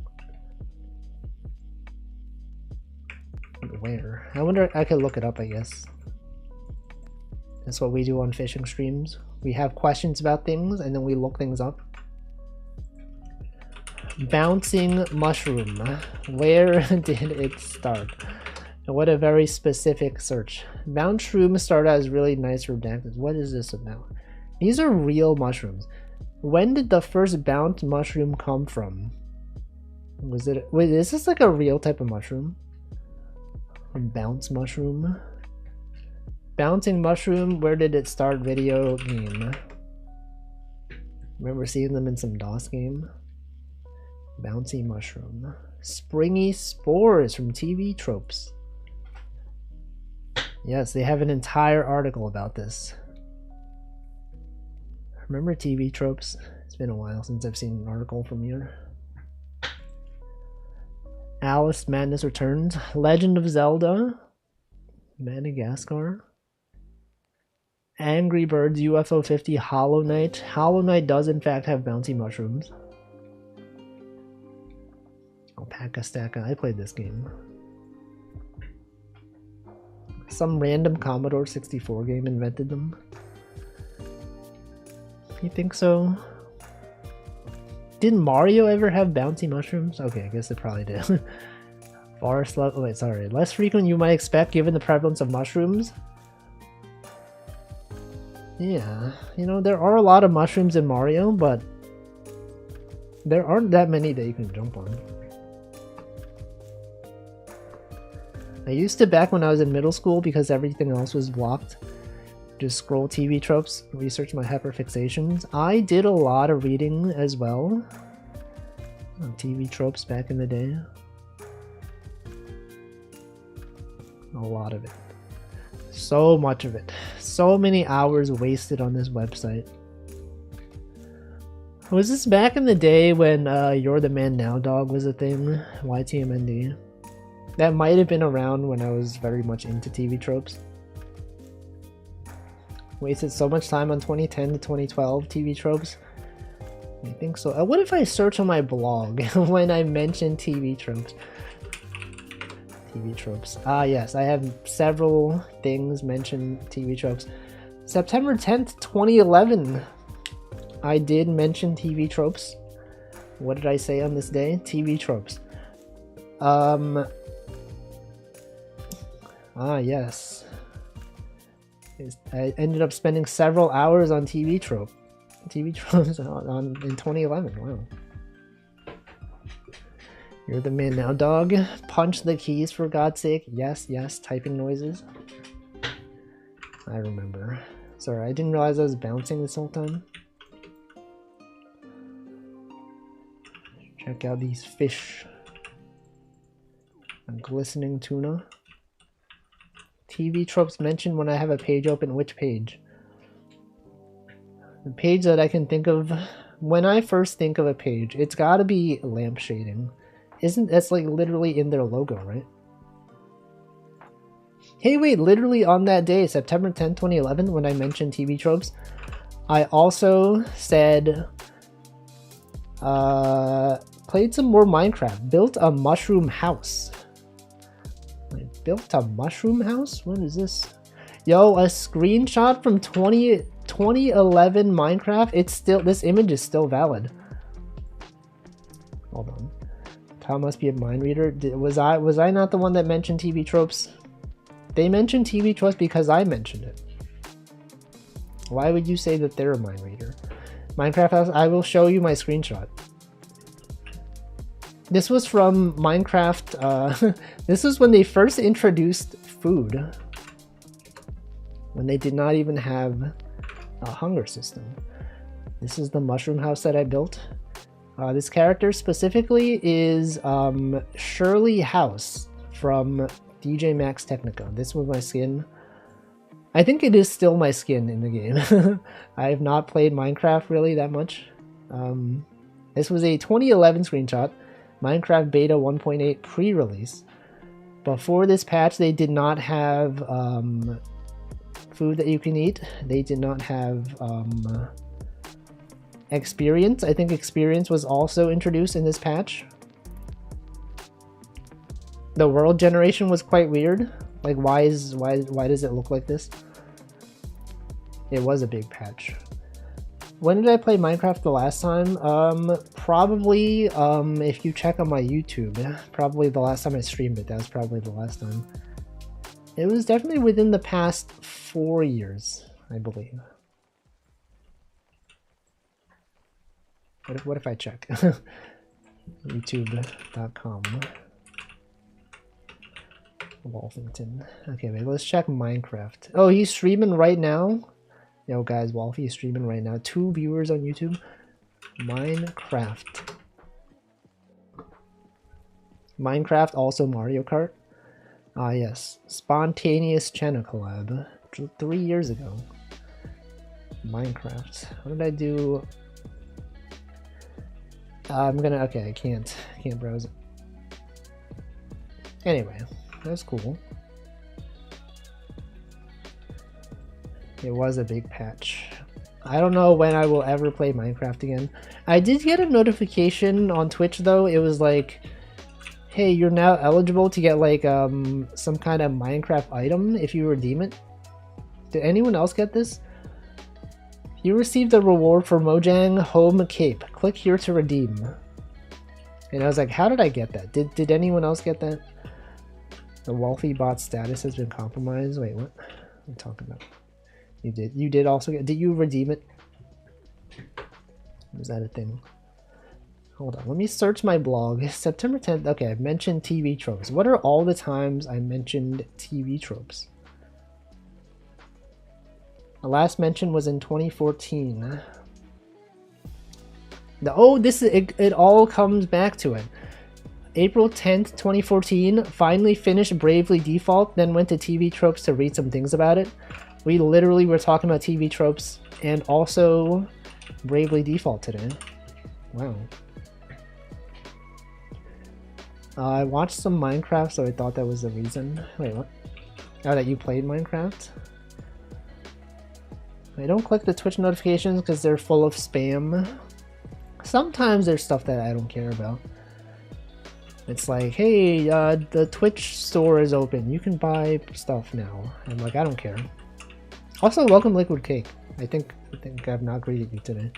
Where? I wonder, I could look it up, I guess. That's what we do on fishing streams. We have questions about things, and then we look things up. Bouncing mushroom. Where did it start? What a very specific search. Bounce shroom started as really nice redacted. What is this about? These are real mushrooms. When did the first bounce mushroom come from? Was it... Wait, is this like a real type of mushroom? A bounce mushroom? Bouncing mushroom, where did it start video game? Remember seeing them in some DOS game? Bouncy mushroom. Springy spores from TV tropes. Yes, they have an entire article about this. Remember TV tropes? It's been a while since I've seen an article from you. Alice Madness Returns. Legend of Zelda. Madagascar. Angry Birds, UFO 50, Hollow Knight. Hollow Knight does in fact have bouncy mushrooms. Alpaca Stacka. I played this game. Some random Commodore 64 game invented them. You think so? Did Mario ever have bouncy mushrooms? Okay, I guess it probably did. Forest level. Wait, sorry. Less frequent you might expect given the prevalence of mushrooms. Yeah, you know, there are a lot of mushrooms in Mario, but there aren't that many that you can jump on. I used to back when I was in middle school because everything else was blocked. Just scroll TV tropes, research my hyperfixations. I did a lot of reading as well on TV tropes back in the day. A lot of it. So much of it. So many hours wasted on this website. Was this back in the day when You're the Man Now Dog was a thing? YTMND. That might have been around when I was very much into TV tropes. Wasted so much time on 2010 to 2012 TV tropes. I think so. What if I search on my blog when I mention TV tropes? TV tropes. Ah, yes, I have several things mention TV tropes. September 10th, 2011. I did mention TV tropes. What did I say on this day? TV tropes. Ah, yes. I ended up spending several hours on TV tropes in 2011. Wow. You're the Man Now Dog. Punch the keys for God's sake. Yes, yes. Typing noises. I remember. Sorry, I didn't realize I was bouncing this whole time. Check out these fish. A glistening tuna. TV tropes mentioned when I have a page open. Which page? The page that I can think of. When I first think of a page, it's gotta be lamp shading. That's like literally in their logo, right? Hey, wait, literally on that day, September 10, 2011, when I mentioned TV tropes, I also said, played some more Minecraft, built a mushroom house. I built a mushroom house? What is this? Yo, a screenshot from 2011 Minecraft. It's still, this image is still valid. Hold on. Kyle must be a mind reader. Was I not the one that mentioned TV tropes? They mentioned TV tropes because I mentioned it. Why would you say that they're a mind reader? Minecraft house, I will show you my screenshot. This was from Minecraft, this was when they first introduced food. When they did not even have a hunger system. This is the mushroom house that I built. This character specifically is Shirley House from DJ Max Technica. This was my skin. I think it is still my skin in the game. I have not played Minecraft really that much. This was a 2011 screenshot. Minecraft Beta 1.8 pre-release. Before this patch, they did not have food that you can eat. They did not have experience. I think experience was also introduced in this patch. The world generation was quite weird. Like, why does it look like this? It was a big patch. When did I play Minecraft the last time? Probably, if you check on my YouTube, probably the last time I streamed it, that was probably the last time. It was definitely within the past 4 years, I believe. What if I check? YouTube.com. Wolfington. Okay, wait, let's check Minecraft. Oh, he's streaming right now? Yo, guys, Wolfie is streaming right now. 2 viewers on YouTube. Minecraft. Minecraft, also Mario Kart. Ah, yes. Spontaneous channel collab. 3 years ago. Minecraft. What did I do? I'm gonna... Okay, I can't browse it. Anyway, that's cool. It was a big patch. I don't know when I will ever play Minecraft again. I did get a notification on Twitch though. It was like, hey, you're now eligible to get like some kind of Minecraft item if you redeem it. Did anyone else get this? You received a reward for Mojang Home Cape. Click here to redeem. And I was like, how did I get that? Did anyone else get that? The Wolfie bot status has been compromised. Wait, what? What are you talking about? You did also get... Did you redeem it? Was that a thing? Hold on, let me search my blog. September 10th. Okay, I've mentioned TV tropes. What are all the times I mentioned TV tropes? The last mention was in 2014. Oh, this is it all comes back to it. April 10th, 2014, finally finished Bravely Default, then went to TV tropes to read some things about it. We literally were talking about TV tropes and also Bravely Default today. Wow. I watched some Minecraft, so I thought that was the reason. Wait, what? Oh, that you played Minecraft? I don't click the Twitch notifications because they're full of spam. Sometimes there's stuff that I don't care about. It's like, hey, the Twitch store is open. You can buy stuff now. I'm like, I don't care. Also, welcome Liquid Cake. I think I've not greeted you today.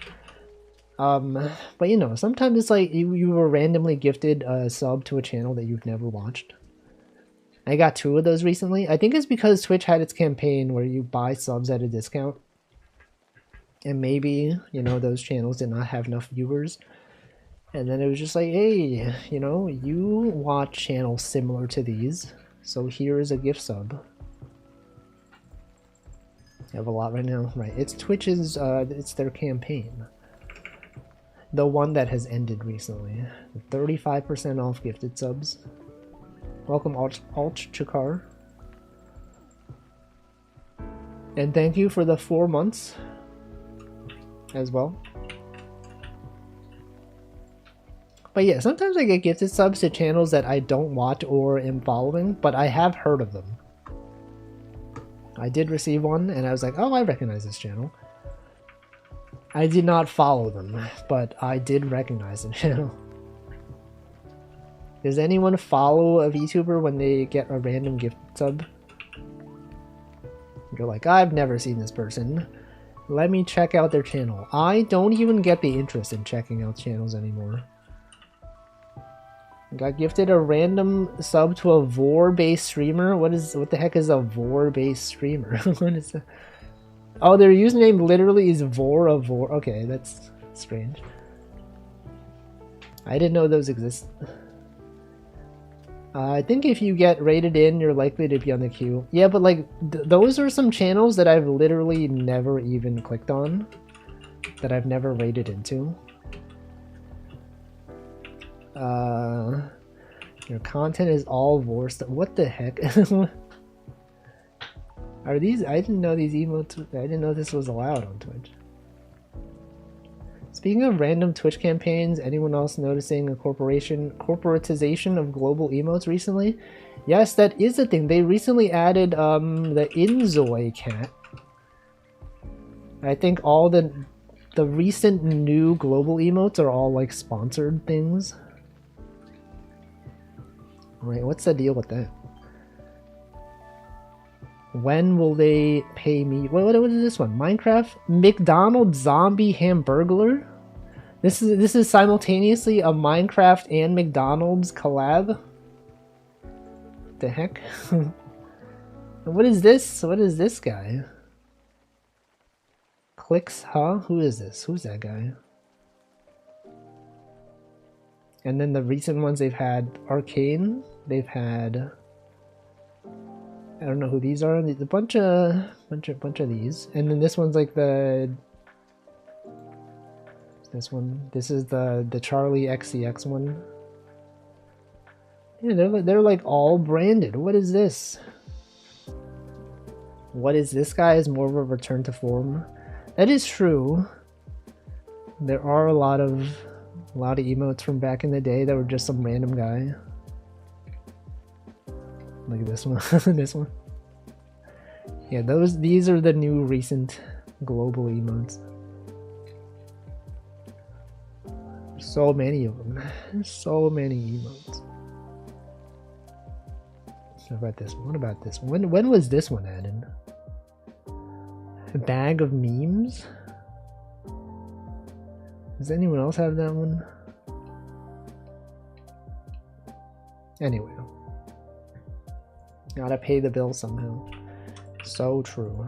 But you know, sometimes it's like you were randomly gifted a sub to a channel that you've never watched. I got 2 of those recently. I think it's because Twitch had its campaign where you buy subs at a discount. And maybe, you know, those channels did not have enough viewers. And then it was just like, hey, you know, you watch channels similar to these. So here is a gift sub. I have a lot right now. Right, it's Twitch's, it's their campaign. The one that has ended recently. 35% off gifted subs. Welcome, Alt Chakar. And thank you for the 4 months as well. But yeah, sometimes I get gifted subs to channels that I don't watch or am following, but I have heard of them. I did receive one, and I was like, oh, I recognize this channel. I did not follow them, but I did recognize the channel. Does anyone follow a VTuber when they get a random gift sub? You're like, I've never seen this person. Let me check out their channel. I don't even get the interest in checking out channels anymore. Got gifted a random sub to a vor-based streamer. What the heck is a vor-based streamer? What is that? Oh, their username literally is vor of vor. Okay, that's strange. I didn't know those exist. I think if you get rated in, you're likely to be on the queue. Yeah, but like, those are some channels that I've literally never even clicked on. That I've never rated into. Your content is all vor stuff. What the heck? Are these? I didn't know these emotes. I didn't know this was allowed on Twitch. Speaking of random Twitch campaigns, anyone else noticing a corporatization of global emotes recently? Yes, that is a thing. They recently added the Inzoi cat. I think all the recent new global emotes are all like sponsored things. Right, what's the deal with that? When will they pay me? What is this one? Minecraft McDonald's Zombie Hamburglar? This is simultaneously a Minecraft and McDonald's collab? The heck? What is this? What is this guy? Clicks, huh? Who is this? Who's that guy? And then the recent ones they've had Arcane. They've had, I don't know who these are. A bunch of these. And then this one's like this one. This is the Charlie XCX one. Yeah, they're like all branded. What is this? What is this guy? Is more of a return to form. That is true. There are a lot of emotes from back in the day that were just some random guy. Look at this one. This one. Yeah, these are the new recent global emotes. So many of them. So many emotes. What about this one? What about this one? When was this one added? A bag of memes? Does anyone else have that one? Anyway. Gotta pay the bill somehow. So true.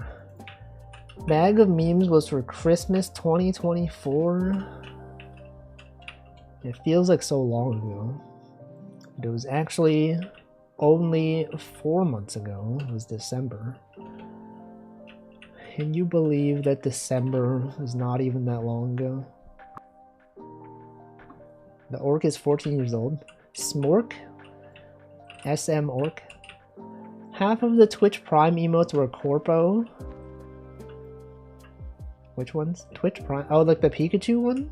Bag of memes was for Christmas 2024. It feels like so long ago. But it was actually only 4 months ago. It was December. Can you believe that December was not even that long ago? The orc is 14 years old. Smork? SM orc? Half of the Twitch Prime emotes were corpo. Which ones? Twitch Prime? Oh, like the Pikachu one?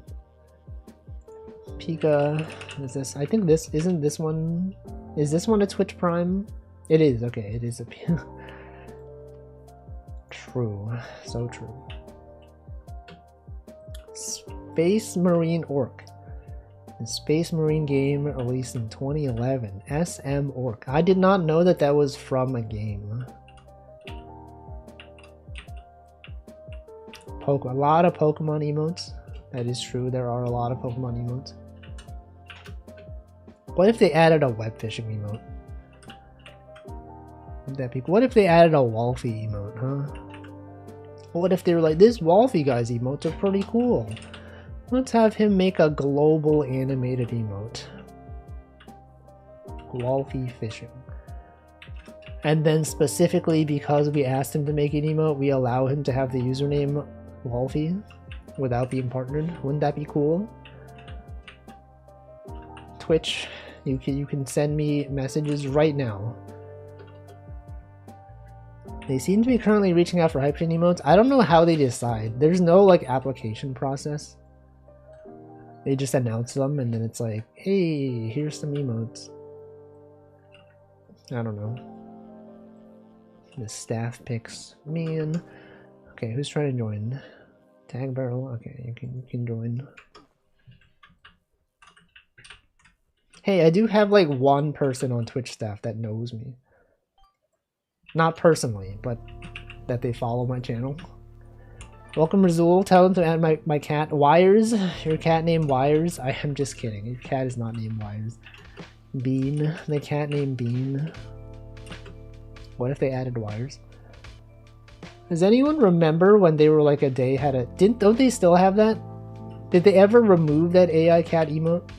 Pika... Is this... I think this... Isn't this one... Is this one a Twitch Prime? It is. Okay, it is a... True. So true. Space Marine Orc. The Space Marine game released in 2011. SM Orc. I did not know that that was from a game. A lot of Pokemon emotes. That is true. There are a lot of Pokemon emotes. What if they added a webfishing emote? Would that be cool? What if they added a Wolfie emote, huh? What if they were like, this Wolfie guy's emotes are pretty cool. Let's have him make a global animated emote. Wolfie fishing. And then specifically because we asked him to make an emote, we allow him to have the username Wolfie without being partnered. Wouldn't that be cool? Twitch, you can send me messages right now. They seem to be currently reaching out for hyperchain emotes. I don't know how they decide. There's no like application process. They just announce them and then it's like, hey, here's some emotes. I don't know. The staff picks. Man. Okay, who's trying to join? Tag barrel. Okay, you can join. Hey, I do have like one person on Twitch staff that knows me. Not personally, but that they follow my channel. Welcome, Razul. Tell them to add my cat. Wires? Your cat named Wires? I am just kidding. Your cat is not named Wires. Bean. The cat named Bean. What if they added Wires? Does anyone remember when they were like a day had a... Don't they still have that? Did they ever remove that AI cat emote?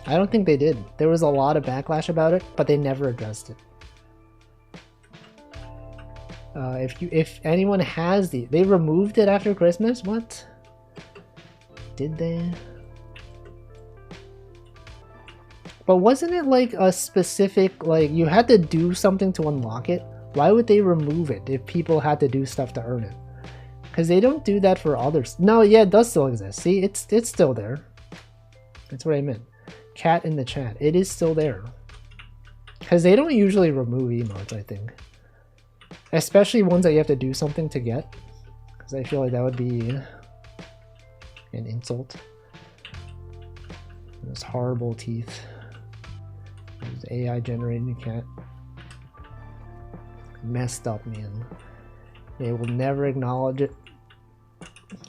I don't think they did. There was a lot of backlash about it, but they never addressed it. If anyone has they removed it after Christmas? What? Did they? But wasn't it like a specific, like you had to do something to unlock it? Why would they remove it if people had to do stuff to earn it? Because they don't do that for others. No, yeah, it does still exist. See, it's still there. That's what I meant. Cat in the chat. It is still there. Because they don't usually remove emotes, I think. Especially ones that you have to do something to get. Because I feel like that would be an insult. Those horrible teeth. Those AI generated cat. Messed up, man. They will never acknowledge it.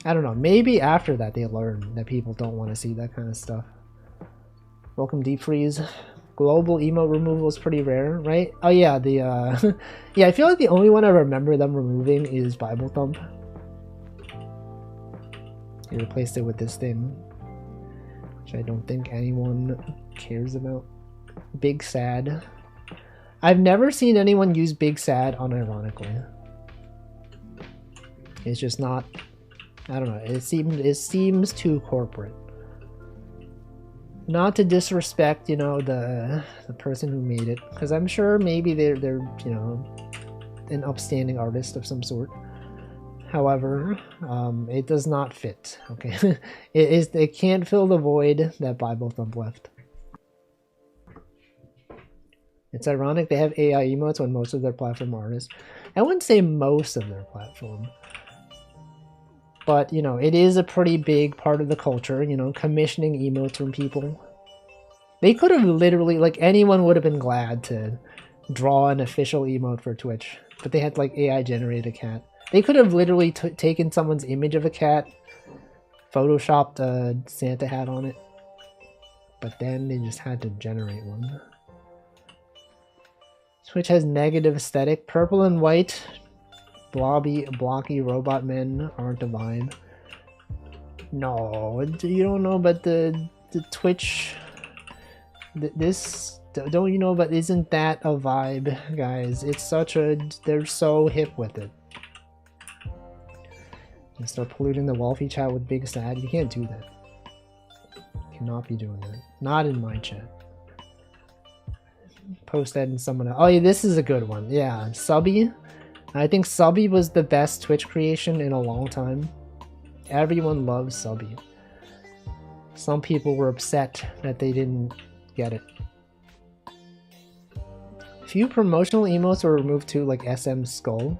I don't know. Maybe after that they learn that people don't want to see that kind of stuff. Welcome, Deep Freeze. Global emote removal is pretty rare, right? Oh yeah, the yeah, I feel like the only one I remember them removing is Bible Thump. They replaced it with this thing, which I don't think anyone cares about. Big Sad. I've never seen anyone use Big Sad unironically. It's just not, I don't know, it seems too corporate. Not to disrespect, you know, the person who made it, because I'm sure maybe they're you know, an upstanding artist of some sort. However, it does not fit. Okay, it can't fill the void that Bible Thump left. It's ironic they have AI emotes when most of their platform are artists. I wouldn't say most of their platform, but you know, it is a pretty big part of the culture, you know, commissioning emotes from people. They could have literally, like, anyone would have been glad to draw an official emote for Twitch, but they had like AI generate a cat. They could have literally taken someone's image of a cat, photoshopped a Santa hat on it, but then they just had to generate one. Twitch has negative aesthetic. Purple and white, blocky robot men aren't a vibe. No, you don't know about the Twitch. This, don't you know? But isn't that a vibe, guys? It's such a, they're so hip with it. You start polluting the Wolfie chat with Big Sad. You can't do that. You cannot be doing that. Not in my chat. Post that in someone else. Oh yeah, this is a good one. Yeah, Subby. I think Subby was the best Twitch creation in a long time. Everyone loves Subby. Some people were upset that they didn't get it. Few promotional emotes were removed too, like SM Skull.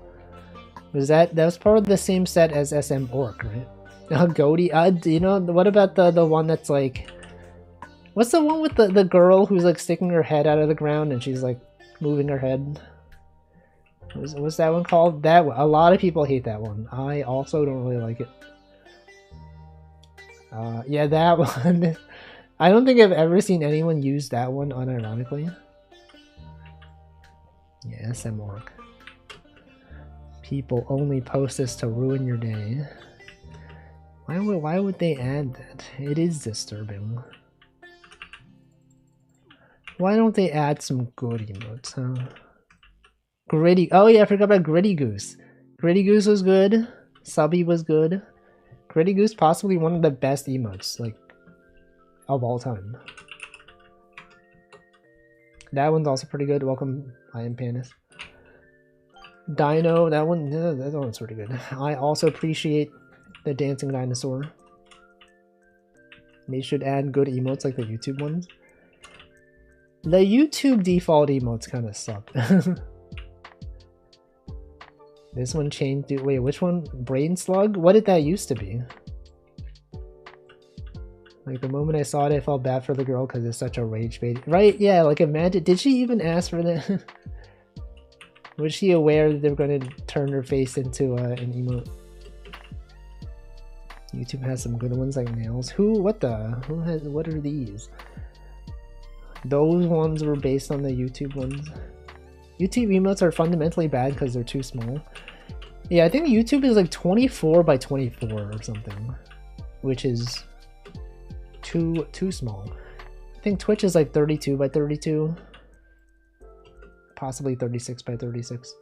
That was part of the same set as SM Orc, right? Goaty. You know, what about the one that's like, what's the one with the girl who's like sticking her head out of the ground and she's like moving her head? What's that one called? That one. A lot of people hate that one. I also don't really like it. Yeah, that one. I don't think I've ever seen anyone use that one unironically. Yeah, SM Orc. People only post this to ruin your day. Why would they add that? It is disturbing. Why don't they add some good emotes, huh? Gritty. Oh yeah, I forgot about Gritty Goose. Gritty Goose was good. Subby was good. Gritty Goose possibly one of the best emotes, like, of all time. That one's also pretty good. Welcome, I am Panis. Dino, that one's pretty good. I also appreciate the dancing dinosaur. They should add good emotes like the YouTube ones. The YouTube default emotes kind of suck. This one changed to, wait, which one? Brain slug? What did that used to be? Like, the moment I saw it, I felt bad for the girl because it's such a rage bait. Right? Yeah, like, imagine, did she even ask for that? Was she aware that they were going to turn her face into an emote? YouTube has some good ones like nails. What are these? Those ones were based on the YouTube ones. YouTube emotes are fundamentally bad because they're too small. Yeah, I think YouTube is like 24 by 24 or something, which is too small. I think Twitch is like 32 by 32, possibly 36 by 36.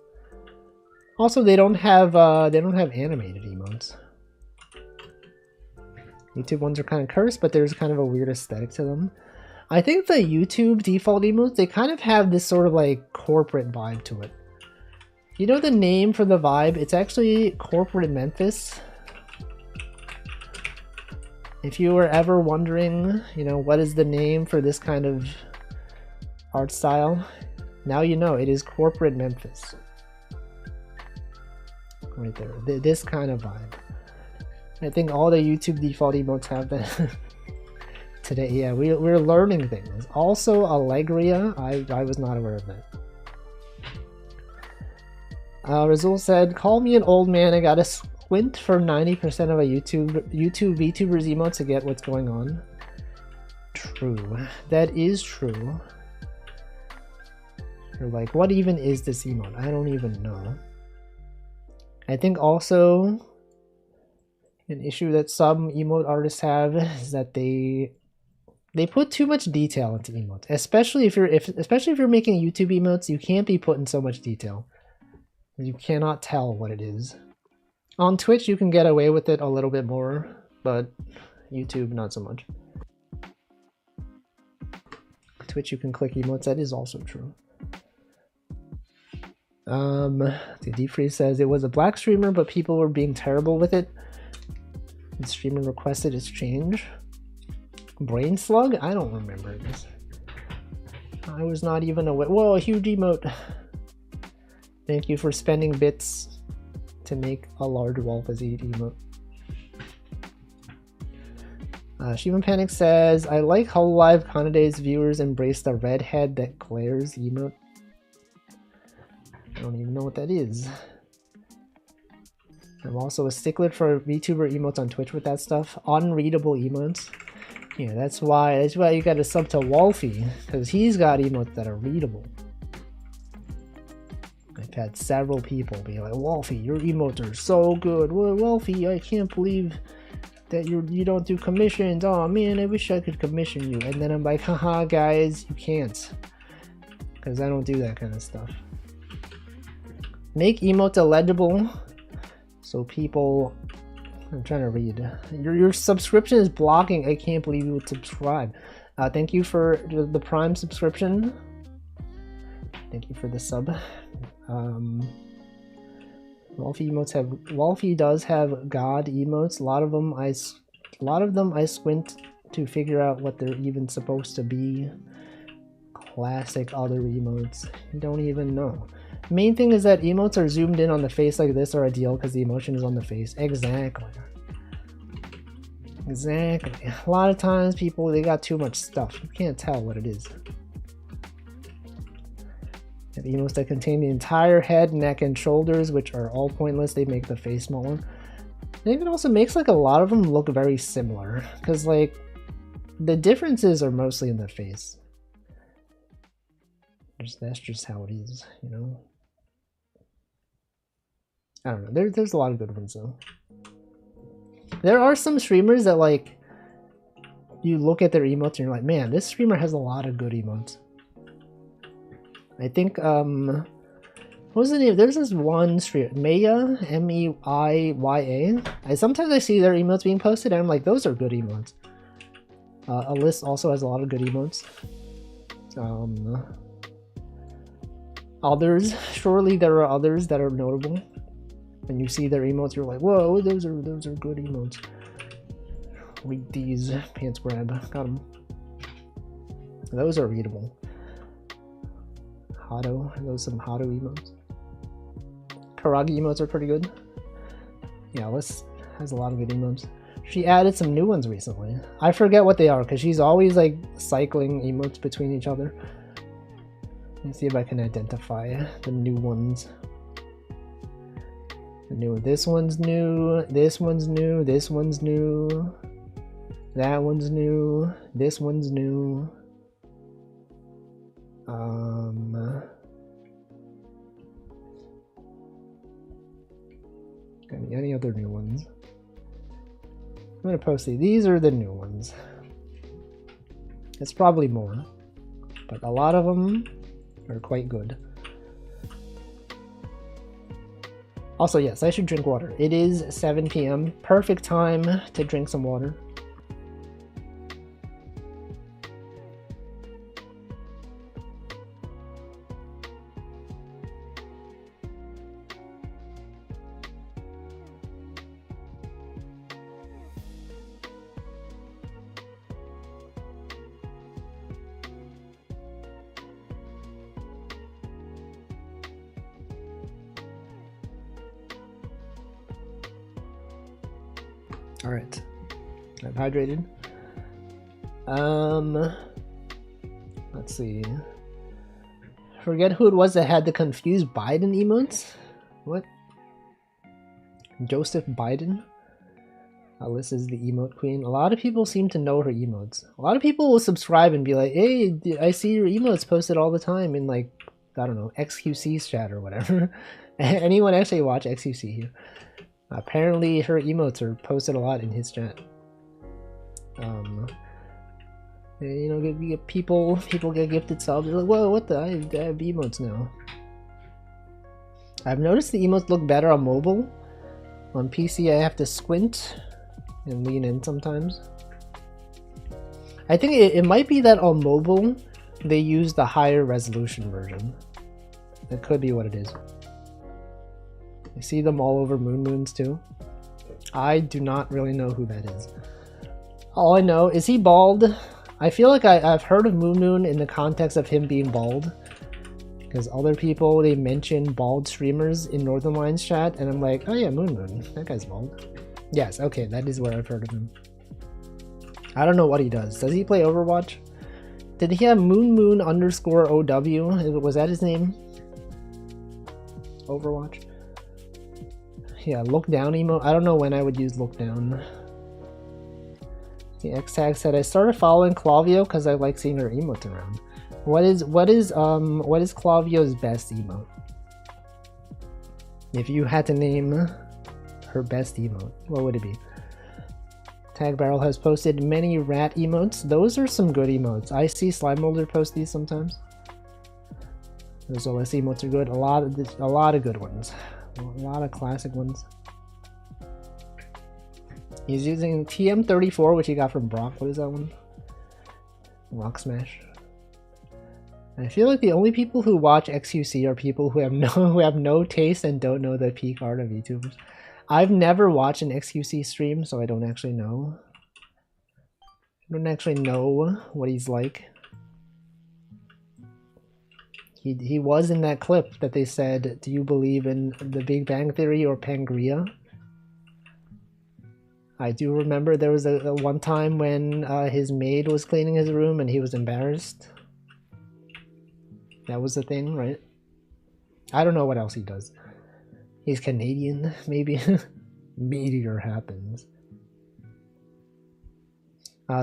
Also, they don't have animated emotes. YouTube ones are kind of cursed, but there's kind of a weird aesthetic to them. I think the YouTube default emotes, they kind of have this sort of like corporate vibe to it. You know the name for the vibe? It's actually Corporate Memphis. If you were ever wondering, you know, what is the name for this kind of art style, now you know, it is Corporate Memphis. Right there, this kind of vibe. I think all the YouTube default emotes have that. Today, yeah, we're learning things. Also, Allegria, I was not aware of that. Razul said, call me an old man, I gotta squint for 90% of a YouTube VTuber's emotes to get what's going on. True. That is true. You're like, what even is this emote? I don't even know. I think also an issue that some emote artists have is that they put too much detail into emotes, especially if you're making YouTube emotes. You can't be putting so much detail. You cannot tell what it is. On Twitch, you can get away with it a little bit more, but YouTube, not so much. Twitch, you can click emotes. That is also true. The Defree says it was a black streamer, but people were being terrible with it. The streamer requested its change. Brain slug? I don't remember this. I was not even aware. Whoa, a huge emote. Thank you for spending bits to make a large Wolfazine emote. Shivan Panic says, I like how live Kanaday's viewers embrace the redhead that glares emote. I don't even know what that is. I'm also a stickler for VTuber emotes on Twitch with that stuff. Unreadable emotes. Yeah, that's why you gotta sub to Wolfie, because he's got emotes that are readable. I've had several people be like, Wolfie, your emotes are so good. Well, Wolfie, I can't believe that you don't do commissions. Oh man, I wish I could commission you. And then I'm like, haha guys, you can't. Because I don't do that kind of stuff. Make emotes illegible so people... I'm trying to read. Your subscription is blocking. I can't believe you would subscribe. Thank you for the Prime subscription. Thank you for the sub. Wolfie emotes have... Wolfie does have God emotes. A lot of them I squint to figure out what they're even supposed to be. Classic other emotes. You don't even know. Main thing is that emotes are zoomed in on the face like this are ideal because the emotion is on the face. Exactly. Exactly. A lot of times people, they got too much stuff. You can't tell what it is. Have emotes that contain the entire head, neck, and shoulders, which are all pointless. They make the face smaller. I think it also makes like a lot of them look very similar because like the differences are mostly in the face. That's just how it is, you know? I don't know. There's a lot of good ones though. There are some streamers that like you look at their emotes and you're like, man, this streamer has a lot of good emotes. I think what was the name? There's this one streamer, Maya, M-E-I-Y-A. Sometimes I see their emotes being posted and I'm like, those are good emotes. Alyss also has a lot of good emotes. Others, surely there are others that are notable. When you see their emotes, you're like, whoa, those are good emotes. Read these. Pants grab. Got them. Those are readable. Hotto. Those some Hotto emotes. Karagi emotes are pretty good. Yeah, Alice has a lot of good emotes. She added some new ones recently. I forget what they are because she's always like cycling emotes between each other. Let's see if I can identify the new ones. This one's new, this one's new, this one's new, that one's new, this one's new. Any other new ones? I'm gonna post these. These are the new ones. It's probably more, but a lot of them are quite good. Also, yes, I should drink water. It is 7 p.m. Perfect time to drink some water. All right, I've hydrated. Let's see. Forget who it was that had the confused Biden emotes. What? Joseph Biden? Alyssa is the emote queen. A lot of people seem to know her emotes. A lot of people will subscribe and be like, hey, I see your emotes posted all the time in, like, I don't know, XQC's chat or whatever. Anyone actually watch XQC here? Apparently her emotes are posted a lot in his chat. You know, people get gifted subs. They're like, whoa, what the? I have emotes now. I've noticed the emotes look better on mobile. On PC, I have to squint and lean in sometimes. I think it might be that on mobile, they use the higher resolution version. That could be what it is. I see them all over Moons too. I do not really know who that is. All I know is he bald. I feel like I've heard of Moon in the context of him being bald. Because other people, they mention bald streamers in Northern Lions chat, and I'm like, oh yeah, Moon. That guy's bald. Yes, okay, that is where I've heard of him. I don't know what he does. Does he play Overwatch? Did he have Moon underscore OW? Was that his name? Overwatch? Yeah, look down emote. I don't know when I would use look down. The X-Tag said, I started following Clavio because I like seeing her emotes around. What is Clavio's best emote? If you had to name her best emote, what would it be? Tag Barrel has posted many rat emotes. Those are some good emotes. I see Slime Molder post these sometimes. Those OS emotes are good. A lot of good ones. A lot of classic ones. He's using TM34, which he got from Brock. What is that one? Rock Smash. I feel like the only people who watch XQC are people who have no taste and don't know the peak art of YouTubers. I've never watched an XQC stream, so I don't actually know. I don't actually know what he's like. He was in that clip that they said, do you believe in the Big Bang Theory or Pangea? I do remember there was a one time when his maid was cleaning his room and he was embarrassed. That was the thing, right? I don't know what else he does. He's Canadian, maybe? Meteor happens.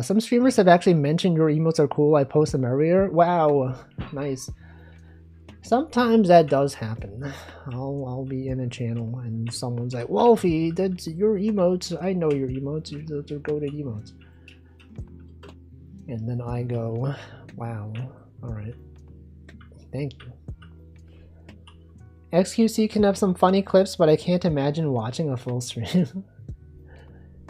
Some streamers have actually mentioned your emotes are cool. I post them everywhere. Wow, nice. Sometimes that does happen. I'll be in a channel and someone's like, Wolfie, that's your emotes. I know your emotes. Those are goated emotes. And then I go, wow, alright. Thank you. XQC can have some funny clips, but I can't imagine watching a full stream.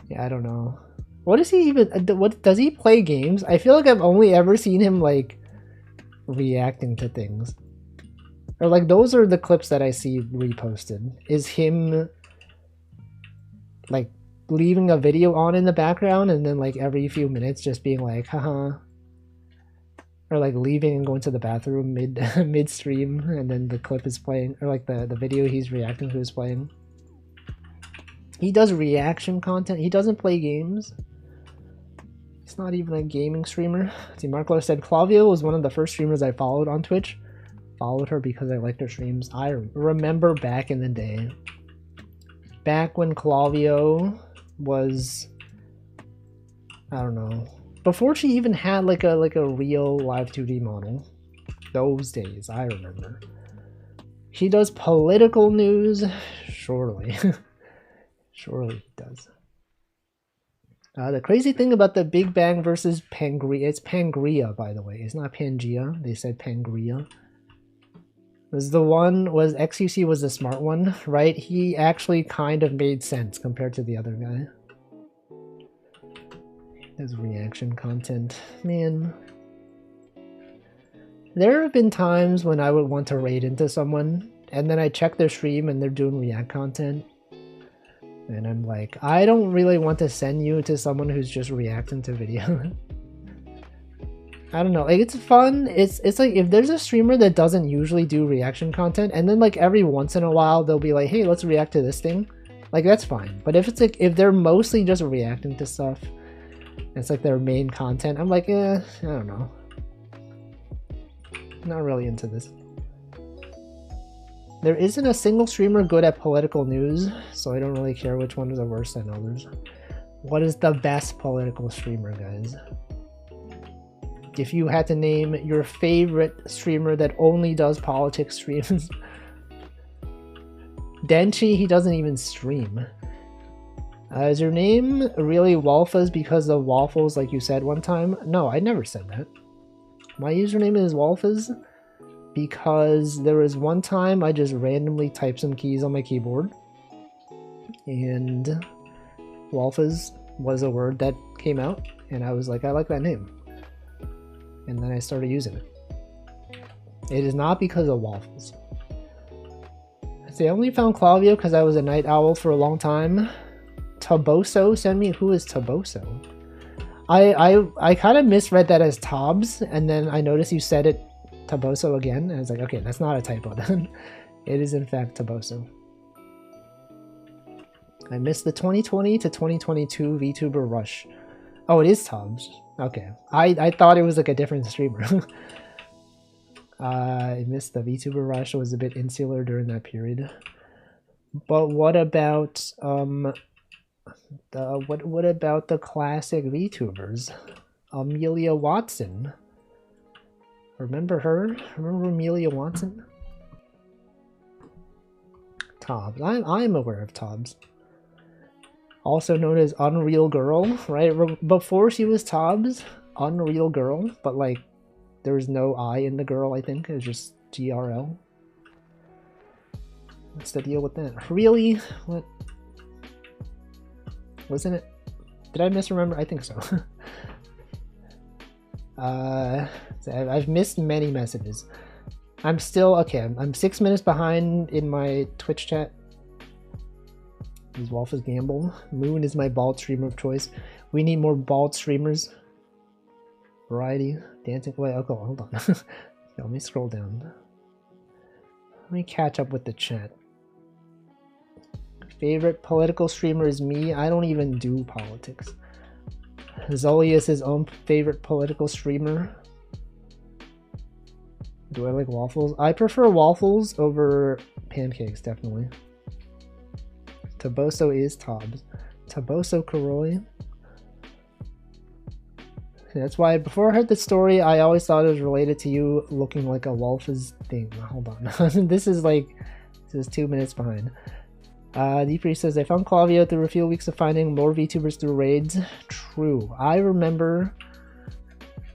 Yeah, I don't know. What is he even, what does he play games? I feel like I've only ever seen him like reacting to things. Or like those are the clips that I see reposted. Is him like leaving a video on in the background and then like every few minutes just being like, haha. Or like leaving and going to the bathroom midstream, and then the clip is playing, or like the video he's reacting to is playing. He does reaction content. He doesn't play games. He's not even a gaming streamer. See, Marklo said Clavio was one of the first streamers I followed on Twitch. Followed her because I liked her streams. I remember back in the day. Back when Clavio was, I don't know, before she even had like a real live 2D model. Those days, I remember. She does political news, surely. Surely he does. The crazy thing about the Big Bang versus Pangea, it's Pangea, by the way. It's not Pangea. They said Pangea. Was the one, was XUC was the smart one, right? He actually kind of made sense compared to the other guy. There's reaction content. Man. There have been times when I would want to raid into someone, and then I check their stream and they're doing react content. And I'm like, I don't really want to send you to someone who's just reacting to video. I don't know, like it's fun. It's like if there's a streamer that doesn't usually do reaction content, and then like every once in a while they'll be like, hey, let's react to this thing. Like that's fine. But if it's like, if they're mostly just reacting to stuff, it's like their main content, I'm like, I don't know. Not really into this. There isn't a single streamer good at political news, so I don't really care which one is the worst than others. What is the best political streamer, guys? If you had to name your favorite streamer that only does politics streams. Denchi, he doesn't even stream. Is your name really Walfas because of waffles like you said one time? No, I never said that. My username is Walfas because there was one time I just randomly typed some keys on my keyboard and Walfas was a word that came out and I was like, I like that name. And then I started using it. It is not because of waffles. See, I only found Clavio because I was a night owl for a long time. Toboso sent me. Who is Toboso? I kind of misread that as Tobs, and then I noticed you said it Toboso again, and I was like, okay, that's not a typo then. It is in fact Toboso. I missed the 2020 to 2022 VTuber rush. Oh, it is Tobs. Okay, I thought it was like a different streamer. I missed the VTuber rush. I was a bit insular during that period. But what about what about the classic VTubers? Amelia Watson. Remember her? Remember Amelia Watson? Tobs. I'm aware of Tobs. Also known as Unreal Girl, right? Before she was Tobs, Unreal Girl, but like there was no I in the girl, I think. It was just GRL. What's the deal with that? Really? What? Wasn't it? Did I misremember? I think so. I've missed many messages. I'm still, okay, I'm 6 minutes behind in my Twitch chat. Is Wolf's Gamble. Moon is my bald streamer of choice. We need more bald streamers. Variety. Dancing. Wait, okay, hold on. Let me scroll down. Let me catch up with the chat. Favorite political streamer is me. I don't even do politics. Zoli is his own favorite political streamer. Do I like waffles? I prefer waffles over pancakes, definitely. Toboso is Tobs. Toboso Karoi. That's why before I heard the story, I always thought it was related to you looking like a Wolf's thing. Hold on. This is 2 minutes behind. Deepri says, I found Clavio through a few weeks of finding more VTubers through raids. True. I remember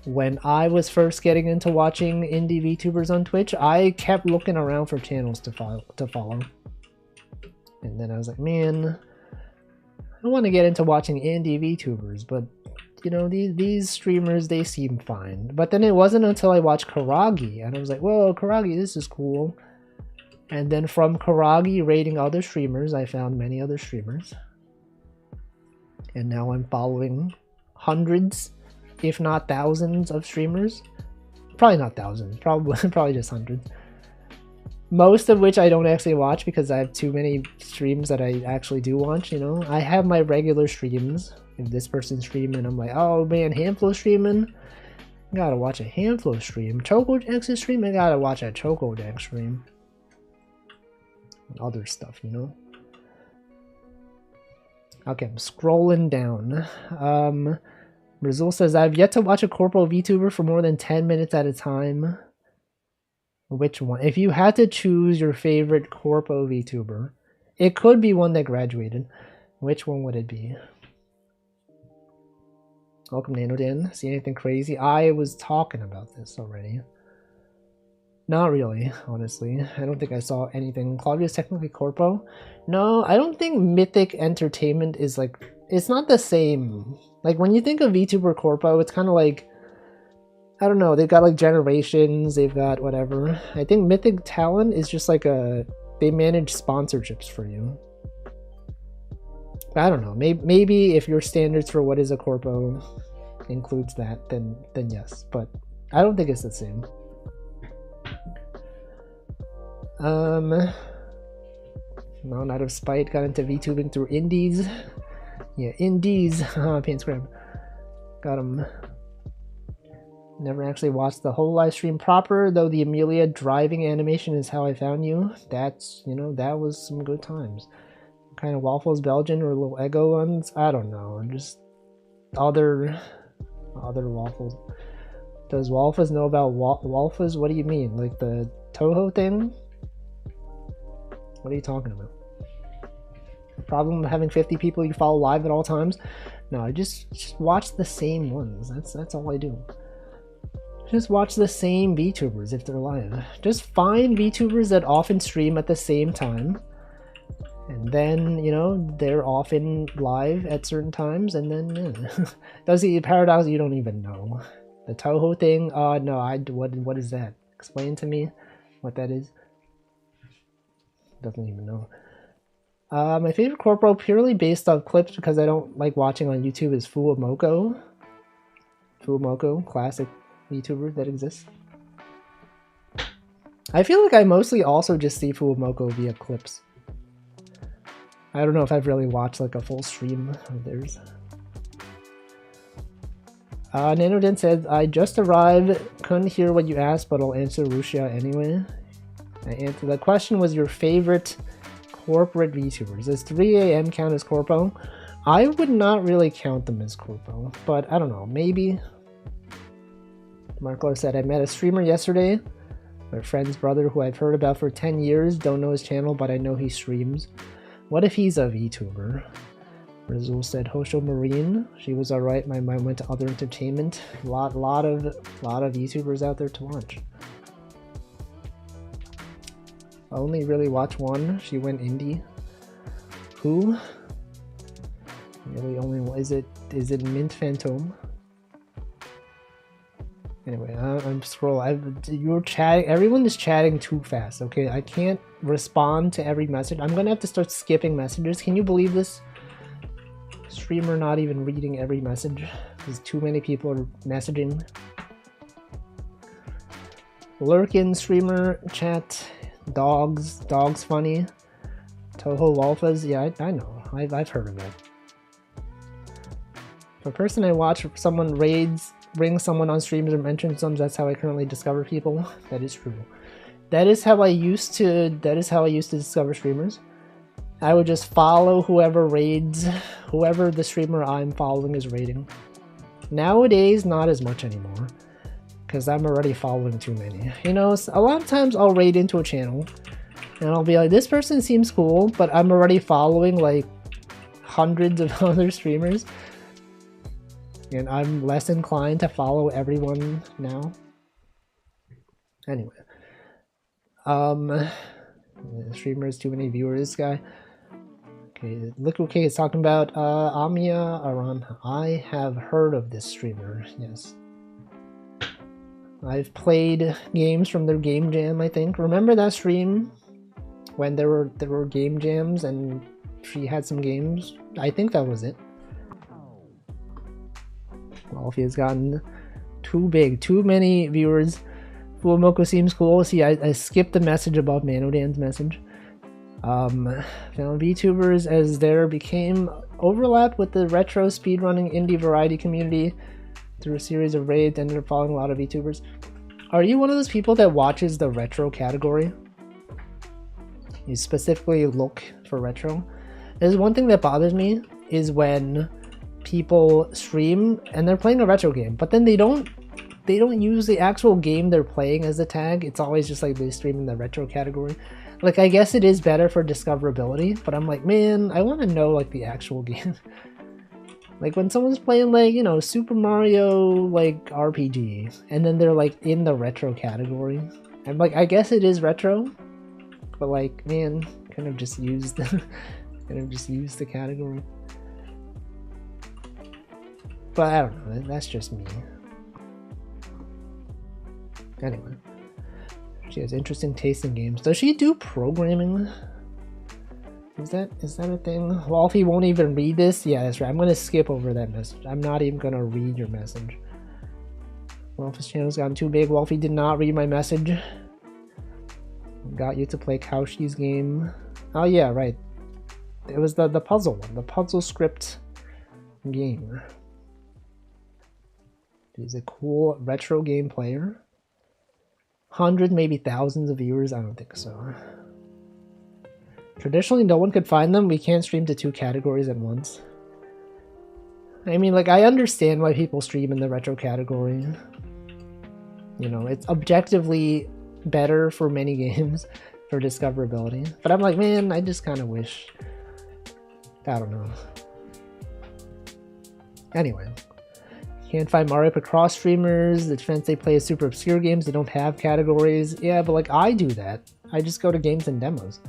when I was first getting into watching indie VTubers on Twitch, I kept looking around for channels to follow. And then I was like, man, I want to get into watching indie VTubers, but you know, these streamers, they seem fine. But then it wasn't until I watched Karagi, and I was like, whoa, Karagi, this is cool. And then from Karagi rating other streamers, I found many other streamers. And now I'm following hundreds, if not thousands, of streamers. probably not thousands, probably just hundreds. Most of which I don't actually watch because I have too many streams that I actually do watch, you know? I have my regular streams. If this person's streaming, I'm like, oh man, Handflow streaming? I gotta watch a Handflow stream. Chocojack's stream? I gotta watch a Chocojack stream. And other stuff, you know? Okay, I'm scrolling down. Brazil says, I've yet to watch a Corpo VTuber for more than 10 minutes at a time. Which one? If you had to choose your favorite Corpo VTuber, it could be one that graduated. Which one would it be? Welcome, Nanodan. See anything crazy? I was talking about this already. Not really, honestly. I don't think I saw anything. Claudia's technically Corpo? No, I don't think Mythic Entertainment is like... It's not the same. Like, when you think of VTuber Corpo, it's kind of like... I don't know, they've got like Generations, they've got whatever. I think Mythic Talent is just like a... They manage sponsorships for you. I don't know, maybe if your standards for what is a Corpo includes that, then yes. But I don't think it's the same. No, not of spite, got into VTubing through indies. Yeah, indies. Paint scrub. Got him. Never actually watched the whole live stream proper, though the Amelia driving animation is how I found you. That's, you know, that was some good times. What kind of waffles, Belgian or little Eggo ones? I don't know. Just other waffles. Does Waffles know about Waffles? What do you mean? Like the Toho thing? What are you talking about? Problem of having 50 people you follow live at all times? No, I just watch the same ones. That's all I do. Just watch the same VTubers if they're live. Just find VTubers that often stream at the same time. And then, you know, they're often live at certain times, and then, yeah. Does the paradox you don't even know. The Toho thing, no, what is that? Explain to me what that is. Doesn't even know. My favorite Corpo, purely based on clips because I don't like watching on YouTube, is Fuwamoko. Fuwamoko, classic VTuber that exists. I feel like I mostly also just see Fuwamoko via clips. I don't know if I've really watched like a full stream of theirs. Nanodin said, I just arrived, couldn't hear what you asked, but I'll answer Rushia anyway. I answered, the question was your favorite corporate VTubers. Does 3 AM count as Corpo? I would not really count them as Corpo, but I don't know, maybe. Marco said, I met a streamer yesterday, my friend's brother who I've heard about for 10 years, don't know his channel, but I know he streams. What if he's a VTuber? Rizul said, Hosho Marine, she was alright, my mind went to other entertainment. Lot of VTubers out there to watch. I only really watch one, she went indie. Who? Really only one, is it Mint Phantom? Anyway, I'm scrolling. You're chatting. Everyone is chatting too fast. Okay, I can't respond to every message. I'm gonna have to start skipping messages. Can you believe this? Streamer not even reading every message because too many people are messaging. Lurkin streamer chat. Dogs funny. Toho Walfas. Yeah, I know. I've heard of that. For a person I watch, someone brings someone on streams or mentions them, that's how I currently discover people. That is true. That is how I used to discover streamers. I would just follow whoever raids, whoever the streamer I'm following is raiding. Nowadays, not as much anymore, because I'm already following too many. You know, a lot of times I'll raid into a channel, and I'll be like, this person seems cool, but I'm already following like hundreds of other streamers. And I'm less inclined to follow everyone now. Anyway. Streamers, too many viewers, this guy. Okay, Liquid Cake is talking about Amiya Aran. I have heard of this streamer, yes. I've played games from their game jam, I think. Remember that stream? When there were game jams and she had some games? I think that was it. Well, if he's gotten too big, too many viewers, Fumoku seems cool. See, I skipped the message above Manodan's message. Found VTubers as there became overlap with the retro speedrunning indie variety community through a series of raids. Ended up following a lot of VTubers. Are you one of those people that watches the retro category? You specifically look for retro? There's one thing that bothers me is when people stream and they're playing a retro game, but then they don't use the actual game they're playing as a tag. It's always just like they stream in the retro category. Like, I guess it is better for discoverability, but I'm like, man, I want to know like the actual game. Like when someone's playing like, you know, Super Mario like RPG and then they're like in the retro category. I'm like, I guess it is retro, but like, man, kind of just use the category. But I don't know, that's just me. Anyway, she has interesting taste in games. Does she do programming? Is that a thing? Wolfie won't even read this? Yeah, that's right. I'm gonna skip over that message. I'm not even gonna read your message. Wolfie's channel's gotten too big. Wolfie did not read my message. Got you to play Kaushi's game. Oh yeah, right. It was the puzzle one, the puzzle script game. He's a cool retro game player. Hundreds, maybe thousands of viewers. I don't think so. Traditionally, no one could find them. We can't stream to 2 categories at once. I mean, like, I understand why people stream in the retro category. You know, it's objectively better for many games for discoverability. But I'm like, man, I just kind of wish... I don't know. Anyway. Can't find Mario Picross streamers. The defense they play is super obscure games. They don't have categories. Yeah, but like, I do that. I just go to games and demos.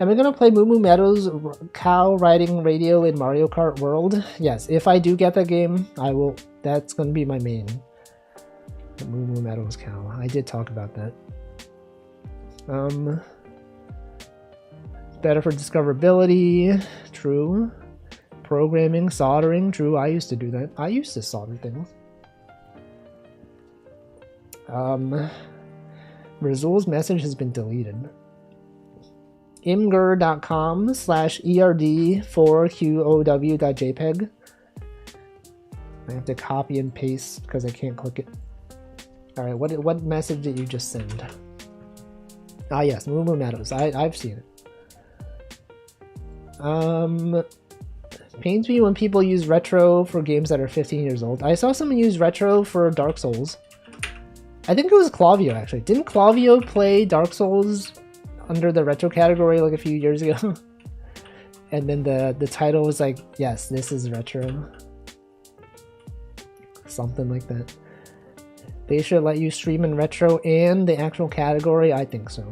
Am I gonna play Moo Moo Meadows Cow Riding Radio in Mario Kart World? Yes, if I do get that game, I will. That's gonna be my main. The Moo Moo Meadows Cow. I did talk about that. Better for discoverability. True. Programming, soldering. True, I used to do that. I used to solder things. Rizul's message has been deleted. imgur.com/erd4qow.jpg. I have to copy and paste because I can't click it. Alright, what message did you just send? Ah yes, Moo Moo Meadows. I've seen it. Pains me when people use retro for games that are 15 years old. I saw someone use retro for Dark Souls. I think it was Clavio actually. Didn't Clavio play Dark Souls under the retro category like a few years ago? And then the title was like, yes, this is retro. Something like that. They should let you stream in retro and the actual category. I think so.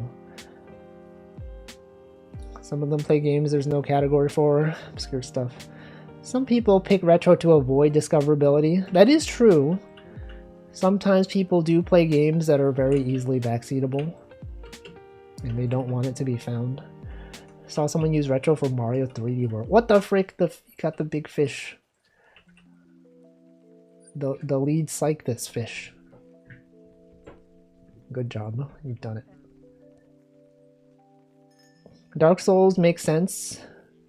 Some of them play games there's no category for. Obscure stuff. Some people pick retro to avoid discoverability. That is true. Sometimes people do play games that are very easily backseatable. And they don't want it to be found. Saw someone use retro for Mario 3D World. What the frick? You got the big fish. The lead psych this fish. Good job. You've done it. Dark Souls makes sense.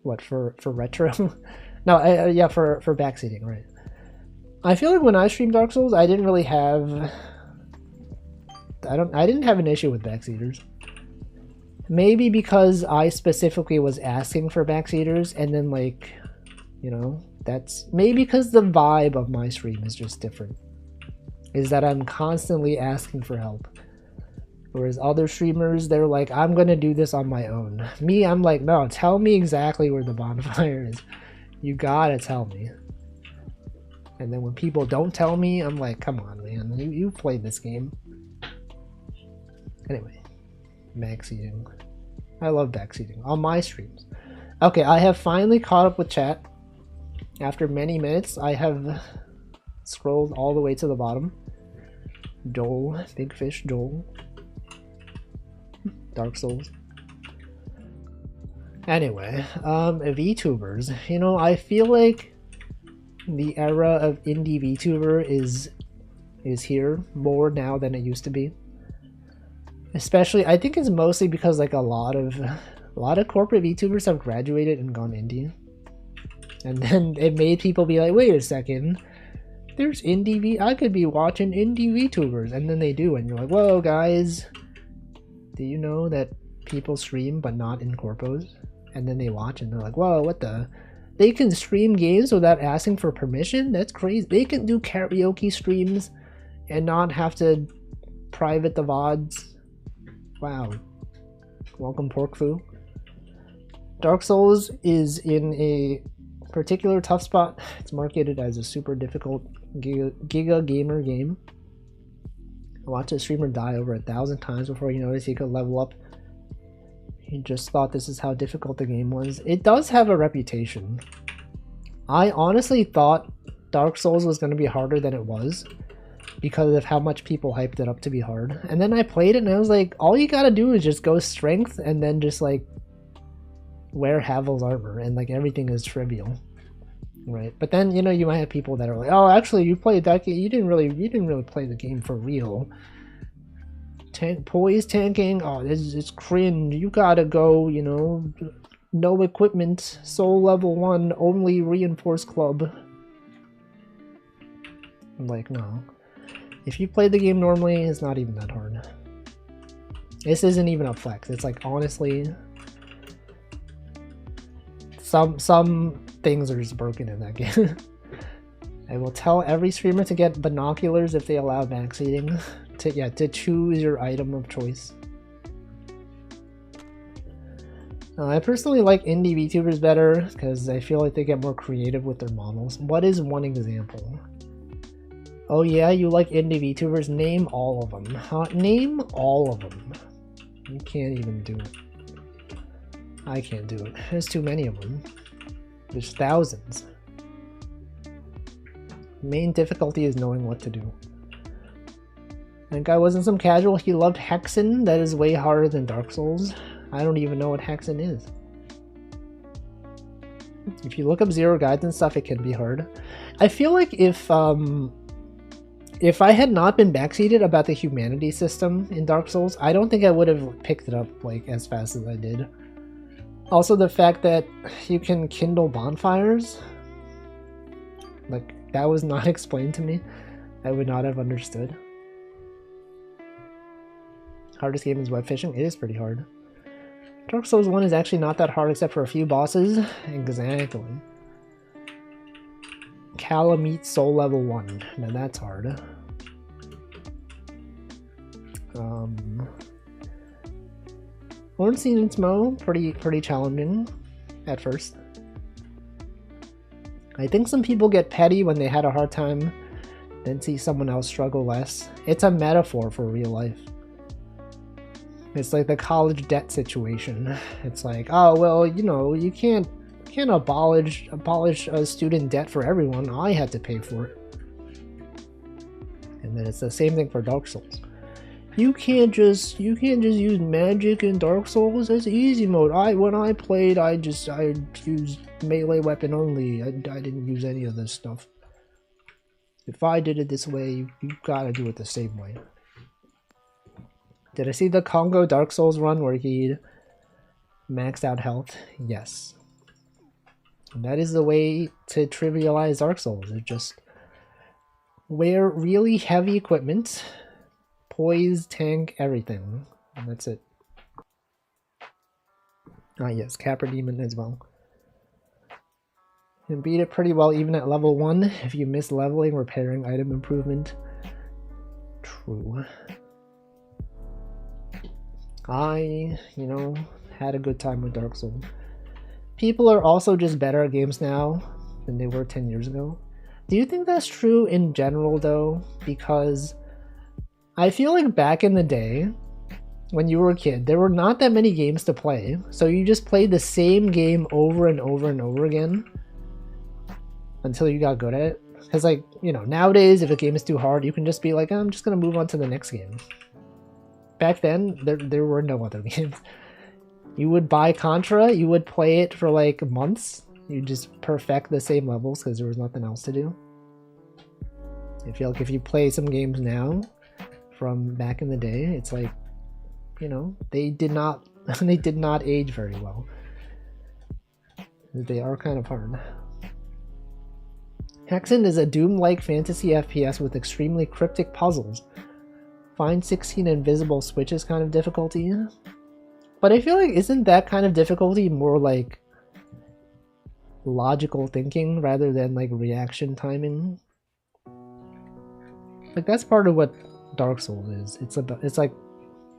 What, for retro? No, yeah, for backseating, right. I feel like when I streamed Dark Souls, I didn't really have... I didn't have an issue with backseaters. Maybe because I specifically was asking for backseaters, and then like, you know, that's... Maybe because the vibe of my stream is just different. Is that I'm constantly asking for help. Whereas other streamers, they're like, I'm gonna do this on my own. Me, I'm like, no, tell me exactly where the bonfire is. You gotta tell me. And then when people don't tell me, I'm like, come on, man, you played this game. Anyway, backseating. I love backseating on my streams. Okay, I have finally caught up with chat. After many minutes, I have scrolled all the way to the bottom. Joel, big fish, Joel. Dark Souls. Anyway, VTubers. You know, I feel like the era of indie VTuber is here more now than it used to be. Especially, I think it's mostly because like a lot of corporate VTubers have graduated and gone indie. And then it made people be like, wait a second, there's I could be watching indie VTubers. And then they do, and you're like, whoa guys, do you know that people stream but not in corpos? And then they watch and they're like, whoa, what the? They can stream games without asking for permission? That's crazy. They can do karaoke streams and not have to private the VODs. Wow. Welcome, Pork Foo. Dark Souls is in a particular tough spot. It's marketed as a super difficult giga gamer game. Watch a streamer die over 1,000 times before you notice he could level up. He just thought this is how difficult the game was. It does have a reputation. I honestly thought Dark Souls was going to be harder than it was because of how much people hyped it up to be hard. And then I played it and I was like, all you gotta do is just go strength and then just like wear Havel's armor and like everything is trivial, right? But then, you know, you might have people that are like, oh, actually you played that game, you didn't really play the game for real. Poise tanking, oh, this is cringe. You gotta go, you know, no equipment, soul level 1, only reinforced club. I'm like, no. If you play the game normally, it's not even that hard. This isn't even a flex. It's like, honestly, some things are just broken in that game. I will tell every streamer to get binoculars if they allow backseating. To choose your item of choice. I personally like indie VTubers better because I feel like they get more creative with their models. What is one example? Oh yeah, you like indie VTubers? Name all of them. Name all of them. You can't even do it. I can't do it. There's too many of them. There's thousands. Main difficulty is knowing what to do. That guy wasn't some casual. He loved Hexen. That is way harder than Dark Souls. I don't even know what Hexen is. If you look up zero guides and stuff, it can be hard. I feel like if I had not been backseated about the humanity system in Dark Souls, I don't think I would have picked it up like as fast as I did. Also, the fact that you can kindle bonfires, like, that was not explained to me. I would not have understood. Hardest game is webfishing. It is pretty hard. Dark Souls 1 is actually not that hard except for a few bosses. Exactly. Calamite Soul Level 1. Now that's hard. Ornstein and Smo, pretty challenging at first. I think some people get petty when they had a hard time, then see someone else struggle less. It's a metaphor for real life. It's like the college debt situation. It's like, oh well, you know, you can't abolish a student debt for everyone. I had to pay for it. And then it's the same thing for Dark Souls. You can't just use magic in Dark Souls. It's easy mode. When I played, I used melee weapon only. I didn't use any of this stuff. If I did it this way, you gotta do it the same way. Did I see the Congo Dark Souls run where he maxed out health? Yes. And that is the way to trivialize Dark Souls. It just wear really heavy equipment, poise, tank, everything. And that's it. Ah yes, Capra Demon as well. And beat it pretty well even at level 1 if you miss leveling, repairing, item improvement. True. I, you know, had a good time with Dark Souls. People are also just better at games now than they were 10 years ago. Do you think that's true in general though? Because I feel like back in the day, when you were a kid, there were not that many games to play. So you just played the same game over and over and over again until you got good at it. Because like, you know, nowadays if a game is too hard, you can just be like, I'm just going to move on to the next game. Back then, there were no other games. You would buy Contra, you would play it for like months. You just perfect the same levels because there was nothing else to do. I feel like if you play some games now from back in the day, it's like you know, they did not they did not age very well. They are kind of hard. Hexen is a Doom-like fantasy FPS with extremely cryptic puzzles. Find 16 invisible switches kind of difficulty. But I feel like isn't that kind of difficulty more like logical thinking rather than like reaction timing? Like that's part of what Dark Souls is. It's like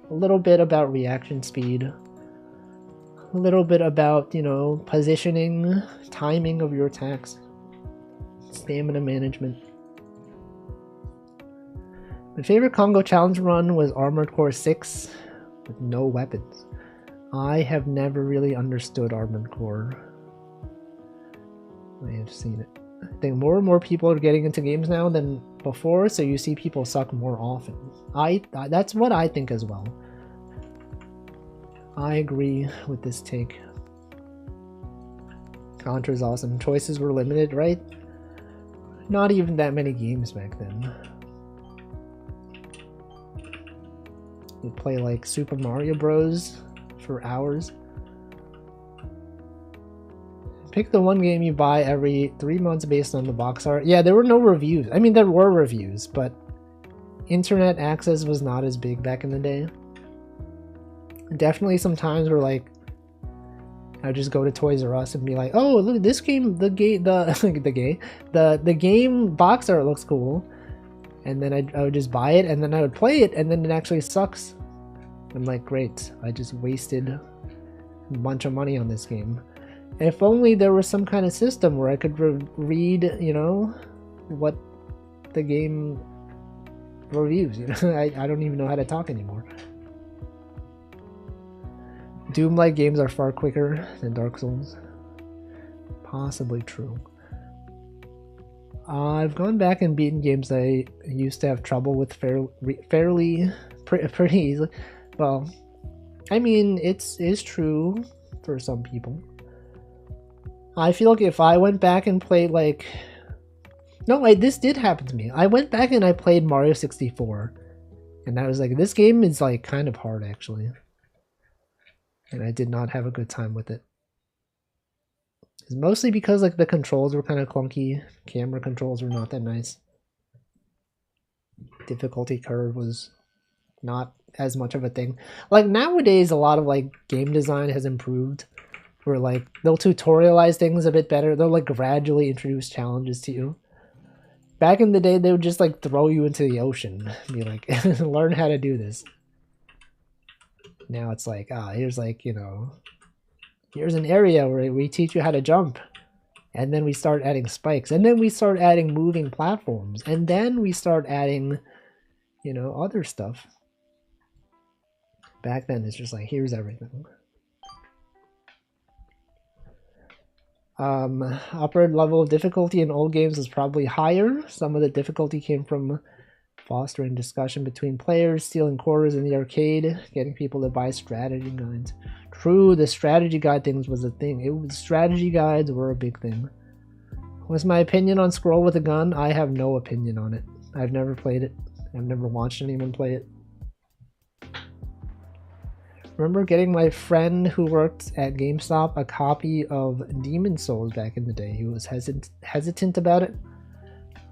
a little bit about reaction speed, a little bit about, you know, positioning, timing of your attacks, stamina management. My favorite Congo challenge run was Armored Core 6 with no weapons. I have never really understood Armored Core. I have seen it. I think more and more people are getting into games now than before, so you see people suck more often. That's what I think as well. I agree with this take. Contra's awesome. Choices were limited, right? Not even that many games back then. You'd play like Super Mario Bros. For hours. Pick the one game you buy every 3 months based on the box art. Yeah, there were no reviews. I mean, there were reviews, but internet access was not as big back in the day. Definitely some times where like I'd just go to Toys R Us and be like, "Oh, look at this game. The game box art looks cool," and then I would just buy it, and then I would play it, and then it actually sucks. I'm like, great, I just wasted a bunch of money on this game. If only there was some kind of system where I could read, you know, what the game reviews. You know, I don't even know how to talk anymore. Doom-like games are far quicker than Dark Souls. Possibly true. I've gone back and beaten games I used to have trouble with pretty easily. Well, I mean, it's true for some people. I feel like if I went back and played like... No, this did happen to me. I went back and I played Mario 64. And I was like, this game is like kind of hard actually. And I did not have a good time with it. It's mostly because like the controls were kind of clunky. Camera controls were not that nice. Difficulty curve was not as much of a thing. Like nowadays a lot of like game design has improved where like they'll tutorialize things a bit better. They'll like gradually introduce challenges to you. Back in the day they would just like throw you into the ocean and be like, learn how to do this. Now it's like, here's like, you know, here's an area where we teach you how to jump, and then we start adding spikes, and then we start adding moving platforms, and then we start adding, you know, other stuff. Back then it's just like, here's everything. Upper level of difficulty in old games was probably higher. Some of the difficulty came from fostering discussion between players, stealing quarters in the arcade, getting people to buy strategy guides. True, the strategy guide things was a thing. Strategy guides were a big thing. What's my opinion on Scroll with a Gun? I have no opinion on it. I've never played it. I've never watched anyone play it. Remember getting my friend who worked at GameStop a copy of Demon Souls back in the day. He was hesitant about it.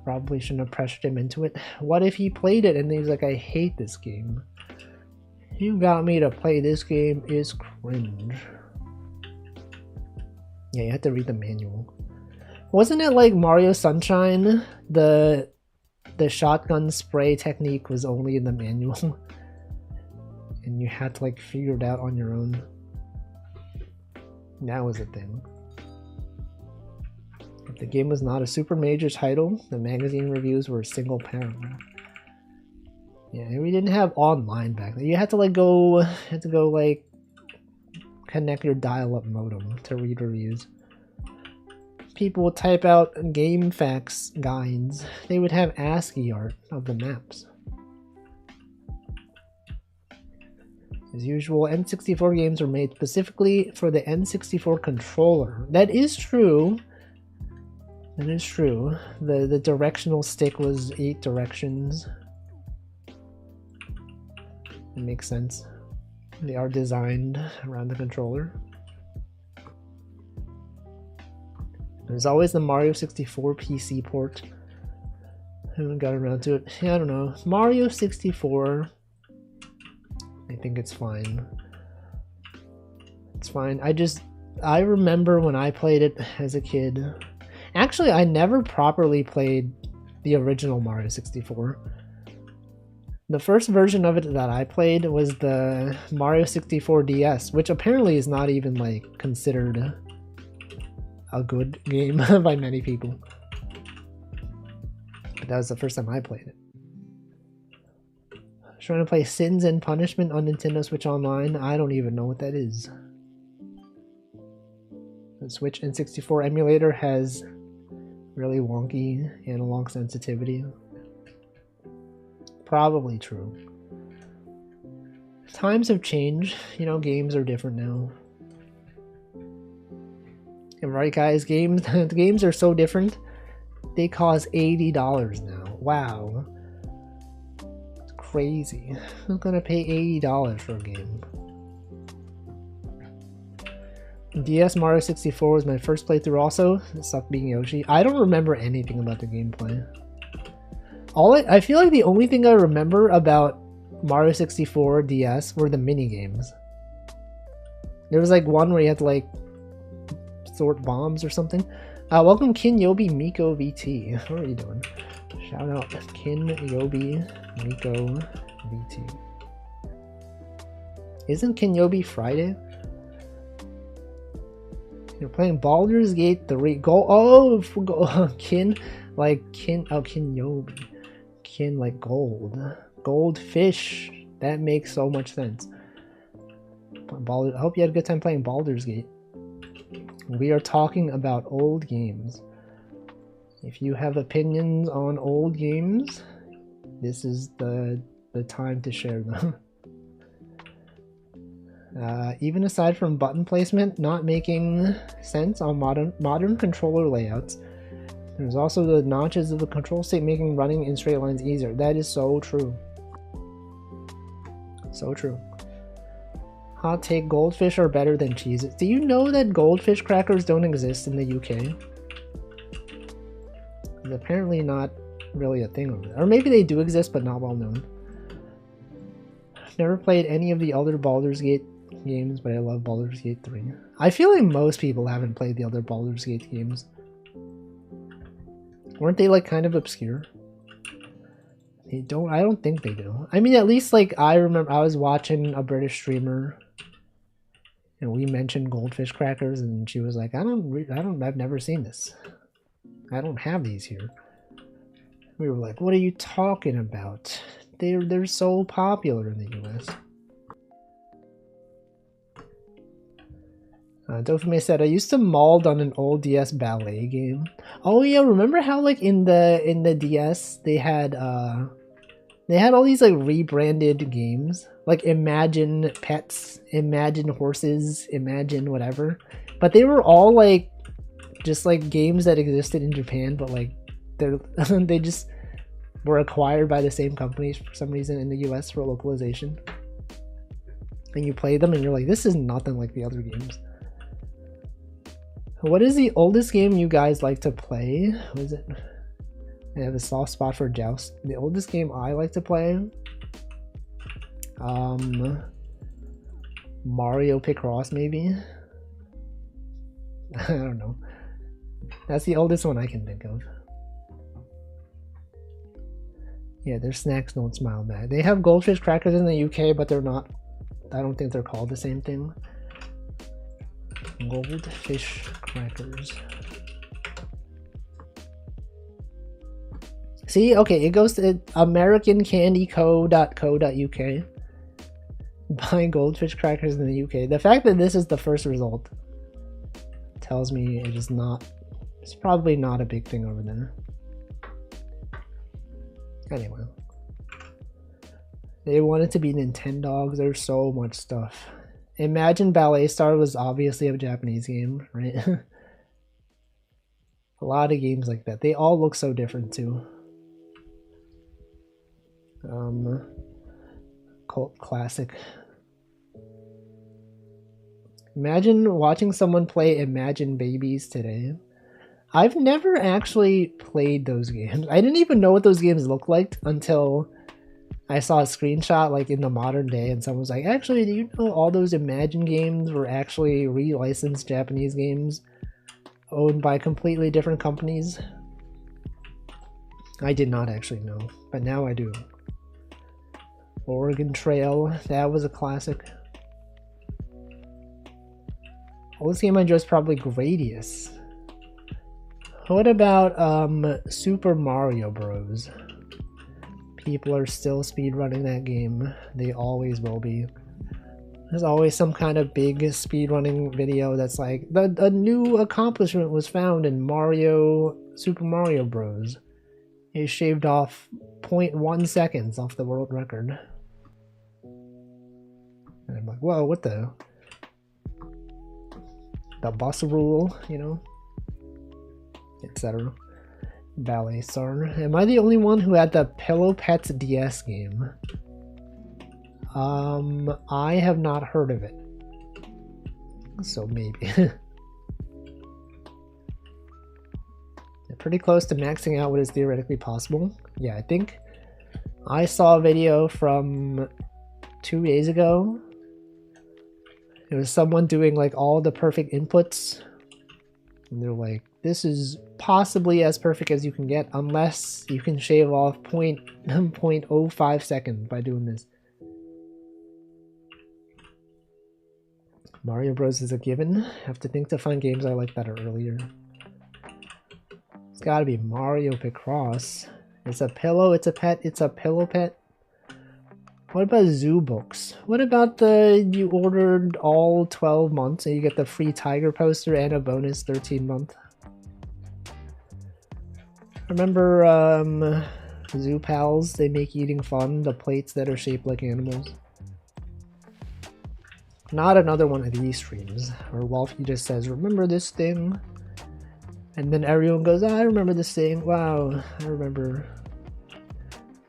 Probably shouldn't have pressured him into it. What if he played it and he was like, I hate this game. You got me to play this game is cringe. Yeah, you have to read the manual. Wasn't it like Mario Sunshine? The shotgun spray technique was only in the manual. And you had to like figure it out on your own. That was a thing. If the game was not a super major title, the magazine reviews were a single paragraph. Yeah, we didn't have online back then. You had to like like connect your dial-up modem to read reviews. People would type out game facts guides. They would have ASCII art of the maps. As usual, N64 games were made specifically for the N64 controller. That is true. That is true. The directional stick was 8 directions. It makes sense. They are designed around the controller. There's always the Mario 64 PC port. Haven't got around to it. Yeah, I don't know. Mario 64. I think it's fine. It's fine. I remember when I played it as a kid. Actually, I never properly played the original Mario 64. The first version of it that I played was the Mario 64 DS, which apparently is not even like considered a good game by many people. But that was the first time I played it. I was trying to play Sins and Punishment on Nintendo Switch Online. I don't even know what that is. The Switch N64 emulator has really wonky analog sensitivity. Probably true. Times have changed. You know, games are different now. And right, guys, the games are so different. They cost $80 now. Wow. It's crazy. Who's gonna pay $80 for a game? DS Mario 64 was my first playthrough also. It sucked being Yoshi. I don't remember anything about the gameplay. I feel like the only thing I remember about Mario 64 DS were the mini games. There was like one where you had to like sort bombs or something. Welcome Kin Yobi Miko VT. How are you doing? Shout out Kin Yobi Miko VT. Isn't Kin Yobi Friday? You're playing Baldur's Gate 3. Kin, like Kin. Oh, Kin Yobi. Kin, like gold. Goldfish. That makes so much sense. I hope you had a good time playing Baldur's Gate. We are talking about old games. If you have opinions on old games, this is the time to share them. Even aside from button placement not making sense on modern controller layouts, there's also the notches of the control stick making running in straight lines easier. That is so true. So true. Hot take, goldfish are better than Cheez-Its. Do you know that goldfish crackers don't exist in the UK? It's apparently not really a thing over there. Or maybe they do exist, but not well known. I've never played any of the other Baldur's Gate games, but I love Baldur's Gate 3. I feel like most people haven't played the other Baldur's Gate games. Weren't they like kind of obscure? I don't think they do. I mean, at least like I remember I was watching a British streamer and we mentioned goldfish crackers and she was like, I've never seen this. I don't have these here. We were like, what are you talking about? They're so popular in the US. Dopamine said, I used to mold on an old DS ballet game. Oh yeah, remember how like in the DS they had all these like rebranded games? Like Imagine Pets, Imagine Horses, Imagine whatever. But they were all like just like games that existed in Japan, but like they just were acquired by the same companies for some reason in the US for localization. And you play them and you're like, this is nothing like the other games. What is the oldest game you guys like to play? What is it? I have a soft spot for Joust. The oldest game I like to play? Mario Picross maybe? I don't know. That's the oldest one I can think of. Yeah, their snacks don't smile bad. They have goldfish crackers in the UK, but they're not. I don't think they're called the same thing. Goldfish crackers. See, okay, it goes to americancandyco.co.uk. Buy goldfish crackers in the UK. The fact that this is the first result tells me it is not. It's probably not a big thing over there. Anyway, they want it to be Nintendogs. There's so much stuff. Imagine Ballet Star was obviously a Japanese game, right? A lot of games like that. They all look so different too. Cult classic. Imagine watching someone play Imagine Babies today. I've never actually played those games. I didn't even know what those games looked like until I saw a screenshot like in the modern day, and someone was like, actually, do you know all those Imagine games were actually re-licensed Japanese games owned by completely different companies? I did not actually know, but now I do. Oregon Trail, that was a classic. Oldest game I enjoy is probably Gradius. What about Super Mario Bros? People are still speedrunning that game. They always will be. There's always some kind of big speedrunning video that's like, a new accomplishment was found in Super Mario Bros. He shaved off 0.1 seconds off the world record. And I'm like, whoa, what the bus rule, you know? Etc. Ballet Star. Am I the only one who had the Pillow Pets DS game? I have not heard of it. So maybe. Pretty close to maxing out what is theoretically possible. Yeah, I think I saw a video from 2 days ago. It was someone doing like all the perfect inputs. And they're like, this is possibly as perfect as you can get unless you can shave off 0.05 seconds by doing this. Mario Bros is a given. Have to think to find games I like better earlier. It's gotta be Mario Picross. It's a pillow, it's a pet, it's a pillow pet. What about Zoo Books? What about you ordered all 12 months and you get the free tiger poster and a bonus 13 month? Remember Zoo Pals? They make eating fun, the plates that are shaped like animals. Not another one of these streams where Wolfie just says, remember this thing? And then everyone goes, I remember this thing. Wow, I remember.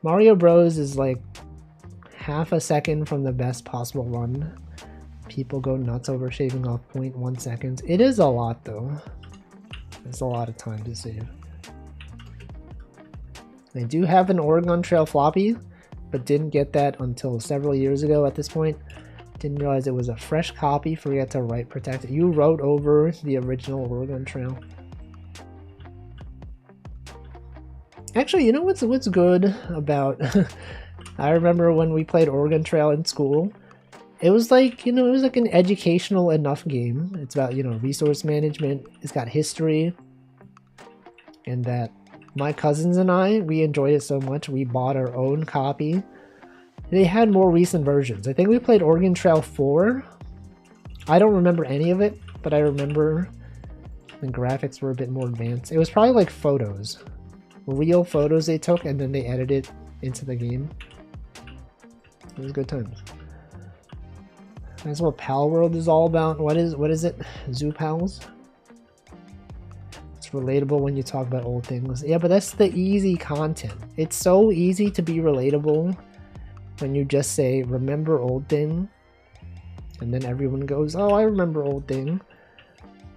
Mario Bros is like half a second from the best possible run. People go nuts over shaving off 0.1 seconds. It is a lot though. It's a lot of time to save. I do have an Oregon Trail floppy, but didn't get that until several years ago at this point. Didn't realize it was a fresh copy, forget to write protect it. You wrote over the original Oregon Trail. Actually, you know what's good about I remember when we played Oregon Trail in school, it was like, you know, it was like an educational enough game. It's about, you know, resource management. It's got history. And that my cousins and I, we enjoyed it so much, we bought our own copy. They had more recent versions. I think we played Oregon Trail 4. I don't remember any of it, but I remember the graphics were a bit more advanced. It was probably like photos. Real photos they took and then they edited into the game. It was good times. That's what Pal World is all about. What is it? Zoo Pals? It's relatable when you talk about old things. Yeah, but that's the easy content. It's so easy to be relatable when you just say, remember old thing? And then everyone goes, oh, I remember old thing.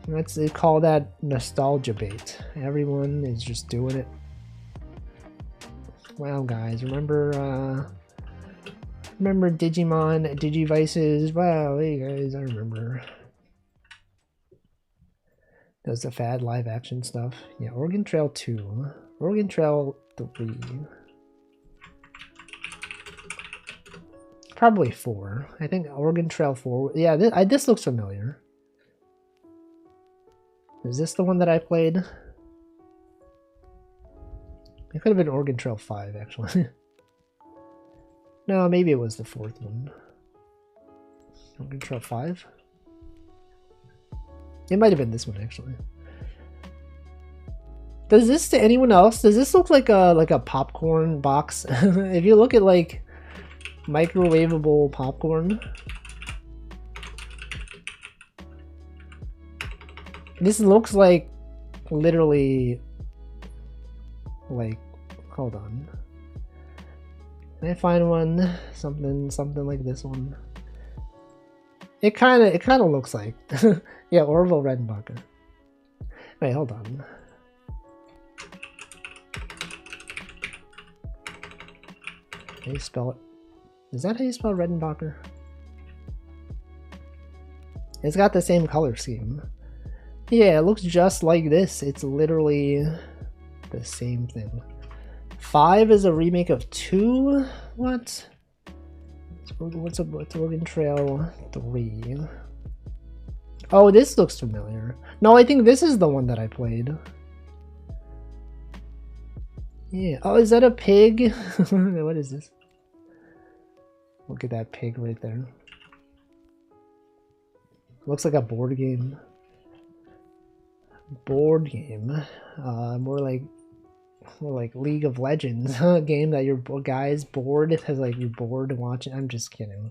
They call that nostalgia bait. Everyone is just doing it. Wow, guys, remember Digimon, Digivices? Wow, hey guys, I remember. That was the fad live action stuff. Yeah, Oregon Trail 2. Oregon Trail 3. Probably 4. I think Oregon Trail 4. Yeah, this looks familiar. Is this the one that I played? It could have been Oregon Trail 5, actually. No, maybe it was the 4th one. Oregon Trail 5? It might have been this one, actually. Does this, to anyone else, does this look like a popcorn box? If you look at, like, microwavable popcorn, this looks like literally, like, hold on. Can I find one? Something like this one. It kind of looks like. Yeah, Orville Redenbacher. Wait, hold on. How you spell it? Is that how you spell Redenbacher? It's got the same color scheme. Yeah, it looks just like this. It's literally the same thing. 5 is a remake of 2? What? What's Oregon Trail 3? Oh, this looks familiar. No, I think this is the one that I played. Yeah. Oh, is that a pig? What is this? Look at that pig right there. Looks like a board game. Board game. More like League of Legends. A game that your guys bored because like you're bored watching. I'm just kidding.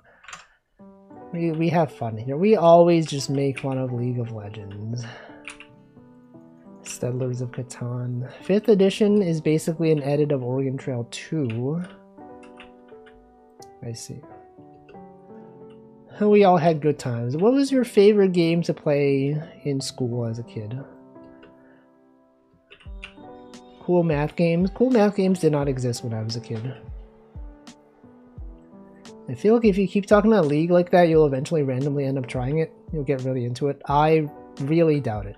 We have fun here. We always just make fun of League of Legends. Settlers of Catan. 5th edition is basically an edit of Oregon Trail 2. I see. We all had good times. What was your favorite game to play in school as a kid? Cool math games. Cool math games did not exist when I was a kid. I feel like if you keep talking about League like that, you'll eventually randomly end up trying it. You'll get really into it. I really doubt it.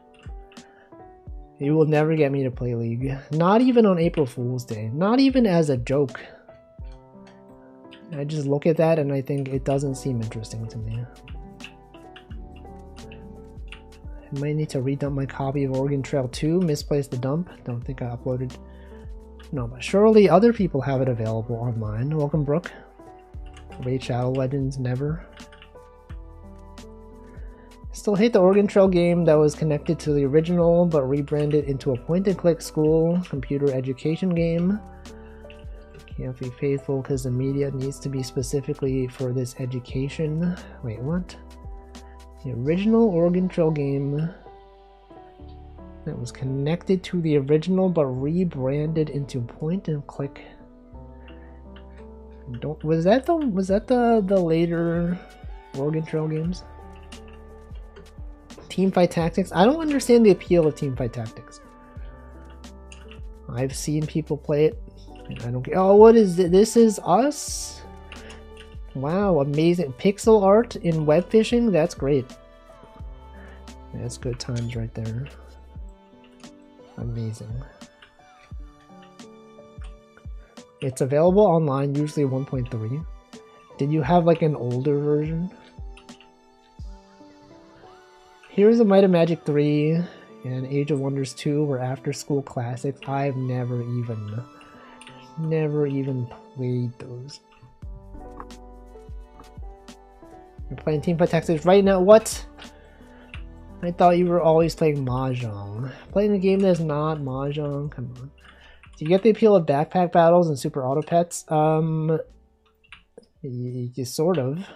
You will never get me to play League. Not even on April Fool's Day. Not even as a joke. I just look at that and I think it doesn't seem interesting to me. I might need to redump my copy of Oregon Trail 2. Misplaced the dump. Don't think I uploaded. No, but surely other people have it available online. Welcome, Brooke. Raid Shadow Legends, never. Still hate the Oregon Trail game that was connected to the original but rebranded into a point-and-click school computer education game. Can't be faithful because the media needs to be specifically for this education. Wait, what? The original Oregon Trail game that was connected to the original but rebranded into point-and-click. Was that the later Oregon Trail games? Teamfight Tactics? I don't understand the appeal of Teamfight Tactics. I've seen people play it. And I don't get. Oh, what is it? This is Us? Wow, amazing. Pixel art in webfishing? That's great. That's good times right there. Amazing. It's available online, usually 1.3. Did you have like an older version? Heroes of Might and Magic 3 and Age of Wonders 2 were after school classics. I've never even played those. You're playing Teamfight Tactics right now? What? I thought you were always playing Mahjong. Playing a game that's not Mahjong? Come on. Do you get the appeal of backpack battles and Super Auto Pets? Sort of.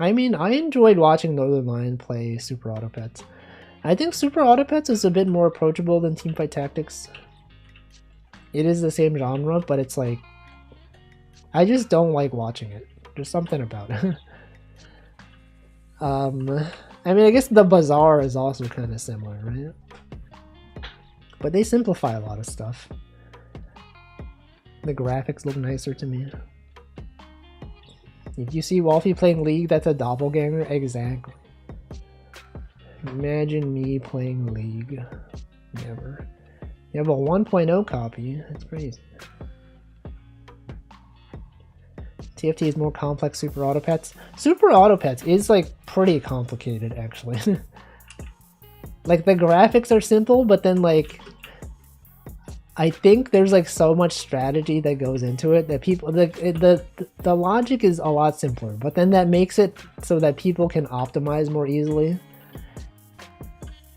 I mean, I enjoyed watching Northern Lion play Super Auto Pets. I think Super Auto Pets is a bit more approachable than Teamfight Tactics. It is the same genre, but it's like... I just don't like watching it. There's something about it. I mean, I guess the Bazaar is also kind of similar, right? But they simplify a lot of stuff. The graphics look nicer to me. If you see Wolfie playing League, that's a doppelganger? Exactly. Imagine me playing League. Never. You have a 1.0 copy. That's crazy. TFT is more complex Super Auto Pets. Super Auto Pets is like pretty complicated actually. Like the graphics are simple, but then like I think there's like so much strategy that goes into it that people the logic is a lot simpler, but then that makes it so that people can optimize more easily.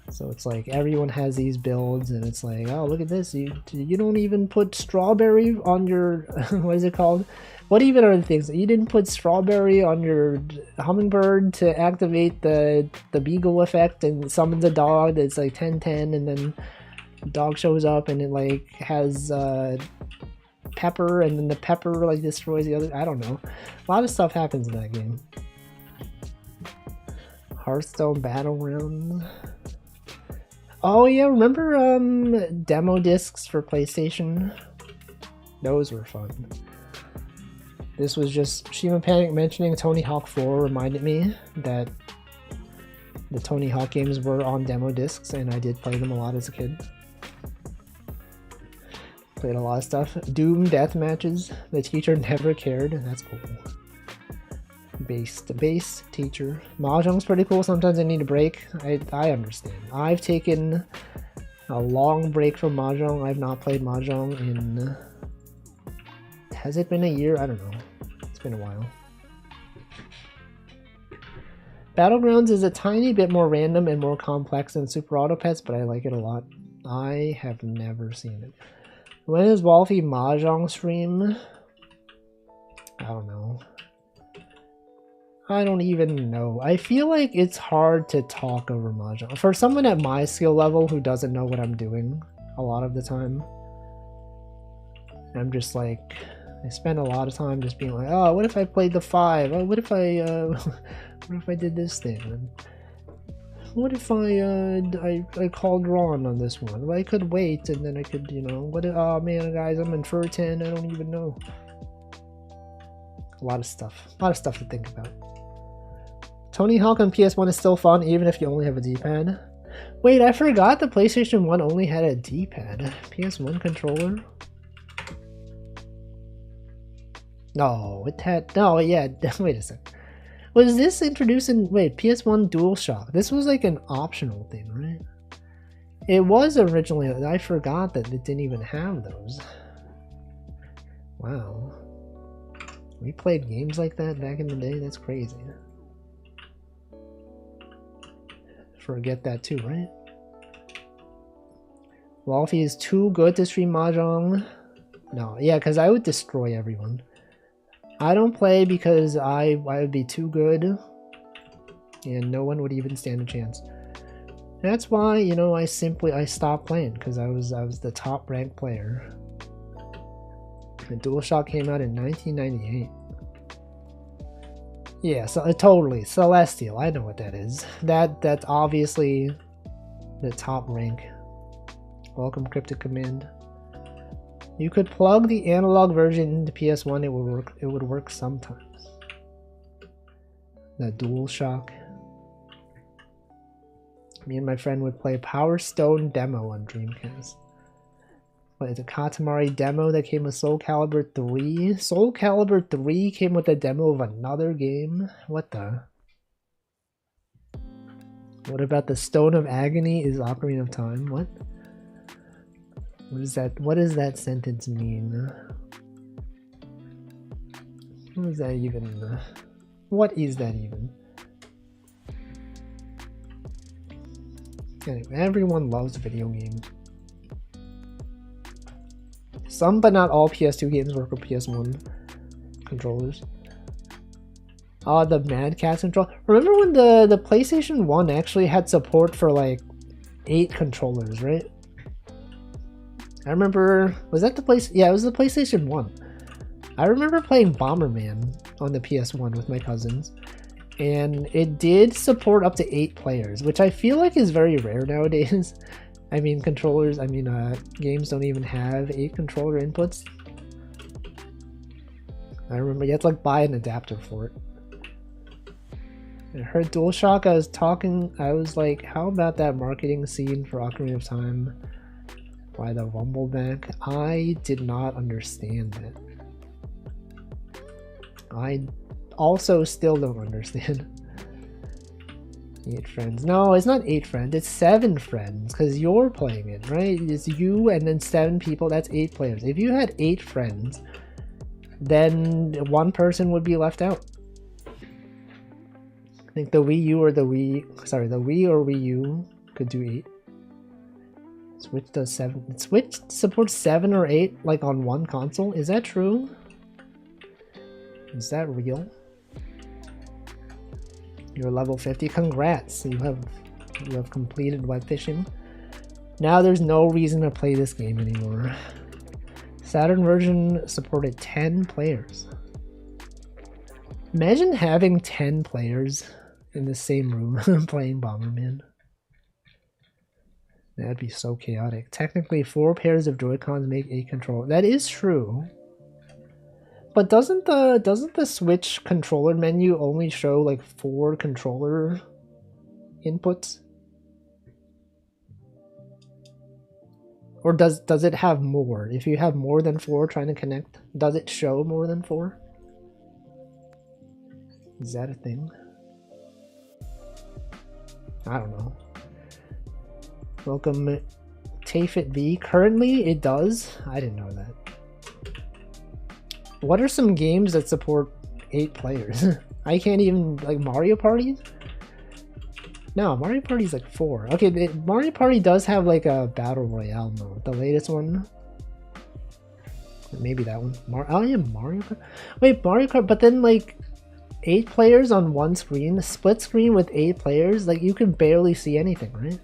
So it's like everyone has these builds and it's like, oh, look at this, you don't even put strawberry on your what is it called? What even are the things? You didn't put strawberry on your hummingbird to activate the beagle effect and summons a dog that's like 10-10, and then the dog shows up and it like has pepper, and then the pepper like destroys the other. I don't know. A lot of stuff happens in that game. Hearthstone Battlegrounds. Oh yeah, remember demo discs for PlayStation? Those were fun. This was just Shima Panic mentioning Tony Hawk 4 reminded me that the Tony Hawk games were on demo discs, and I did play them a lot as a kid. Played a lot of stuff. Doom death matches. The teacher never cared. That's cool. The base teacher. Mahjong's pretty cool. Sometimes I need a break. I understand. I've taken a long break from Mahjong. I've not played Mahjong in... Has it been a year? I don't know. It's been a while. Battlegrounds is a tiny bit more random and more complex than Super Auto Pets, but I like it a lot. I have never seen it. When is Wolfie Mahjong stream? I don't know. I don't even know. I feel like it's hard to talk over Mahjong. For someone at my skill level who doesn't know what I'm doing a lot of the time, I'm just like, I spend a lot of time just being like, oh, what if I played the 5? Oh, what if I did this thing? And what if I called Ron on this one? Well, I could wait and then I could, you know, what if, oh man, guys, I'm in Fur 10, I don't even know. A lot of stuff to think about. Tony Hawk on PS1 is still fun, even if you only have a D-pad. Wait, I forgot the PlayStation 1 only had a D-pad. PS1 controller? No, it had... No, yeah, wait a sec. Was this introduced in... Wait, PS1 DualShock. This was like an optional thing, right? It was originally... I forgot that it didn't even have those. Wow. We played games like that back in the day? That's crazy. Forget that too, right? Wolfie is too good to stream Mahjong. No, yeah, because I would destroy everyone. I don't play because I would be too good and no one would even stand a chance. That's why, you know, I stopped playing because I was the top ranked player. The DualShock came out in 1998. Yeah, so totally Celestial. I know what that is. That's obviously the top rank. Welcome, Cryptic Command. You could plug the analog version into PS1. It would work. It would work sometimes. The DualShock. Me and my friend would play Power Stone demo on Dreamcast. But the Katamari demo that came with Soul Calibur 3. Soul Calibur 3 came with a demo of another game? What the? What about the Stone of Agony is Ocarina of Time? What? What is that? What does that sentence mean? What is that even? What is that even? Anyway, everyone loves video games. Some, but not all PS2 games work with PS1 controllers. The Mad Catz control. Remember when the PlayStation 1 actually had support for like 8 controllers, right? I remember, was that the place? Yeah, it was the PlayStation 1. I remember playing Bomberman on the PS1 with my cousins, and it did support up to 8 players, which I feel like is very rare nowadays. I mean, games don't even have 8 controller inputs. I remember you had to like buy an adapter for it. I heard DualShock, I was like, how about that marketing scene for Ocarina of Time by the Rumbleback? I did not understand it. I also still don't understand. 8 friends. No, it's not 8 friends. It's 7 friends because you're playing it, right? It's you and then 7 people. That's 8 players. If you had 8 friends, then 1 person would be left out. I think the Wii U or the Wii or Wii U could do 8. Switch does 7. Switch supports 7 or 8 like on one console. Is that true? Is that real? You're level 50. Congrats! You have completed webfishing. Now there's no reason to play this game anymore. Saturn version supported 10 players. Imagine having 10 players in the same room playing Bomberman. That'd be so chaotic. Technically, 4 pairs of Joy-Cons make a controller. That is true. But doesn't the Switch controller menu only show like 4 controller inputs? Or does it have more? If you have more than 4 trying to connect, does it show more than 4? Is that a thing? I don't know. Welcome, Tafit V. Currently, it does. I didn't know that. What are some games that support 8 players? I can't even, like, Mario Party? No, Mario Party's like 4. Okay, Mario Party does have like a Battle Royale mode. The latest one. Maybe that one. Oh yeah, Mario Kart. Wait, Mario Kart, but then like 8 players on one screen, split screen with 8 players, like you can barely see anything, right?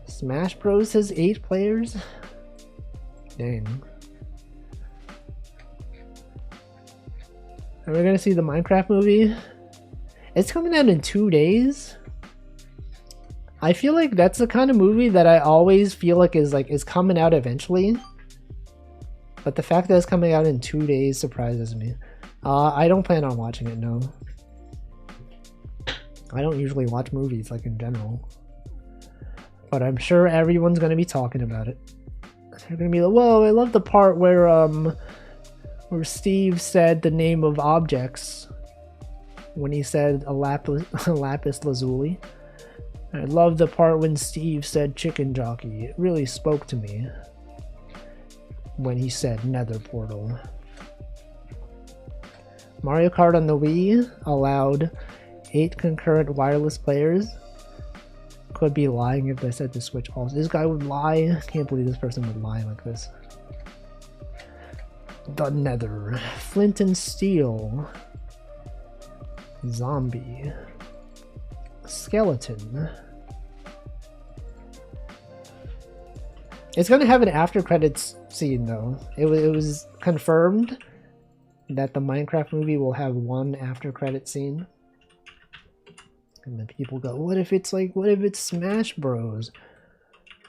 Smash Bros has 8 players? Dang. Are we gonna see the Minecraft movie? It's coming out in 2 days. I feel like that's the kind of movie that I always feel like is coming out eventually. But the fact that it's coming out in 2 days surprises me. I don't plan on watching it, no. I don't usually watch movies, like, in general. But I'm sure everyone's gonna be talking about it. They're gonna be like, whoa, I love the part where Steve said the name of objects when he said a lapis lazuli. I love the part when Steve said chicken jockey. It really spoke to me when he said nether portal. Mario Kart on the Wii allowed 8 concurrent wireless players. Could be lying if they said the Switch also. This guy would lie. Can't believe this person would lie like this. The nether. Flint and steel. Zombie. Skeleton. It's gonna have an after credits scene though. It was confirmed that the Minecraft movie will have one after credit scene. And then people go, what if it's Smash Bros?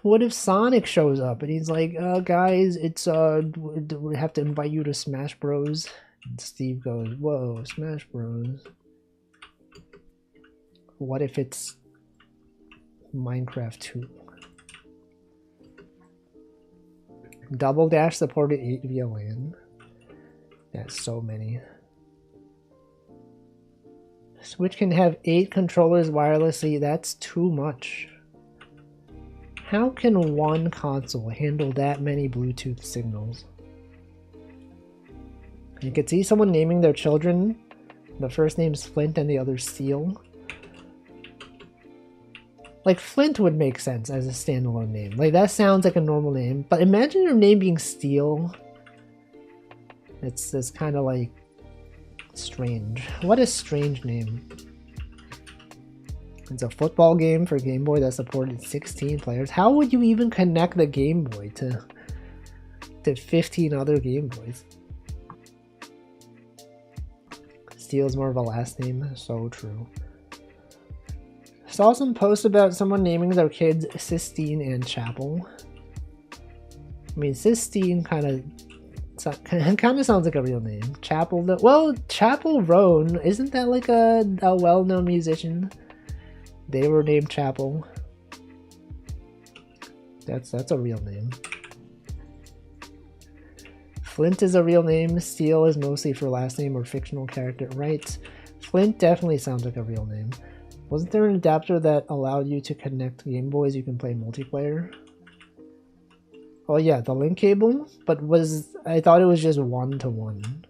What if Sonic shows up and he's like, guys, it's we have to invite you to Smash Bros. And Steve goes, whoa, Smash Bros. What if it's Minecraft 2? Double Dash supported 8 via LAN. That's so many. Switch can have 8 controllers wirelessly. That's too much. How can one console handle that many Bluetooth signals? You could see someone naming their children. The first name's Flint and the other's Steel. Like, Flint would make sense as a standalone name. Like, that sounds like a normal name. But imagine your name being Steel. It's kind of like strange. What a strange name. It's a football game for Game Boy that supported 16 players. How would you even connect the Game Boy to 15 other Game Boys? Steel's more of a last name. So true. Saw some posts about someone naming their kids Sistine and Chapel. I mean, Sistine kind of sounds like a real name. Chapel, well, Chapel Roan, isn't that like a well-known musician? They were named Chapel. That's a real name. Flint is a real name. Steel is mostly for last name or fictional character. Right. Flint definitely sounds like a real name. Wasn't there an adapter that allowed you to connect Game Boys? You can play multiplayer. Oh yeah, the link cable, but I thought it was just 1-to-1.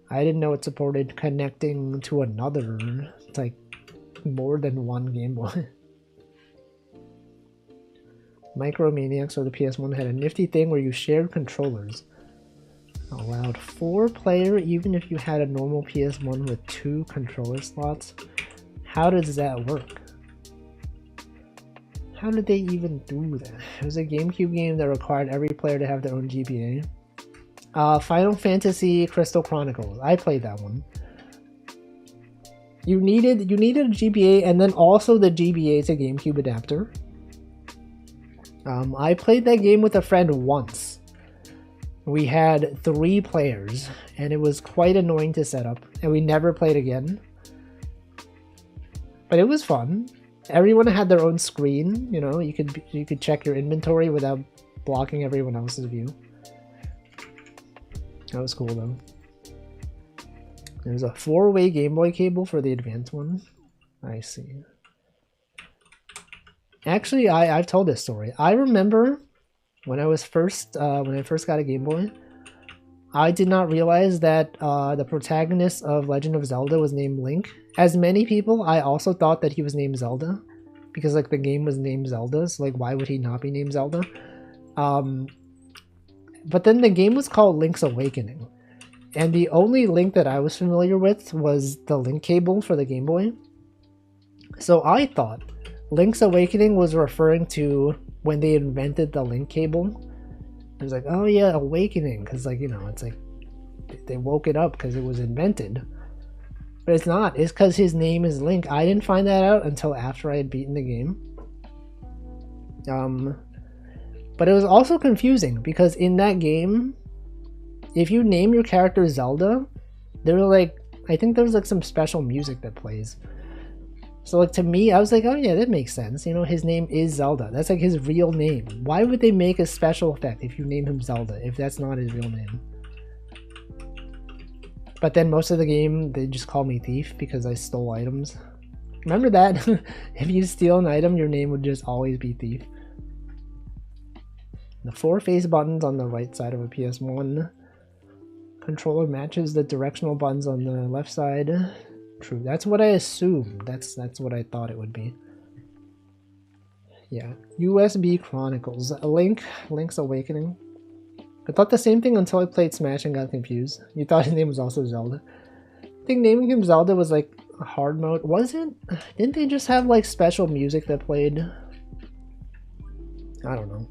I didn't know it supported connecting to another. It's like more than one Game Boy. Micromaniacs or the PS1 had a nifty thing where you shared controllers. Allowed 4-player even if you had a normal PS1 with 2 controller slots. How does that work? How did they even do that? It was a GameCube game that required every player to have their own GBA. Final Fantasy Crystal Chronicles. I played that one. You needed a GBA and then also the GBA to GameCube adapter. I played that game with a friend once. We had 3 players, and it was quite annoying to set up, and we never played again. But it was fun. Everyone had their own screen, you know, you could check your inventory without blocking everyone else's view. That was cool though. There's a 4-way Game Boy cable for the advanced one. I see. Actually, I've told this story. I remember when I first got a Game Boy, I did not realize that the protagonist of Legend of Zelda was named Link. As many people, I also thought that he was named Zelda, because like the game was named Zelda, so like why would he not be named Zelda? But then the game was called Link's Awakening, and the only Link that I was familiar with was the link cable for the Game Boy. So I thought Link's Awakening was referring to when they invented the link cable. It was like, oh yeah, Awakening, because like, you know, it's like they woke it up because it was invented. But it's not. It's because his name is Link. I didn't find that out until after I had beaten the game. But it was also confusing because in that game, if you name your character Zelda, there were like, I think there was like some special music that plays. So like to me, I was like, oh yeah, that makes sense. You know, his name is Zelda. That's like his real name. Why would they make a special effect if you name him Zelda if that's not his real name? But then most of the game, they just call me Thief because I stole items. Remember that? If you steal an item, your name would just always be Thief. The 4 face buttons on the right side of a PS1. Controller matches the directional buttons on the left side. True, that's what I assumed. That's what I thought it would be. Yeah, USB Chronicles. Link's Awakening. I thought the same thing until I played Smash and got confused. You thought his name was also Zelda. I think naming him Zelda was like a hard mode. Was it? Didn't they just have like special music that played? I don't know.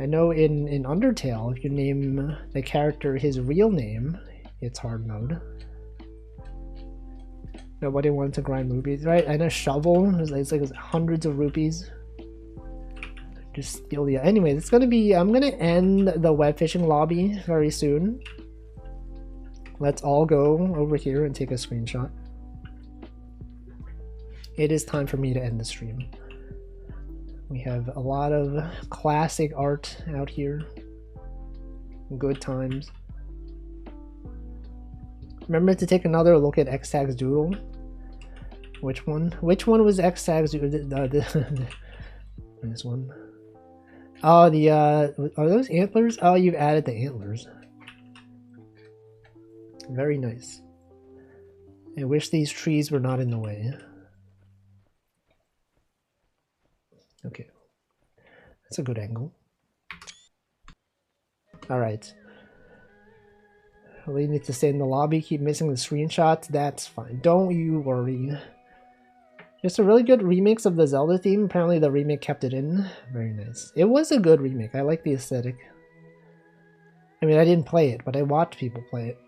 I know in Undertale, if you name the character his real name, it's hard mode. Nobody wanted to grind rupees, right? And a shovel, it's like hundreds of rupees. Just steal the... Anyway, it's gonna be... I'm gonna end the web fishing lobby very soon. Let's all go over here and take a screenshot. It is time for me to end the stream. We have a lot of classic art out here. Good times. Remember to take another look at X-Tag's doodle. Which one? Which one was X-Tag's doodle? This one. Oh, the are those antlers? Oh, you've added the antlers. Very nice. I wish these trees were not in the way. Okay. That's a good angle. Alright. We need to stay in the lobby, keep missing the screenshots. That's fine. Don't you worry. Just a really good remix of the Zelda theme. Apparently the remake kept it in. Very nice. It was a good remake. I like the aesthetic. I mean, I didn't play it, but I watched people play it.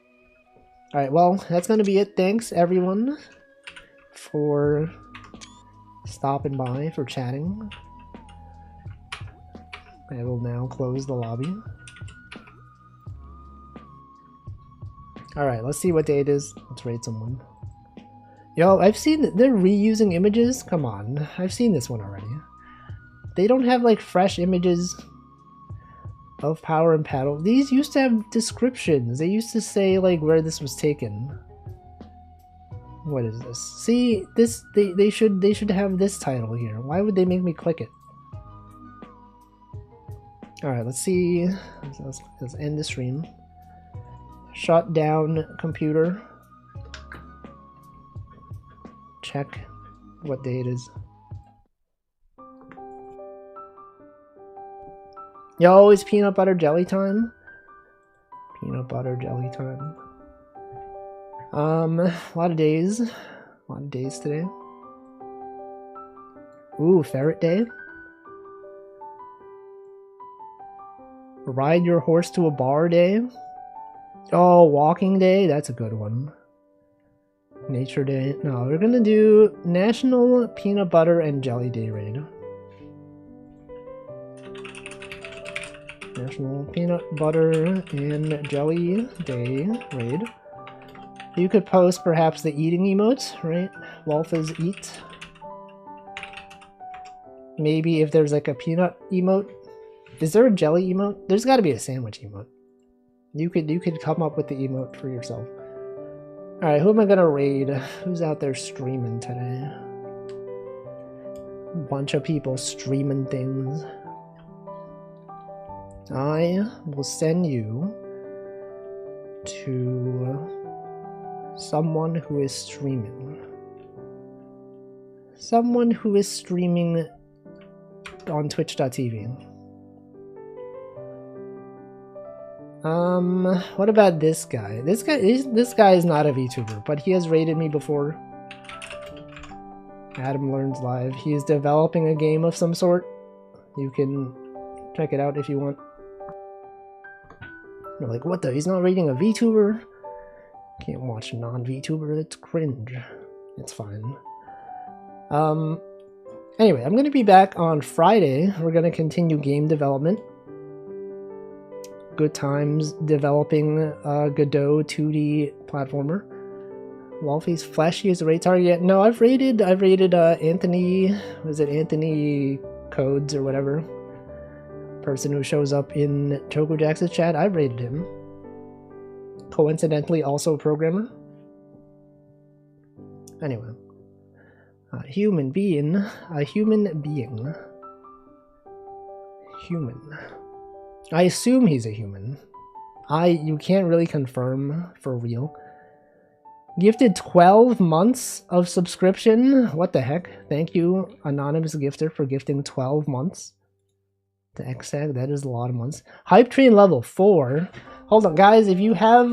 Alright, well, that's going to be it. Thanks, everyone, for stopping by, for chatting. I will now close the lobby. Alright, let's see what day it is. Let's raid someone. Yo, I've seen... They're reusing images? Come on. I've seen this one already. They don't have, like, fresh images of Power and Paddle. These used to have descriptions. They used to say, like, where this was taken. What is this? See, this... They should have this title here. Why would they make me click it? Alright, let's see. Let's end the stream. Shut down computer. Check what day it is. Yo, it's peanut butter jelly time. Peanut butter jelly time. A lot of days. A lot of days today. Ooh, Ferret Day. Ride your horse to a bar day. Oh, walking day. That's a good one. Nature Day. No, we're gonna do National Peanut Butter and Jelly Day raid. National Peanut Butter and Jelly Day raid. You could post perhaps the eating emote, right? Wolf's eat. Maybe if there's like a peanut emote. Is there a jelly emote? There's got to be a sandwich emote. You could come up with the emote for yourself. All right, who am I gonna raid? Who's out there streaming today? Bunch of people streaming things. I will send you to someone who is streaming. Someone who is streaming on twitch.tv. What about this guy? This guy is not a VTuber, but he has raided me before. Adam Learns Live. He is developing a game of some sort. You can check it out if you want. You're like, what the? He's not raiding a VTuber? Can't watch a non-VTuber, that's cringe. It's fine. Anyway, I'm gonna be back on Friday. We're gonna continue game development. Good times developing a Godot 2D platformer. Wolfie's Fleshy is a raid target yet? No, I've raided Anthony, was it Anthony Codes or whatever? Person who shows up in Choco Jackson's chat, I've raided him. Coincidentally also a programmer. Anyway. A human being. Human. I assume he's a human. You can't really confirm for real. Gifted 12 months of subscription? What the heck? Thank you, anonymous gifter, for gifting 12 months. The XTAG, that is a lot of months. Hype Train level 4. Hold on, guys, if you have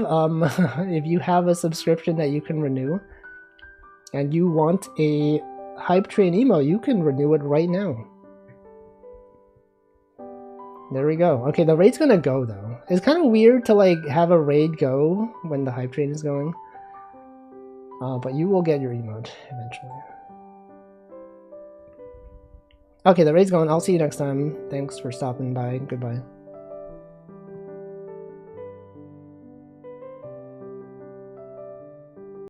if you have a subscription that you can renew and you want a Hype Train emo, you can renew it right now. There we go. Okay, the raid's gonna go though. It's kind of weird to like have a raid go when the Hype Train is going. But you will get your emote eventually. Okay, the raid's going. I'll see you next time. Thanks for stopping by. Goodbye.